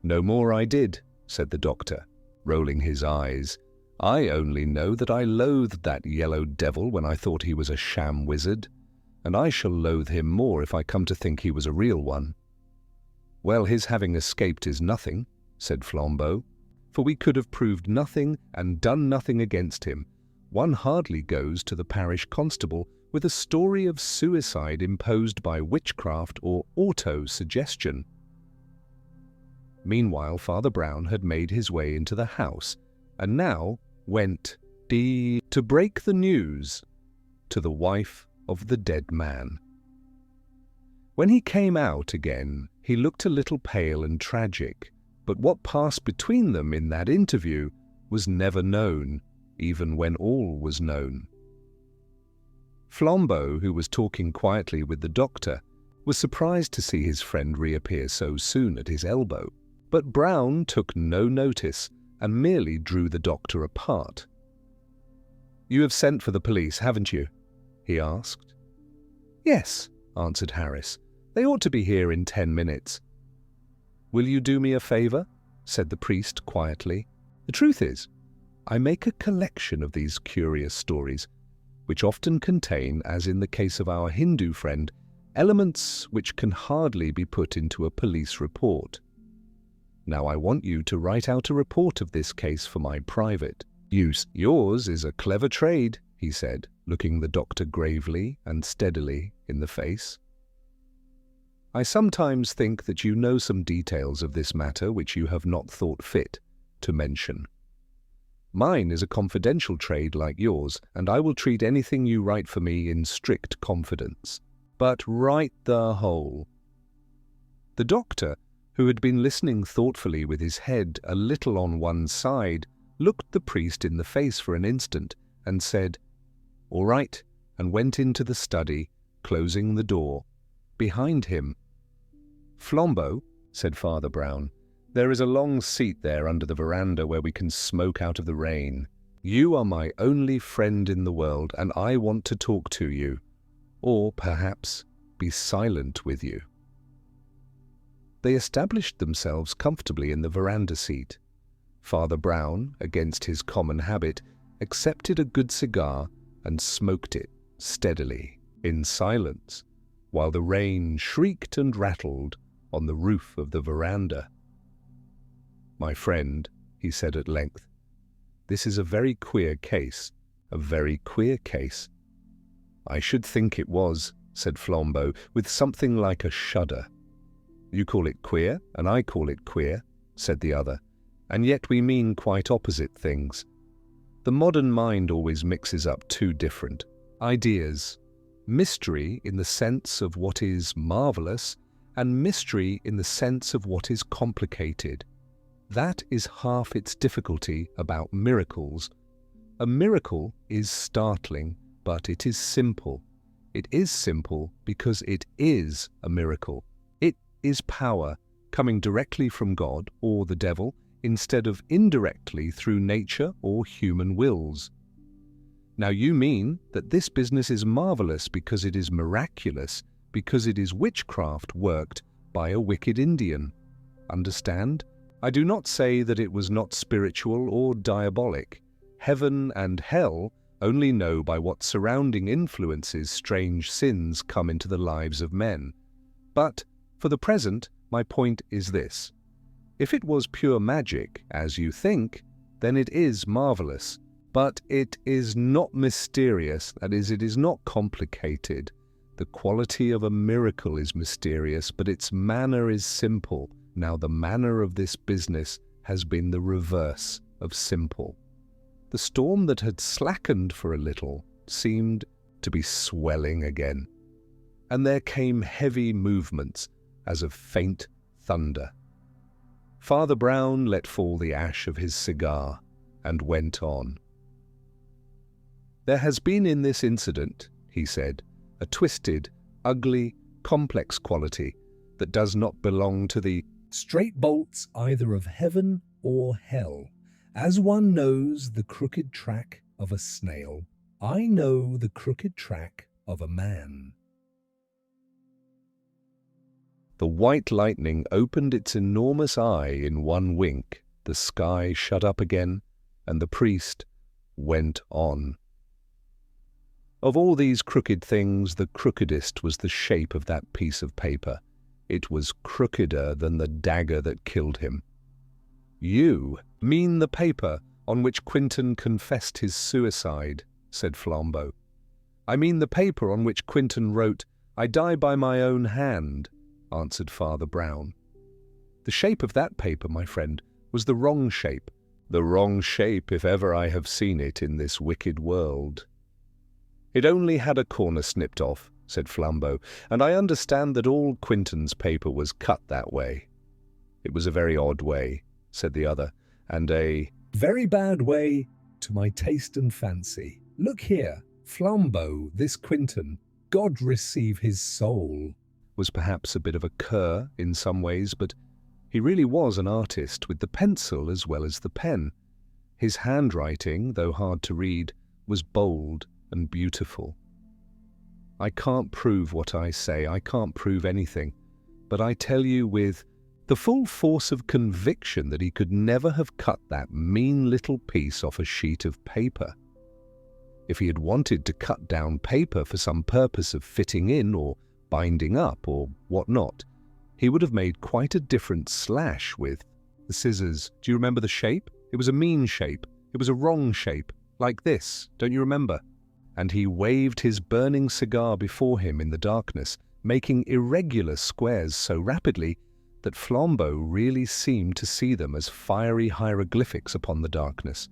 "No more I did," said the doctor, rolling his eyes. "I only know that I loathed that yellow devil when I thought he was a sham wizard, and I shall loathe him more if I come to think he was a real one." "Well, his having escaped is nothing," said Flambeau, "for we could have proved nothing and done nothing against him. One hardly goes to the parish constable with a story of suicide imposed by witchcraft or auto-suggestion." Meanwhile, Father Brown had made his way into the house, and now went to break the news to the wife of the dead man. When he came out again, he looked a little pale and tragic, but what passed between them in that interview was never known, even when all was known. Flambeau, who was talking quietly with the doctor, was surprised to see his friend reappear so soon at his elbow, but Brown took no notice and merely drew the doctor apart. "You have sent for the police, haven't you?" he asked. "Yes," answered Harris. "They ought to be here in 10 minutes. "Will you do me a favour?" said the priest quietly. "The truth is, I make a collection of these curious stories, which often contain, as in the case of our Hindu friend, elements which can hardly be put into a police report. Now I want you to write out a report of this case for my private use. Yours is a clever trade," he said, looking the doctor gravely and steadily in the face. "I sometimes think that you know some details of this matter which you have not thought fit to mention. Mine is a confidential trade like yours, and I will treat anything you write for me in strict confidence. but right the hole. The doctor, who had been listening thoughtfully with his head a little on one side, looked the priest in the face for an instant and said, "All right," and went into the study, closing the door behind him. "Flambeau," said Father Brown, "there is a long seat there under the veranda where we can smoke out of the rain. You are my only friend in the world, and I want to talk to you, or perhaps be silent with you." They established themselves comfortably in the veranda seat. Father Brown, against his common habit, accepted a good cigar and smoked it steadily, in silence, while the rain shrieked and rattled on the roof of the veranda. "My friend," he said at length, "this is a very queer case, a very queer case." "I should think it was," said Flambeau, with something like a shudder. "You call it queer, and I call it queer," said the other, "and yet we mean quite opposite things. The modern mind always mixes up two different ideas: mystery in the sense of what is marvelous, and mystery in the sense of what is complicated. That is half its difficulty about miracles. A miracle is startling, but it is simple. It is simple because it is a miracle. It is power coming directly from God or the devil instead of indirectly through nature or human wills. Now you mean that this business is marvelous because it is miraculous, because it is witchcraft worked by a wicked Indian. Understand? I do not say that it was not spiritual or diabolic. Heaven and hell only know by what surrounding influences strange sins come into the lives of men. But, for the present, my point is this. If it was pure magic, as you think, then it is marvelous. But it is not mysterious, that is, it is not complicated. The quality of a miracle is mysterious, but its manner is simple. Now the manner of this business has been the reverse of simple. The storm that had slackened for a little seemed to be swelling again, and there came heavy movements as of faint thunder. Father Brown let fall the ash of his cigar and went on. "There has been in this incident," he said, "a twisted, ugly, complex quality that does not belong to the straight bolts either of heaven or hell. As one knows the crooked track of a snail, I know the crooked track of a man." The white lightning opened its enormous eye in one wink, the sky shut up again, and the priest went on. "Of all these crooked things, the crookedest was the shape of that piece of paper. It was crookeder than the dagger that killed him." "You mean the paper on which Quinton confessed his suicide," said Flambeau. "I mean the paper on which Quinton wrote, 'I die by my own hand,'" answered Father Brown. "The shape of that paper, my friend, was the wrong shape. The wrong shape, if ever I have seen it in this wicked world." "It only had a corner snipped off," said Flambeau, "and I understand that all Quinton's paper was cut that way." "It was a very odd way," said the other, "and a very bad way to my taste and fancy. Look here, Flambeau, this Quinton, God receive his soul, was perhaps a bit of a cur in some ways, but he really was an artist with the pencil as well as the pen. His handwriting, though hard to read, was bold and beautiful. I can't prove what I say, I can't prove anything, but I tell you with the full force of conviction that he could never have cut that mean little piece off a sheet of paper. If he had wanted to cut down paper for some purpose of fitting in or binding up or what not, he would have made quite a different slash with the scissors. Do you remember the shape? It was a mean shape. It was a wrong shape, like this, don't you remember? And he waved his burning cigar before him in the darkness, making irregular squares so rapidly that Flambeau really seemed to see them as fiery hieroglyphics upon the darkness.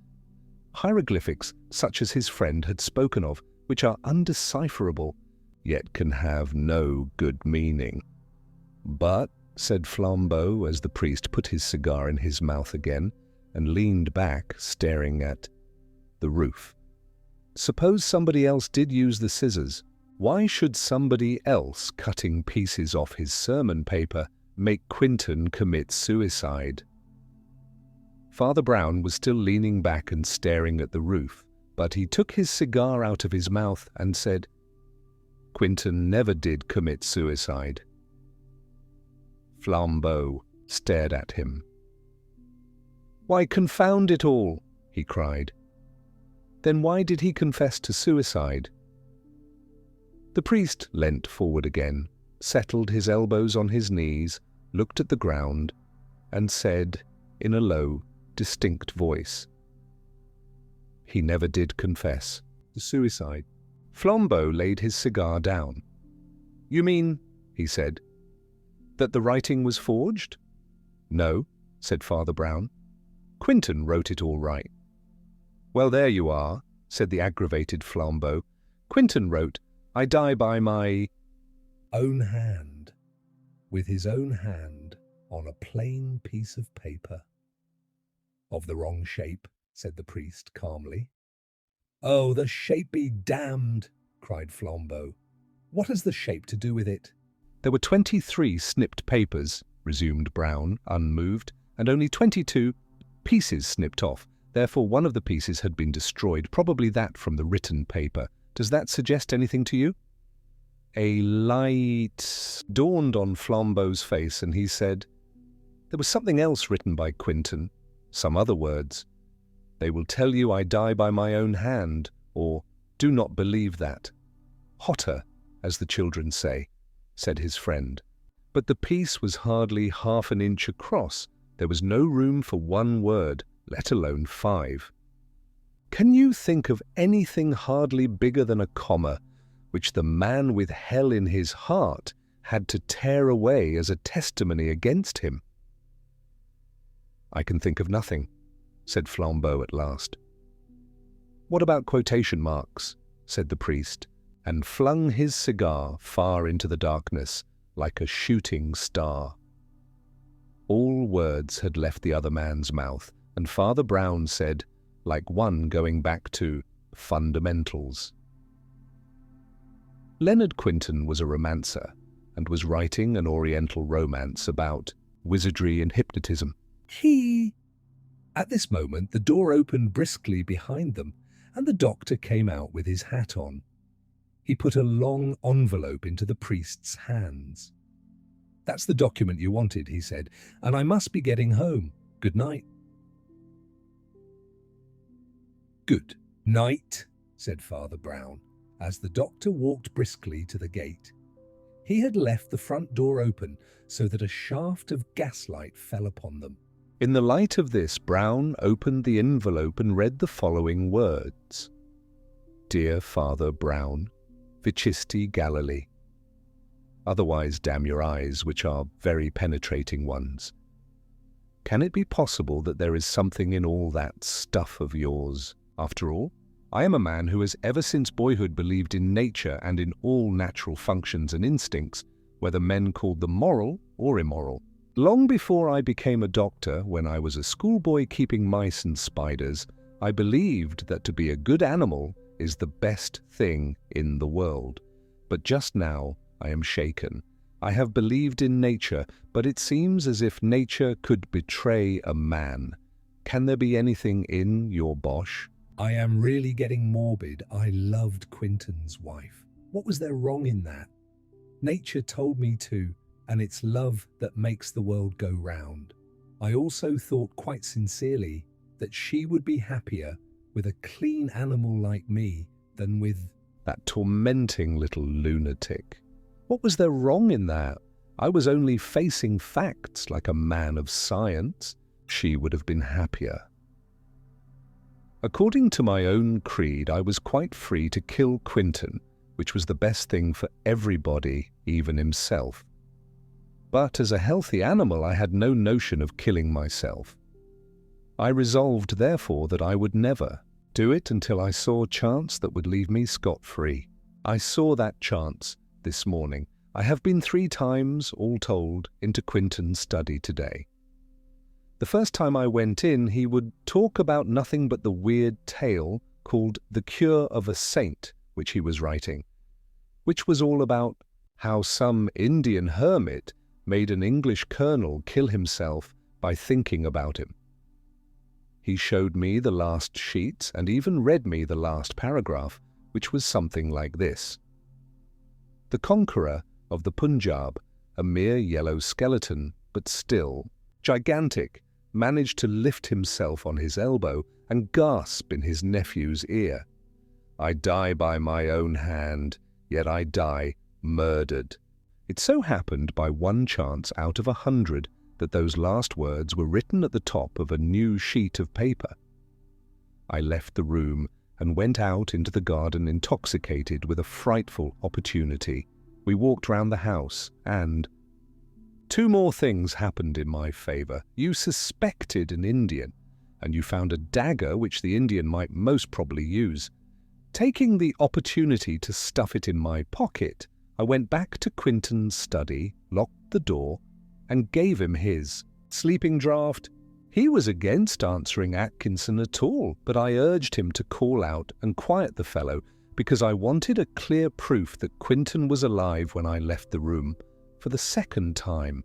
Hieroglyphics such as his friend had spoken of, which are undecipherable, yet can have no good meaning. But, said Flambeau, as the priest put his cigar in his mouth again and leaned back, staring at the roof, suppose somebody else did use the scissors. Why should somebody else cutting pieces off his sermon paper make Quinton commit suicide? Father Brown was still leaning back and staring at the roof, but he took his cigar out of his mouth and said, Quinton never did commit suicide. Flambeau stared at him. Why, confound it all, he cried. Then why did he confess to suicide? The priest leant forward again, settled his elbows on his knees, looked at the ground, and said in a low, distinct voice, he never did confess to suicide. Flambeau laid his cigar down. You mean, he said, that the writing was forged? No, said Father Brown. Quinton wrote it all right. Well, there you are, said the aggravated Flambeau. Quinton wrote, I die by my own hand, with his own hand on a plain piece of paper. Of the wrong shape, said the priest calmly. Oh, the shape be damned, cried Flambeau. What has the shape to do with it? There were 23 snipped papers, resumed Brown, unmoved, and only 22 pieces snipped off. Therefore, one of the pieces had been destroyed, probably that from the written paper. Does that suggest anything to you? A light dawned on Flambeau's face, and he said, there was something else written by Quinton, some other words. They will tell you I die by my own hand, or do not believe that. Hotter, as the children say, said his friend. But the piece was hardly half an inch across. There was no room for one word, let alone 5. Can you think of anything hardly bigger than a comma, which the man with hell in his heart had to tear away as a testimony against him? I can think of nothing, said Flambeau at last. What about quotation marks? Said the priest, and flung his cigar far into the darkness like a shooting star. All words had left the other man's mouth, and Father Brown said, like one going back to fundamentals. Leonard Quinton was a romancer, and was writing an Oriental romance about wizardry and hypnotism. At this moment, the door opened briskly behind them, and the doctor came out with his hat on. He put a long envelope into the priest's hands. That's the document you wanted, he said, and I must be getting home. Good night. Good night, said Father Brown, as the doctor walked briskly to the gate. He had left the front door open so that a shaft of gaslight fell upon them. In the light of this, Brown opened the envelope and read the following words. Dear Father Brown, Vicisti Galilee. Otherwise damn your eyes, which are very penetrating ones. Can it be possible that there is something in all that stuff of yours? After all, I am a man who has ever since boyhood believed in nature and in all natural functions and instincts, whether men called them moral or immoral. Long before I became a doctor, when I was a schoolboy keeping mice and spiders, I believed that to be a good animal is the best thing in the world. But just now I am shaken. I have believed in nature, but it seems as if nature could betray a man. Can there be anything in your bosh? I am really getting morbid. I loved Quinton's wife. What was there wrong in that? Nature told me to, and it's love that makes the world go round. I also thought quite sincerely that she would be happier with a clean animal like me than with that tormenting little lunatic. What was there wrong in that? I was only facing facts like a man of science. She would have been happier. According to my own creed, I was quite free to kill Quinton, which was the best thing for everybody, even himself. But as a healthy animal, I had no notion of killing myself. I resolved, therefore, that I would never do it until I saw a chance that would leave me scot-free. I saw that chance this morning. I have been 3 times, all told, into Quentin's study today. The first time I went in, he would talk about nothing but the weird tale called The Cure of a Saint, which he was writing, which was all about how some Indian hermit made an English colonel kill himself by thinking about him. He showed me the last sheets and even read me the last paragraph, which was something like this. The conqueror of the Punjab, a mere yellow skeleton, but still gigantic, managed to lift himself on his elbow and gasp in his nephew's ear. I die by my own hand, yet I die murdered. It so happened by one chance out of 100 that those last words were written at the top of a new sheet of paper. I left the room and went out into the garden intoxicated with a frightful opportunity. We walked round the house and 2 more things happened in my favour. You suspected an Indian, and you found a dagger which the Indian might most probably use. Taking the opportunity to stuff it in my pocket, I went back to Quentin's study, locked the door, and gave him his sleeping draught. He was against answering Atkinson at all, but I urged him to call out and quiet the fellow because I wanted a clear proof that Quentin was alive when I left the room for the second time.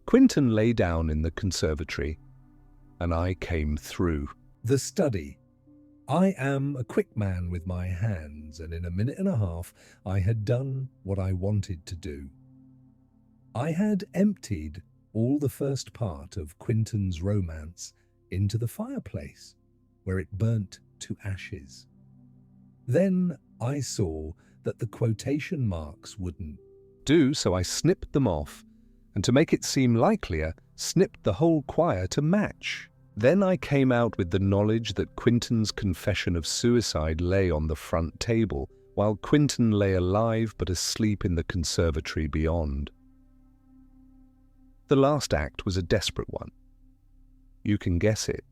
Quentin lay down in the conservatory, and I came through. The study. I am a quick man with my hands, and in a minute and a half I had done what I wanted to do. I had emptied all the first part of Quentin's romance into the fireplace, where it burnt to ashes. Then I saw that the quotation marks wouldn't do, so I snipped them off, and to make it seem likelier, snipped the whole quire to match. Then I came out with the knowledge that Quentin's confession of suicide lay on the front table, while Quentin lay alive but asleep in the conservatory beyond. The last act was a desperate one. You can guess it.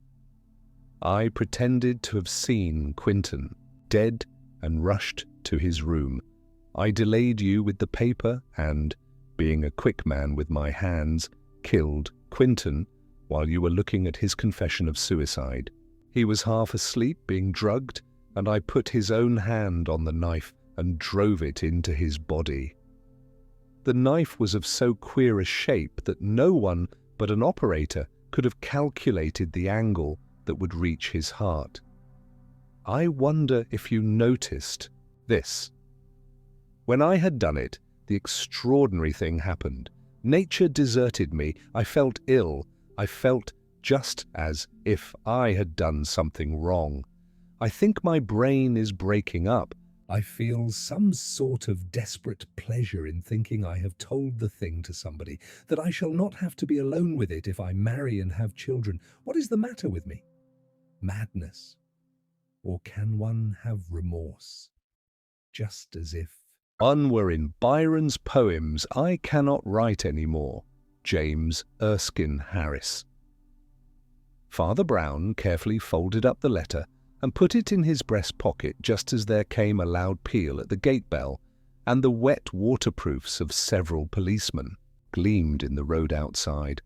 I pretended to have seen Quentin, dead, and rushed to his room. I delayed you with the paper and, being a quick man with my hands, killed Quentin while you were looking at his confession of suicide. He was half asleep, being drugged, and I put his own hand on the knife and drove it into his body. The knife was of so queer a shape that no one but an operator could have calculated the angle that would reach his heart. I wonder if you noticed this. When I had done it, the extraordinary thing happened. Nature deserted me. I felt ill. I felt just as if I had done something wrong. I think my brain is breaking up. I feel some sort of desperate pleasure in thinking I have told the thing to somebody, that I shall not have to be alone with it if I marry and have children. What is the matter with me? Madness? Or can one have remorse? Just as if Were in Byron's poems, I cannot write any more. James Erskine Harris. Father Brown carefully folded up the letter and put it in his breast pocket just as there came a loud peal at the gate bell, and the wet waterproofs of several policemen gleamed in the road outside.